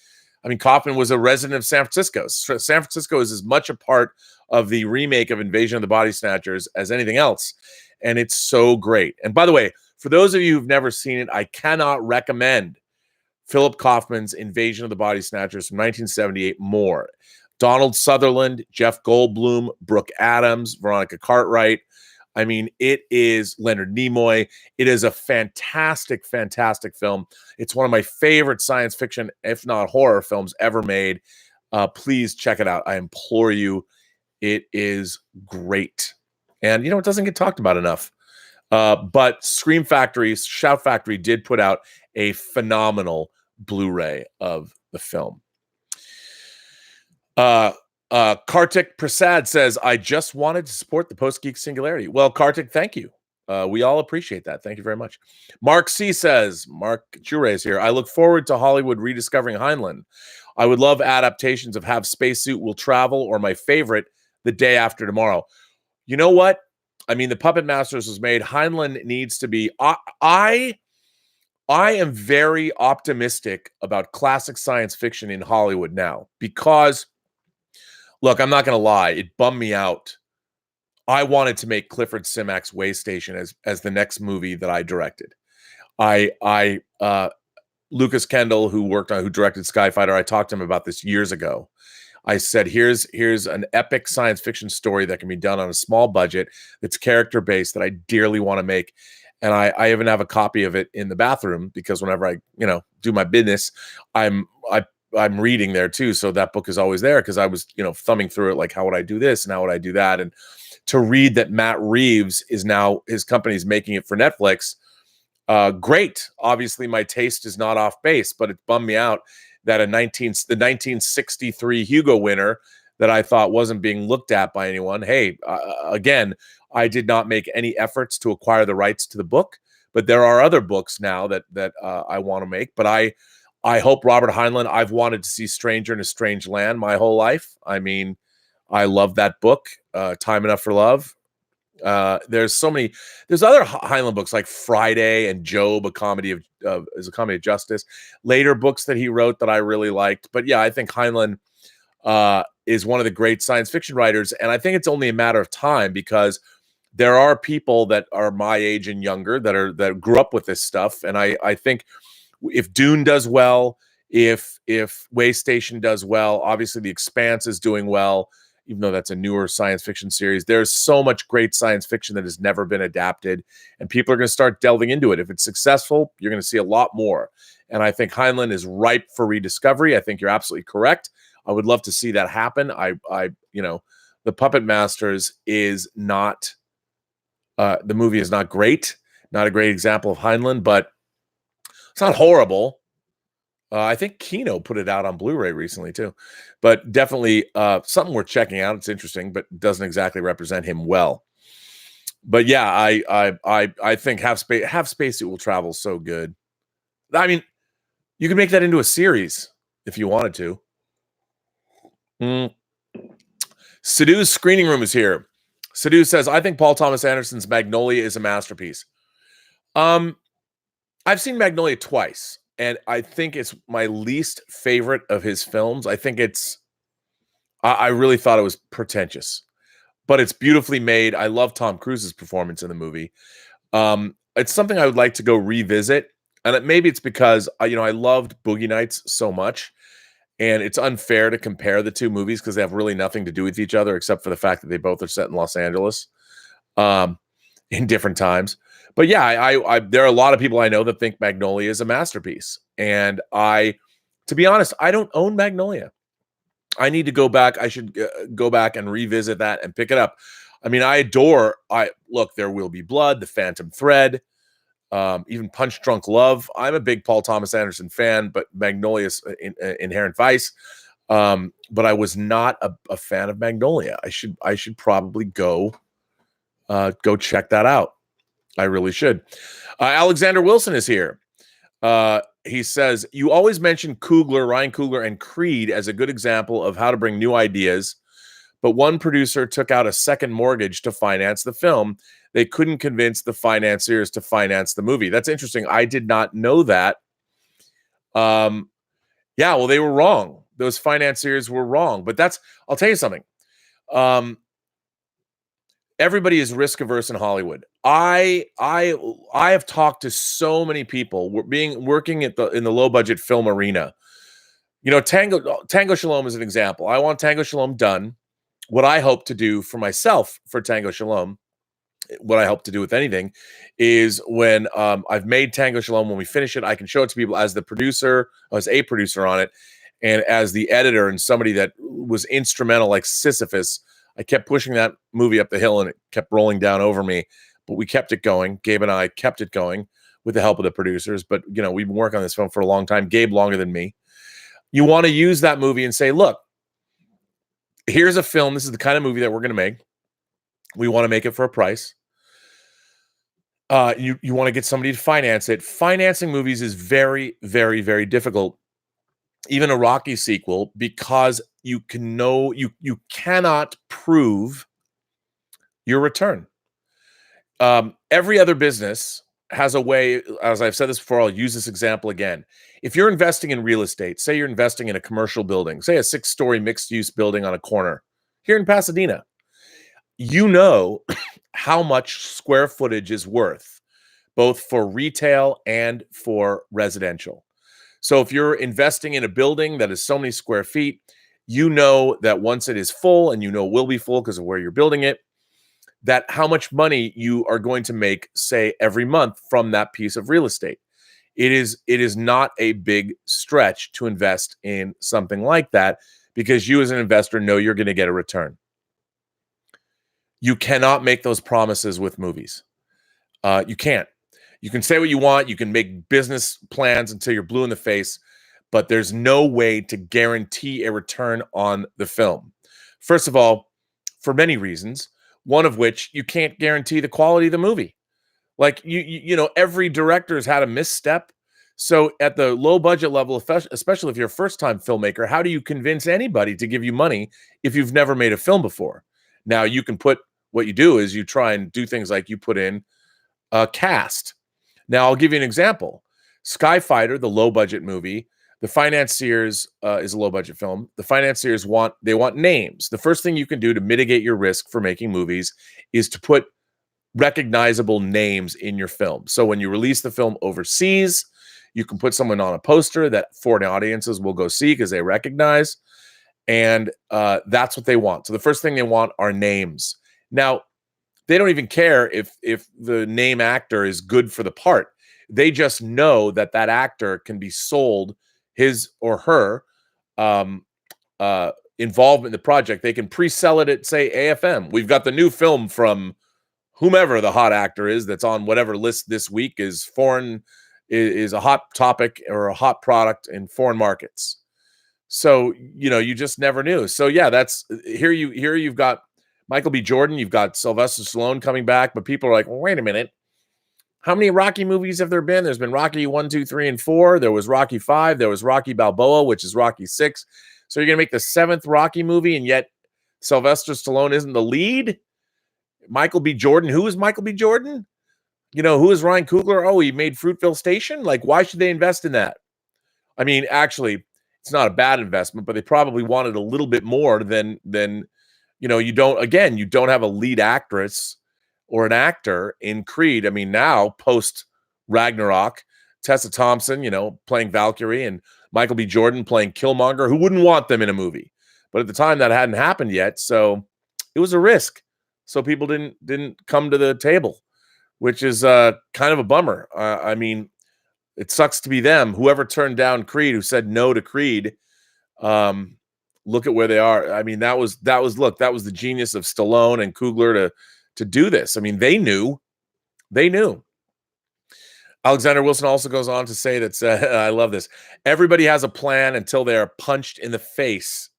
I mean, Kaufman was a resident of San Francisco. San Francisco is as much a part of the remake of Invasion of the Body Snatchers as anything else, and it's so great. And by the way, for those of you who've never seen it, I cannot recommend Philip Kaufman's Invasion of the Body Snatchers from 1978 more. Donald Sutherland, Jeff Goldblum, Brooke Adams, Veronica Cartwright. I mean, it is Leonard Nimoy. It is a fantastic, fantastic film. It's one of my favorite science fiction, if not horror films ever made. Please check it out. I implore you. It is great. And, it doesn't get talked about enough. But Shout Factory did put out a phenomenal Blu-ray of the film. Kartik Prasad says, I just wanted to support the Post-Geek Singularity. Well, Kartik, thank you. We all appreciate that. Thank you very much. Mark C says, Mark Chure is here. I look forward to Hollywood rediscovering Heinlein. I would love adaptations of Have Spacesuit Will Travel, or my favorite, The Day After Tomorrow. You know what? I mean, The Puppet Masters was made. Heinlein needs to be... I am very optimistic about classic science fiction in Hollywood now, because... Look, I'm not going to lie. It bummed me out. I wanted to make Clifford Simak's Way Station as the next movie that I directed. Lucas Kendall, who directed Skyfighter, I talked to him about this years ago. I said, here's an epic science fiction story that can be done on a small budget, that's character-based, that I dearly want to make. And I even have a copy of it in the bathroom, because whenever I, do my business, I'm reading there too. So that book is always there, because I was, thumbing through it, like, how would I do this and how would I do that? And to read that Matt Reeves is now, his company's making it for Netflix. Great. Obviously my taste is not off base, but it bummed me out that the 1963 Hugo winner that I thought wasn't being looked at by anyone. Hey, again, I did not make any efforts to acquire the rights to the book, but there are other books now that I want to make. But I hope Robert Heinlein. I've wanted to see Stranger in a Strange Land my whole life. I mean, I love that book. Time Enough for Love. There's other Heinlein books like Friday and Job, a comedy of justice. Later books that he wrote that I really liked. But yeah, I think Heinlein is one of the great science fiction writers, and I think it's only a matter of time, because there are people that are my age and younger that grew up with this stuff, and I think if Dune does well, if Way Station does well, obviously The Expanse is doing well. even though that's a newer science fiction series. There's so much great science fiction that has never been adapted, and people are going to start delving into it. If it's successful, you're going to see a lot more. And I think Heinlein is ripe for rediscovery. I think you're absolutely correct. I would love to see that happen. The Puppet Masters is not, the movie is not great, not a great example of Heinlein, but it's not horrible. I think Kino put it out on Blu-ray recently too, but definitely something worth checking out. It's interesting, but doesn't exactly represent him well. But yeah, I think Half Spacesuit Will Travel is so good. I mean, you could make that into a series if you wanted to. Sadhu's Screening Room is here. Sadhu says, I think Paul Thomas Anderson's Magnolia is a masterpiece. I've seen Magnolia twice, and I think it's my least favorite of his films. I think I really thought it was pretentious, but it's beautifully made. I love Tom Cruise's performance in the movie. It's something I would like to go revisit, and maybe it's because I loved Boogie Nights so much, and it's unfair to compare the two movies because they have really nothing to do with each other except for the fact that they both are set in Los Angeles in different times. But yeah, there are a lot of people I know that think Magnolia is a masterpiece. And to be honest, I don't own Magnolia. I need to go back. I should go back and revisit that and pick it up. I mean, look, There Will Be Blood, The Phantom Thread, even Punch Drunk Love. I'm a big Paul Thomas Anderson fan, but Magnolia's Inherent Vice. But I was not a fan of Magnolia. I should probably go check that out. I really should. Alexander Wilson is here. He says, you always mention Ryan Coogler, and Creed as a good example of how to bring new ideas, but one producer took out a second mortgage to finance the film. They couldn't convince the financiers to finance the movie. That's interesting. I did not know that. Yeah, well, they were wrong. Those financiers were wrong. But I'll tell you something. Everybody is risk averse in Hollywood. I have talked to so many people working in the low budget film arena. Tango Shalom is an example. I want Tango Shalom done. What I hope to do for myself for Tango Shalom, what I hope to do with anything, is when I've made Tango Shalom, when we finish it, I can show it to people as the producer, as a producer on it, and as the editor and somebody that was instrumental, like Sisyphus. I kept pushing that movie up the hill and it kept rolling down over me, but we kept it going. Gabe and I kept it going with the help of the producers. But, we've been working on this film for a long time. Gabe longer than me. You want to use that movie and say, look, here's a film. This is the kind of movie that we're going to make. We want to make it for a price. You want to get somebody to finance it. Financing movies is very, very, very difficult. Even a Rocky sequel, because you cannot prove your return. Every other business has a way, as I've said this before, I'll use this example again. If you're investing in real estate, say you're investing in a commercial building, say a 6-story mixed-use building on a corner here in Pasadena, you know how much square footage is worth, both for retail and for residential. So if you're investing in a building that is so many square feet, you know that once it is full, and it will be full because of where you're building it, that how much money you are going to make, say, every month from that piece of real estate. It is not a big stretch to invest in something like that, because you as an investor know you're going to get a return. You cannot make those promises with movies. You can't. You can say what you want. You can make business plans until you're blue in the face, but there's no way to guarantee a return on the film. First of all, for many reasons, one of which, you can't guarantee the quality of the movie. Like, every director has had a misstep. So at the low budget level, especially if you're a first-time filmmaker, how do you convince anybody to give you money if you've never made a film before? Now, what you do is you try and do things like you put in a cast. Now, I'll give you an example. Skyfighter, the low-budget movie, the financiers is a low-budget film. The financiers want names. The first thing you can do to mitigate your risk for making movies is to put recognizable names in your film. So when you release the film overseas, you can put someone on a poster that foreign audiences will go see because they recognize. And that's what they want. So the first thing they want are names. Now, they don't even care if the name actor is good for the part. They just know that that actor can be sold his or her um, involvement in the project. They can pre-sell it at, say, AFM. We've got the new film from whomever the hot actor is that's on whatever list this week is a hot topic or a hot product in foreign markets. So, you just never knew. So yeah, that's here you've got Michael B. Jordan, you've got Sylvester Stallone coming back, but people are like, well, wait a minute. How many Rocky movies have there been? There's been Rocky 1, 2, 3, and 4. There was Rocky 5. There was Rocky Balboa, which is Rocky 6. So you're going to make the 7th Rocky movie, and yet Sylvester Stallone isn't the lead? Michael B. Jordan. Who is Michael B. Jordan? Who is Ryan Coogler? Oh, he made Fruitvale Station? Like, why should they invest in that? I mean, actually, it's not a bad investment, but they probably wanted a little bit more than you don't have a lead actress or an actor in Creed. I mean, now post Ragnarok, Tessa Thompson, playing Valkyrie, and Michael B. Jordan playing Killmonger. Who wouldn't want them in a movie? But at the time, that hadn't happened yet, so it was a risk. So people didn't come to the table, which is kind of a bummer. I mean, it sucks to be them. Whoever turned down Creed, who said no to Creed, look at where they are. I mean, that was the genius of Stallone and Coogler to do this. I mean, they knew. Alexander Wilson also goes on to say that I love this. Everybody has a plan until they are punched in the face,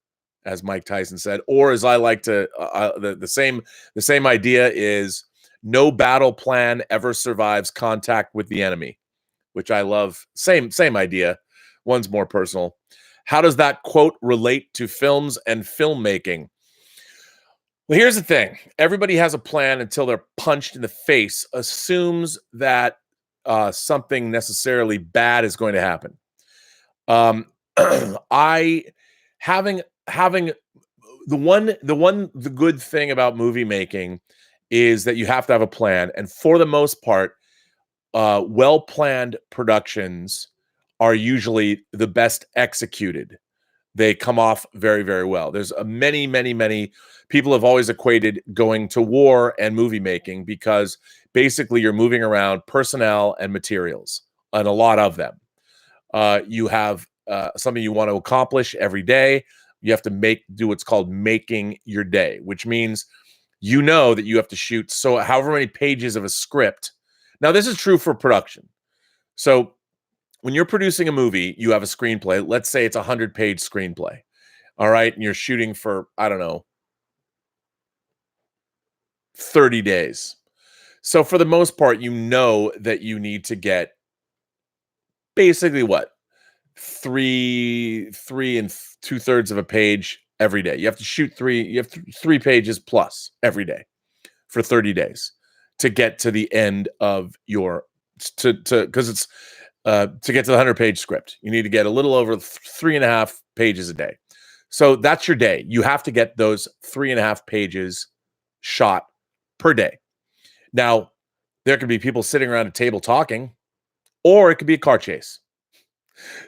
as Mike Tyson said, or as I like to, the same idea is no battle plan ever survives contact with the enemy, which I love. Same idea. One's more personal. How does that quote relate to films and filmmaking? Well, here's the thing. Everybody has a plan until they're punched in the face, assumes that something necessarily bad is going to happen. The good thing about movie making is that you have to have a plan. And for the most part, well-planned productions are usually the best executed. They come off very, very well. There's many people have always equated going to war and movie making because basically you're moving around personnel and materials, and a lot of them. You have something you want to accomplish every day. You have to do what's called making your day, which means that you have to shoot however many pages of a script. Now, this is true for production. So when you're producing a movie, you have a screenplay. Let's say it's a 100-page screenplay. All right. And you're shooting for, 30 days. So for the most part, that you need to get basically what? 3 and 2/3 of a page every day. You have to shoot 3 pages plus every day for 30 days to get to the end of because it's to get to the 100-page script. You need to get a little over 3.5 pages a day. So that's your day. You have to get those 3.5 pages shot per day. Now, there could be people sitting around a table talking, or it could be a car chase.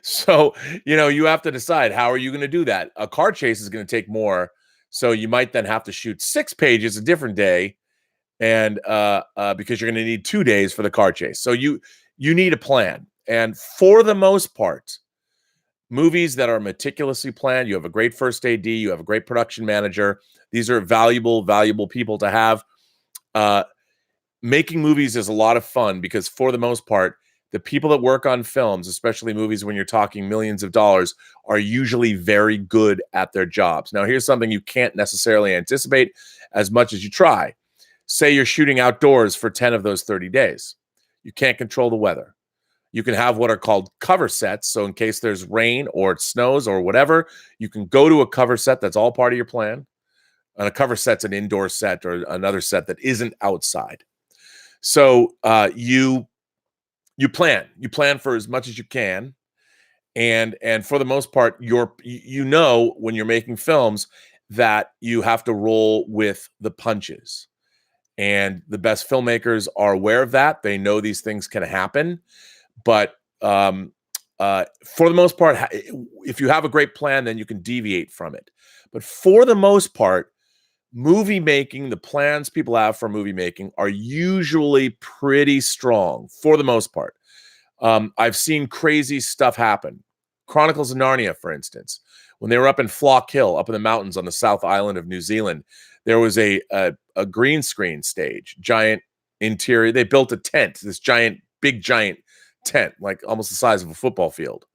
So, you have to decide, how are you going to do that? A car chase is going to take more. So you might then have to shoot 6 pages a different day, and because you're going to need 2 days for the car chase. So you need a plan. And for the most part, movies that are meticulously planned, you have a great first AD, you have a great production manager. These are valuable people to have. Making movies is a lot of fun because for the most part, the people that work on films, especially movies when you're talking millions of dollars, are usually very good at their jobs. Now, here's something you can't necessarily anticipate as much as you try. Say you're shooting outdoors for 10 of those 30 days. You can't control the weather. You can have what are called cover sets. So in case there's rain or it snows or whatever, you can go to a cover set. That's all part of your plan. And a cover set's an indoor set or another set that isn't outside. So you plan for as much as you can. And for the most part, when you're making films that you have to roll with the punches. And the best filmmakers are aware of that. They know these things can happen. But for the most part, if you have a great plan, then you can deviate from it. But for the most part, movie making, the plans people have for movie making are usually pretty strong for the most part. I've seen crazy stuff happen. Chronicles of Narnia, for instance, when they were up in Flock Hill, up in the mountains on the South Island of New Zealand, there was a green screen stage, giant interior. They built a tent, this big giant tent, like almost the size of a football field.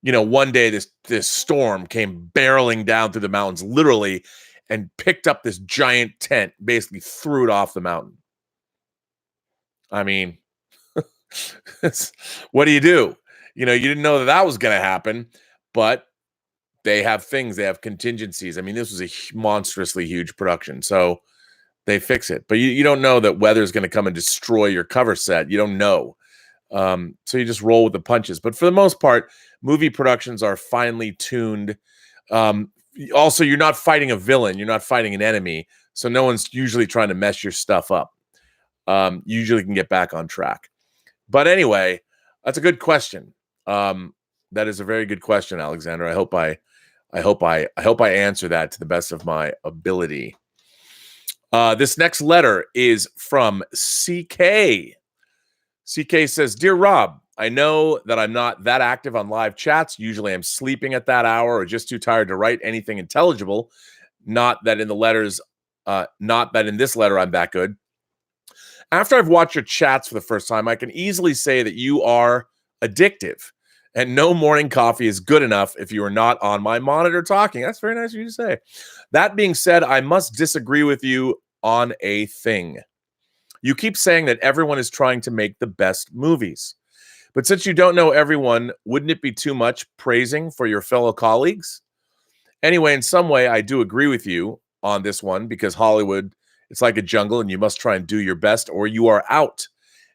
One day this storm came barreling down through the mountains, literally, and picked up this giant tent, basically threw it off the mountain. I mean, what do? You didn't know that was going to happen, but they have things, they have contingencies. I mean, this was a monstrously huge production, so they fix it. But you don't know that weather is going to come and destroy your cover set. You don't know. So you just roll with the punches. But for the most part, movie productions are finely tuned. Also, you're not fighting a villain. You're not fighting an enemy. So no one's usually trying to mess your stuff up. Usually can get back on track. But anyway, that's a good question. That is a very good question, Alexander. I hope I answer that to the best of my ability. This next letter is from CK. CK says, "Dear Rob, I know that I'm not that active on live chats. Usually I'm sleeping at that hour or just too tired to write anything intelligible. Not that in this letter I'm that good. After I've watched your chats for the first time, I can easily say that you are addictive. And no morning coffee is good enough if you are not on my monitor talking." That's very nice of you to say. That being said, I must disagree with you on a thing. You keep saying that everyone is trying to make the best movies. But since you don't know everyone, wouldn't it be too much praising for your fellow colleagues? Anyway, in some way, I do agree with you on this one because Hollywood, it's like a jungle and you must try and do your best or you are out.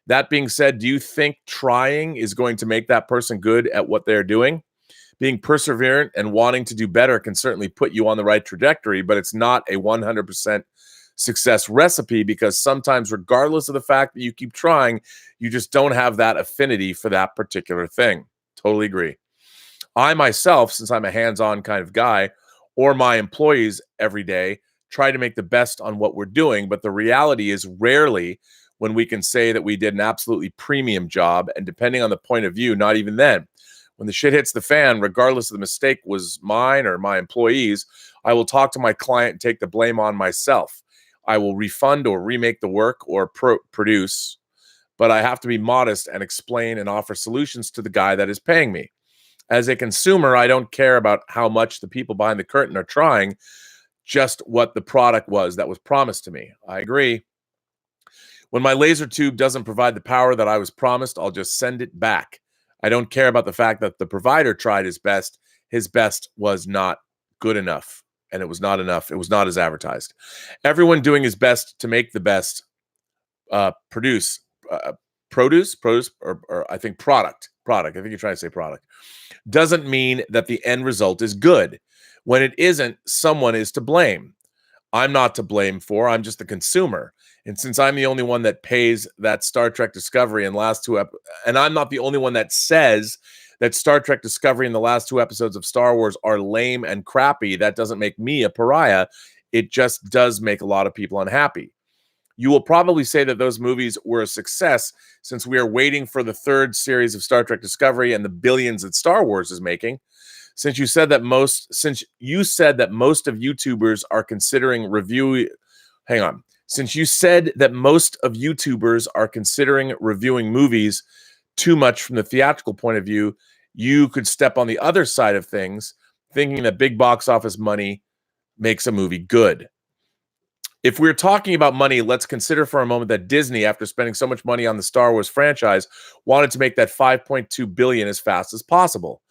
That being said, do you think trying is going to make that person good at what they're doing? Being perseverant and wanting to do better can certainly put you on the right trajectory, but it's not a 100% success recipe because sometimes, regardless of the fact that you keep trying, you just don't have that affinity for that particular thing. Totally agree. I myself, since I'm a hands-on kind of guy, or my employees every day, try to make the best on what we're doing, but the reality is rarely when we can say that we did an absolutely premium job, and depending on the point of view, not even then. When the shit hits the fan, regardless of the mistake was mine or my employees, I will talk to my client and take the blame on myself. I will refund or remake the work or produce, but I have to be modest and explain and offer solutions to the guy that is paying me. As a consumer, I don't care about how much the people behind the curtain are trying, just what the product was that was promised to me. I agree. When my laser tube doesn't provide the power that I was promised, I'll just send it back. I don't care about the fact that the provider tried his best. His best was not good enough, and it was not enough. It was not as advertised. Everyone doing his best to make the best produce, or I think product. I think you're trying to say product. Doesn't mean that the end result is good. When it isn't, someone is to blame. I'm not to blame for, I'm just the consumer. And since I'm the only one that pays that Star Trek Discovery in the last and I'm not the only one that says that Star Trek Discovery in the last 2 episodes of Star Wars are lame and crappy, that doesn't make me a pariah. It just does make a lot of people unhappy. You will probably say that those movies were a success since we are waiting for the 3rd series of Star Trek Discovery and the billions that Star Wars is making. Since you said that most of YouTubers are considering reviewing movies too much from the theatrical point of view, you could step on the other side of things, thinking that big box office money makes a movie good. If we're talking about money, let's consider for a moment that Disney, after spending so much money on the Star Wars franchise, wanted to make that $5.2 billion as fast as possible.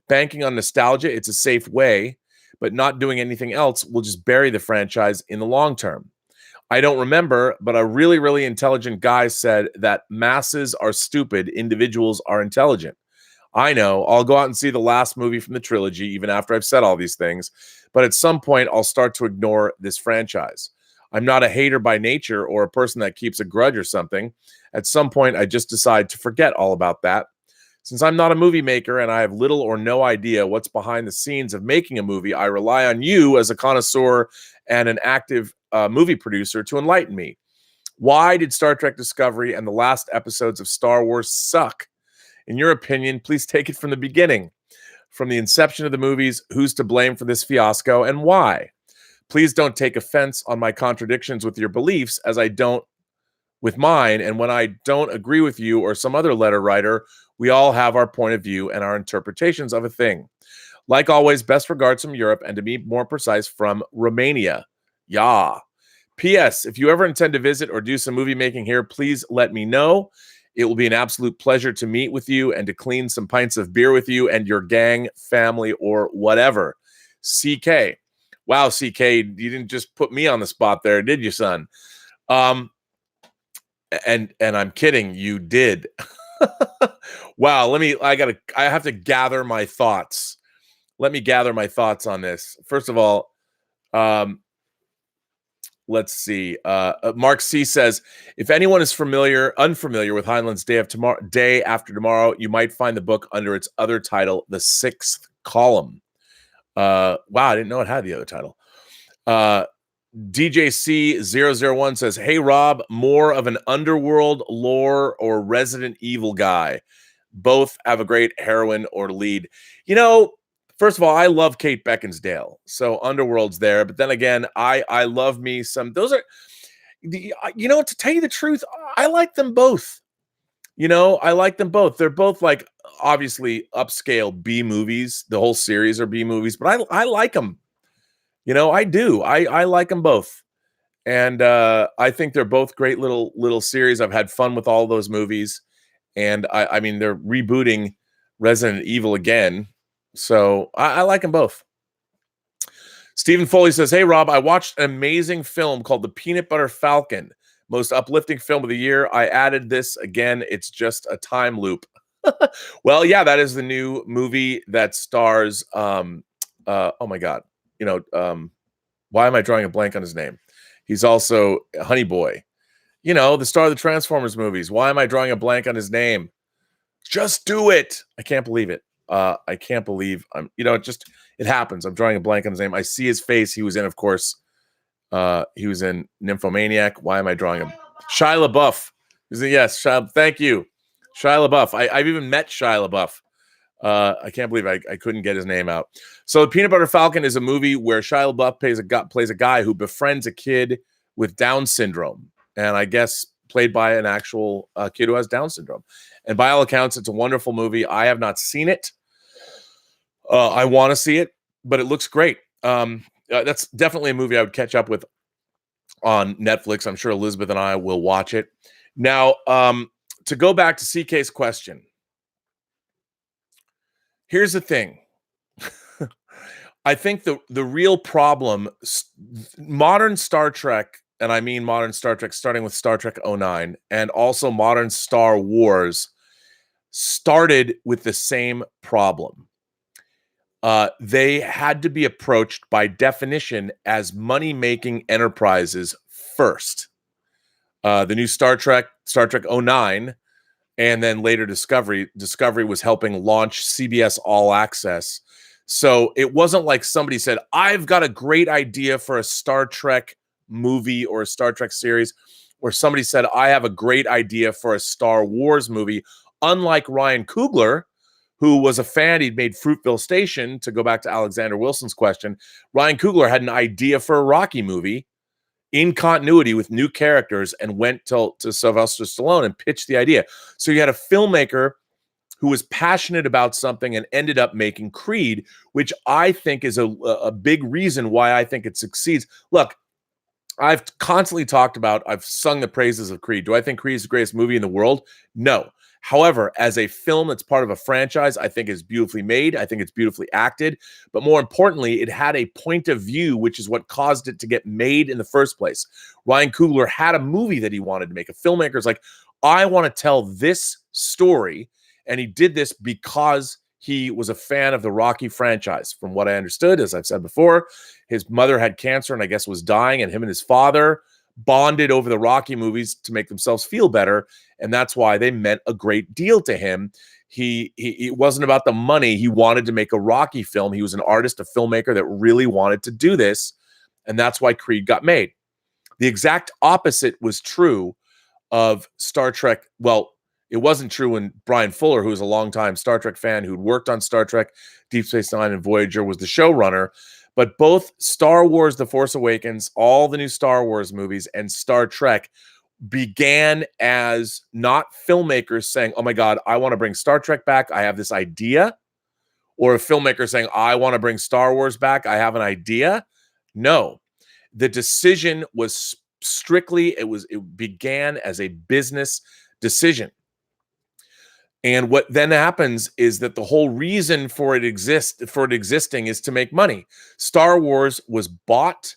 Banking on nostalgia, it's a safe way, but not doing anything else will just bury the franchise in the long term. I don't remember, but a really, really intelligent guy said that masses are stupid, individuals are intelligent. I know, I'll go out and see the last movie from the trilogy, even after I've said all these things, but at some point I'll start to ignore this franchise. I'm not a hater by nature or a person that keeps a grudge or something. At some point, I just decide to forget all about that. Since I'm not a movie maker and I have little or no idea what's behind the scenes of making a movie, I rely on you as a connoisseur and an active movie producer to enlighten me. Why did Star Trek Discovery and the last episodes of Star Wars suck? In your opinion, please take it from the beginning. From the inception of the movies, who's to blame for this fiasco and why? Please don't take offense on my contradictions with your beliefs, as I don't with mine. And when I don't agree with you or some other letter writer, we all have our point of view and our interpretations of a thing. Like always, best regards from Europe, and to be more precise, from Romania. Yeah. P.S. If you ever intend to visit or do some movie making here, please let me know. It will be an absolute pleasure to meet with you and to clean some pints of beer with you and your gang, family, or whatever. CK. Wow, CK, you didn't just put me on the spot there, did you, son? And I'm kidding, you did. Wow, I have to gather my thoughts. Let me gather my thoughts on this. First of all, let's see. Mark C says, if anyone is unfamiliar with Heinlein's Day After Tomorrow, you might find the book under its other title, The Sixth Column. Wow, I didn't know it had the other title. DJC001 says, hey, Rob, more of an underworld lore or Resident Evil guy? Both have a great heroine or lead. First of all, I love Kate Beckinsale, so Underworld's there. But then again, I love me some. Those are, to tell you the truth, I like them both. I like them both. They're both like obviously upscale B movies. The whole series are B movies, but I like them. I do. I like them both, and I think they're both great little series. I've had fun with all those movies, and I mean they're rebooting Resident Evil again. So I like them both. Stephen Foley says, hey, Rob, I watched an amazing film called The Peanut Butter Falcon. Most uplifting film of the year. I added this again. It's just a time loop. Well, yeah, that is the new movie that stars, oh my God. Why am I drawing a blank on his name? He's also Honey Boy. The star of the Transformers movies. Why am I drawing a blank on his name? Just do it. I can't believe it. I can't believe it happens. I'm drawing a blank on his name. I see his face. He was in, of course, he was in Nymphomaniac. Why am I drawing him? Shia LaBeouf. Yes, thank you. Shia LaBeouf. I've even met Shia LaBeouf. I can't believe I couldn't get his name out. So The Peanut Butter Falcon is a movie where Shia LaBeouf plays a guy who befriends a kid with Down syndrome. And I guess played by an actual kid who has Down syndrome. And by all accounts, it's a wonderful movie. I have not seen it. I want to see it, but it looks great. That's definitely a movie I would catch up with on Netflix. I'm sure Elizabeth and I will watch it. Now, to go back to CK's question, here's the thing. I think the real problem, modern Star Trek, and I mean modern Star Trek, starting with Star Trek 09, and also modern Star Wars, started with the same problem. They had to be approached by definition as money-making enterprises first. The new Star Trek 09, and then later Discovery was helping launch CBS All Access. So it wasn't like somebody said, I've got a great idea for a Star Trek movie or a Star Trek series, or somebody said, I have a great idea for a Star Wars movie. Unlike Ryan Coogler, who was a fan, he'd made Fruitville Station, to go back to Alexander Wilson's question. Ryan Coogler had an idea for a Rocky movie in continuity with new characters and went to Sylvester Stallone and pitched the idea. So you had a filmmaker who was passionate about something and ended up making Creed, which I think is a big reason why I think it succeeds. Look, I've constantly talked about, I've sung the praises of Creed. Do I think Creed is the greatest movie in the world? No. However, as a film that's part of a franchise, I think it's beautifully made. I think it's beautifully acted. But more importantly, it had a point of view, which is what caused it to get made in the first place. Ryan Coogler had a movie that he wanted to make. A filmmaker's like, I want to tell this story. And he did this because he was a fan of the Rocky franchise. From what I understood, as I've said before, his mother had cancer and I guess was dying, and him and his father bonded over the Rocky movies to make themselves feel better, and that's why they meant a great deal to him. He it wasn't about the money. He wanted to make a Rocky film. He was an artist, a filmmaker that really wanted to do this, and that's why Creed got made. The exact opposite was true of Star Trek. Well, it wasn't true when Brian Fuller, who was a longtime Star Trek fan who'd worked on Star Trek, Deep Space Nine, and Voyager, was the showrunner. But both Star Wars, The Force Awakens, all the new Star Wars movies, and Star Trek began as not filmmakers saying, oh my God, I want to bring Star Trek back. I have this idea. Or a filmmaker saying, I want to bring Star Wars back. I have an idea. No, the decision was strictly, it began as a business decision. And what then happens is that the whole reason for it existing is to make money. Star Wars was bought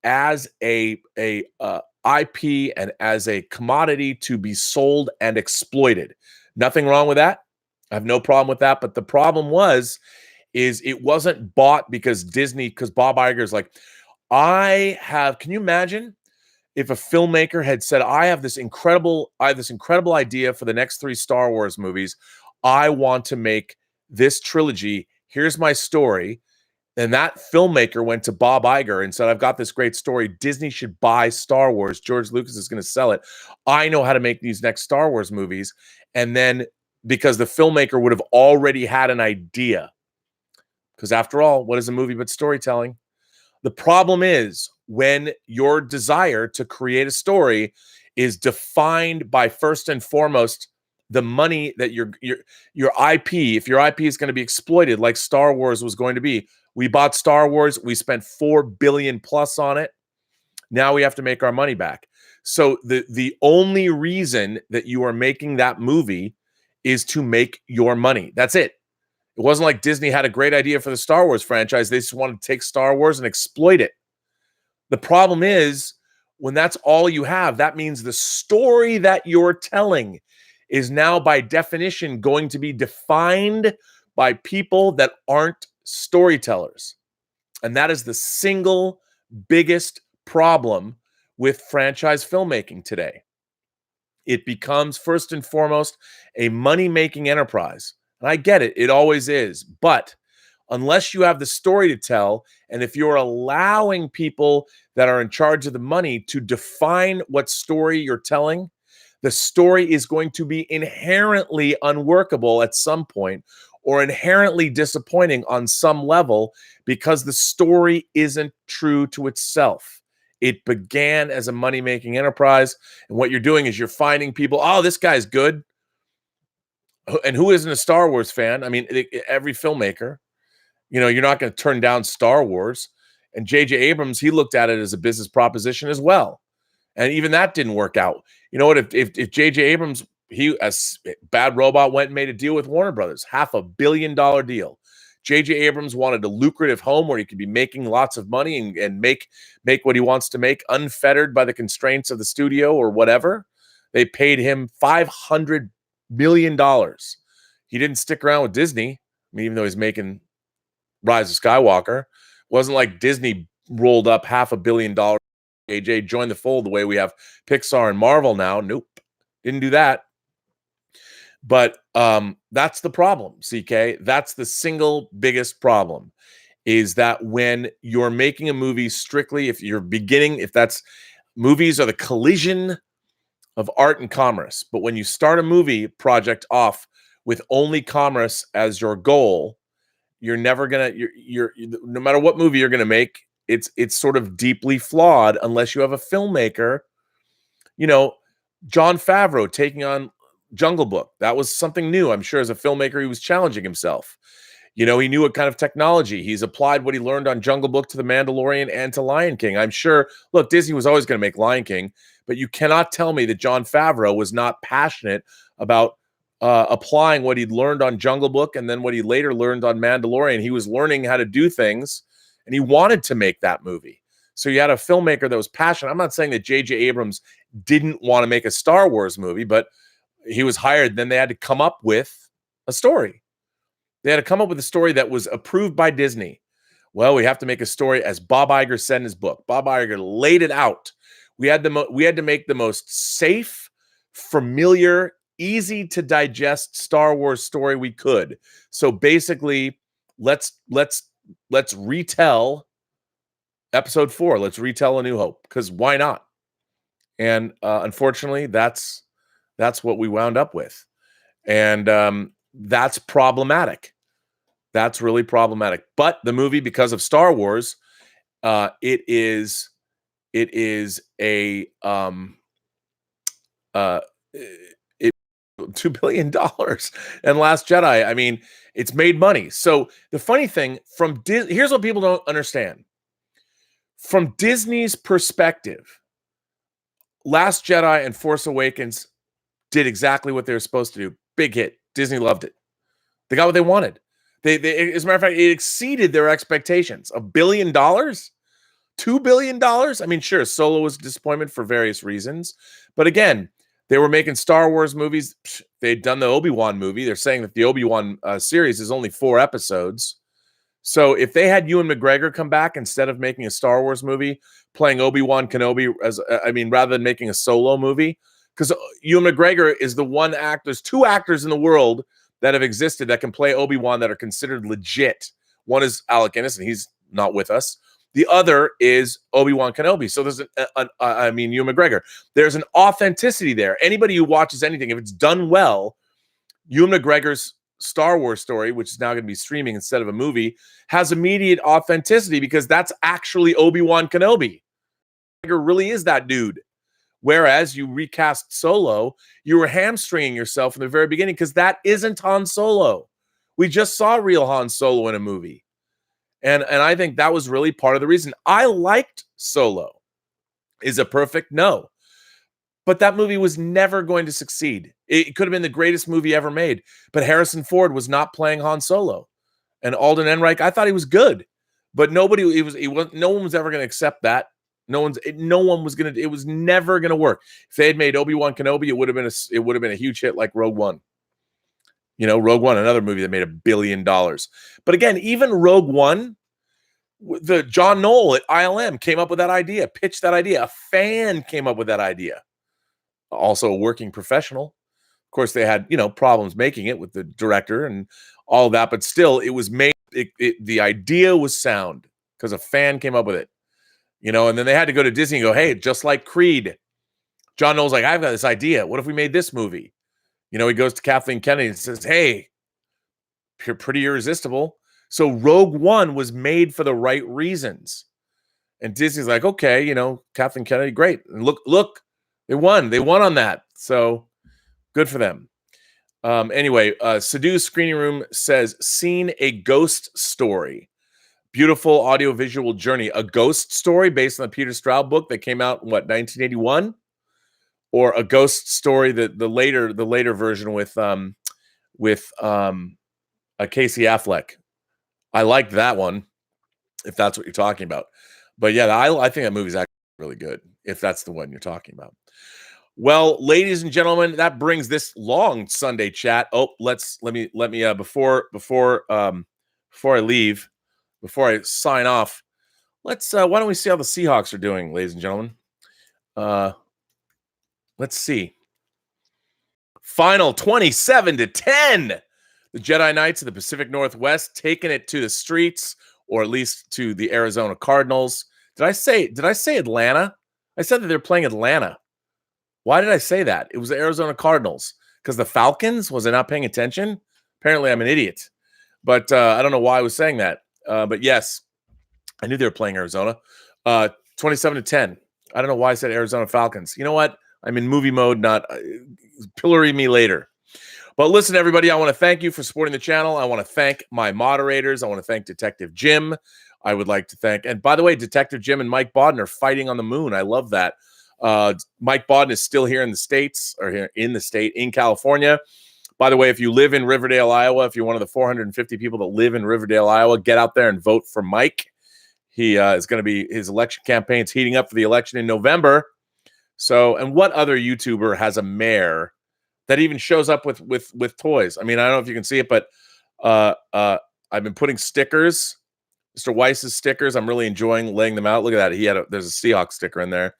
as a IP and as a commodity to be sold and exploited. Nothing wrong with that. I have no problem with that. But the problem is it wasn't bought because Bob Iger's like, can you imagine if a filmmaker had said, I have this incredible idea for the next 3 Star Wars movies. I want to make this trilogy. Here's my story. And that filmmaker went to Bob Iger and said, I've got this great story. Disney should buy Star Wars. George Lucas is going to sell it. I know how to make these next Star Wars movies. And then because the filmmaker would have already had an idea. Because after all, what is a movie but storytelling? The problem is when your desire to create a story is defined by, first and foremost, the money that your IP, if your IP is going to be exploited like Star Wars was going to be. We bought Star Wars, we spent $4 billion plus on it. Now we have to make our money back. So the only reason that you are making that movie is to make your money. That's it. It wasn't like Disney had a great idea for the Star Wars franchise. They just wanted to take Star Wars and exploit it. The problem is when that's all you have, that means the story that you're telling is now by definition going to be defined by people that aren't storytellers. And that is the single biggest problem with franchise filmmaking today. It becomes first and foremost a money-making enterprise. And I get it. It always is. But unless you have the story to tell, and if you're allowing people that are in charge of the money to define what story you're telling, the story is going to be inherently unworkable at some point or inherently disappointing on some level because the story isn't true to itself. It began as a money-making enterprise, and what you're doing is you're finding people, oh, this guy's good. And who isn't a Star Wars fan? I mean, every filmmaker. You're not going to turn down Star Wars. And J.J. Abrams, he looked at it as a business proposition as well. And even that didn't work out. You know what? If J.J. Abrams, as Bad Robot went and made a deal with Warner Brothers, $500 million deal. J.J. Abrams wanted a lucrative home where he could be making lots of money and make what he wants to make, unfettered by the constraints of the studio or whatever. They paid him $500 million. He didn't stick around with Disney. I mean, even though he's making Rise of Skywalker, it wasn't like Disney rolled up $500 million. AJ joined the fold the way we have Pixar and Marvel now. Nope, didn't do that. But that's the problem, CK. That's the single biggest problem, is that when you're making a movie strictly, movies are the collision of art and commerce. But when you start a movie project off with only commerce as your goal, you're never gonna. You're no matter what movie you're gonna make, it's sort of deeply flawed unless you have a filmmaker. Jon Favreau taking on Jungle Book. That was something new. I'm sure as a filmmaker, he was challenging himself. He knew what kind of technology. He's applied what he learned on Jungle Book to The Mandalorian and to Lion King. I'm sure, look, Disney was always going to make Lion King, but you cannot tell me that Jon Favreau was not passionate about applying what he'd learned on Jungle Book and then what he later learned on Mandalorian. He was learning how to do things, and he wanted to make that movie. So you had a filmmaker that was passionate. I'm not saying that J.J. Abrams didn't want to make a Star Wars movie, but he was hired. Then they had to come up with a story. They had to come up with a story that was approved by Disney. Well, we have to make a story as Bob Iger said in his book. Bob Iger laid it out We had to make the most safe, familiar, easy to digest Star Wars story we could. So basically, let's retell Episode 4. Let's retell A New Hope, because why not? And unfortunately, that's what we wound up with, and that's problematic. That's really problematic. But the movie, because of Star Wars, it is a it $2 billion. And Last Jedi, I mean, it's made money. So the funny thing here's what people don't understand. From Disney's perspective, Last Jedi and Force Awakens did exactly what they were supposed to do. Big hit. Disney loved it. They got what they wanted. They as a matter of fact, it exceeded their expectations. $1 billion? $2 billion? I mean, sure, Solo was a disappointment for various reasons. But again, they were making Star Wars movies. They'd done the Obi-Wan movie. They're saying that the Obi-Wan series is only 4 episodes. So if they had Ewan McGregor come back instead of making a Star Wars movie, playing Obi-Wan Kenobi, rather than making a solo movie, because Ewan McGregor is the one actor. There's 2 actors in the world that have existed that can play Obi-Wan that are considered legit. One is Alec Guinness, and he's not with us. The other is Obi-Wan Kenobi. So there's Ewan McGregor. There's an authenticity there. Anybody who watches anything, if it's done well, Ewan McGregor's Star Wars story, which is now going to be streaming instead of a movie, has immediate authenticity because that's actually Obi-Wan Kenobi. McGregor really is that dude. Whereas you recast Solo, you were hamstringing yourself from the very beginning because that isn't Han Solo. We just saw real Han Solo in a movie. And I think that was really part of the reason. I liked Solo. Is a perfect no. But that movie was never going to succeed. It could have been the greatest movie ever made. But Harrison Ford was not playing Han Solo. And Alden Ehrenreich, I thought he was good. But no one was ever going to accept that. No one was going to. It was never going to work. If they had made Obi-Wan Kenobi, it would have been a huge hit like Rogue One. You know, Rogue One, another movie that made $1 billion. But again, even Rogue One, the John Knoll at ILM came up with that idea, pitched that idea. A fan came up with that idea. Also a working professional. Of course, they had, problems making it with the director and all that, but still, it was made. The idea was sound because a fan came up with it. And then they had to go to Disney and go, hey, just like Creed. John Knoll's like, I've got this idea. What if we made this movie? He goes to Kathleen Kennedy and says, hey, you're pretty irresistible. So Rogue One was made for the right reasons. And Disney's like, okay, Kathleen Kennedy, great. And look, they won. They won on that. So good for them. Anyway, Sadhu Screening Room says, seen a ghost story. Beautiful audiovisual journey. A ghost story based on the Peter Straub book that came out in 1981, or a ghost story the later version with Casey Affleck. I liked that one, if that's what you're talking about. But yeah, I think that movie's actually really good, if that's the one you're talking about. Well, ladies and gentlemen, that brings this long Sunday chat. Oh, let me before I leave. Before I sign off, why don't we see how the Seahawks are doing, ladies and gentlemen? Let's see. Final 27-10. The Jedi Knights of the Pacific Northwest taking it to the streets, or at least to the Arizona Cardinals. Did I say Atlanta? I said that they're playing Atlanta. Why did I say that? It was the Arizona Cardinals. Because the Falcons? Was I not paying attention? Apparently I'm an idiot. But I don't know why I was saying that. But yes, I knew they were playing Arizona. 27-10. I don't know why I said Arizona Falcons. You know what? I'm in movie mode, not pillory me later. But listen, everybody, I want to thank you for supporting the channel. I want to thank my moderators. I want to thank Detective Jim. I would like to thank, and by the way, Detective Jim and Mike Bodden are fighting on the moon. I love that. Mike Bodden is still here in the States, or here in the state, in California. By the way, if you live in Riverdale, Iowa, if you're one of the 450 people that live in Riverdale, Iowa, get out there and vote for Mike. He is going to be, his election campaign's heating up for the election in November. So, and what other YouTuber has a mayor that even shows up with toys? I mean, I don't know if you can see it, but I've been putting stickers, Mr. Weiss's stickers. I'm really enjoying laying them out. Look at that. There's a Seahawks sticker in there.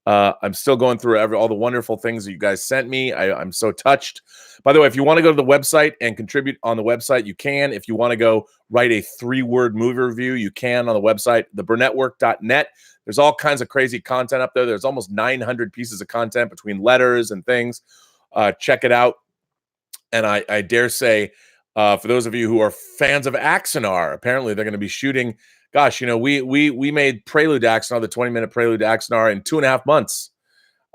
I'm still going through all the wonderful things that you guys sent me. I'm so touched. By the way, if you want to go to the website and contribute on the website, you can. If you want to go write a 3-word movie review, you can on the website, theburnettwork.net. There's all kinds of crazy content up there. There's almost 900 pieces of content between letters and things. Check it out. And I dare say, for those of you who are fans of Axanar, apparently they're going to be shooting. Gosh, we made Prelude to Axanar, the 20-minute Prelude to Axanar, in 2.5 months.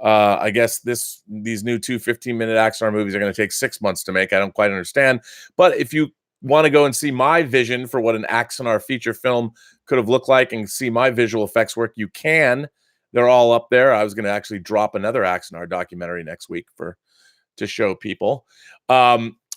I guess these new 2 15-minute Axanar movies are going to take 6 months to make. I don't quite understand. But if you want to go and see my vision for what an Axanar feature film could have looked like and see my visual effects work, you can. They're all up there. I was going to actually drop another Axanar documentary next week to show people.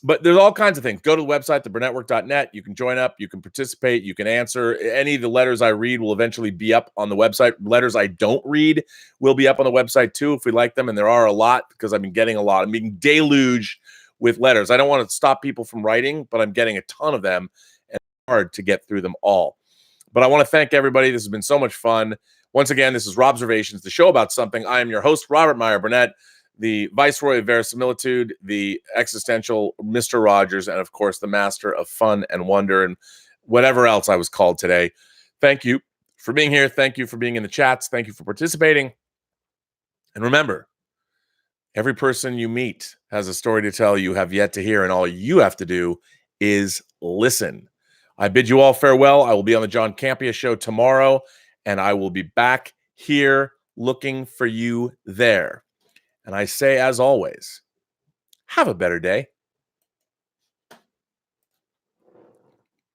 But there's all kinds of things. Go to the website, theburnettwork.net. You can join up. You can participate. You can answer. Any of the letters I read will eventually be up on the website. Letters I don't read will be up on the website too if we like them. And there are a lot because I've been getting a lot. I'm being deluged with letters. I don't want to stop people from writing, but I'm getting a ton of them and it's hard to get through them all. But I want to thank everybody. This has been so much fun. Once again, this is Robservations, the show about something. I am your host, Robert Meyer Burnett, the Viceroy of Verisimilitude, the existential Mr. Rogers, and of course, the Master of Fun and Wonder and whatever else I was called today. Thank you for being here. Thank you for being in the chats. Thank you for participating. And remember, every person you meet has a story to tell you have yet to hear, and all you have to do is listen. I bid you all farewell. I will be on the John Campea show tomorrow, and I will be back here looking for you there. And I say, as always, have a better day.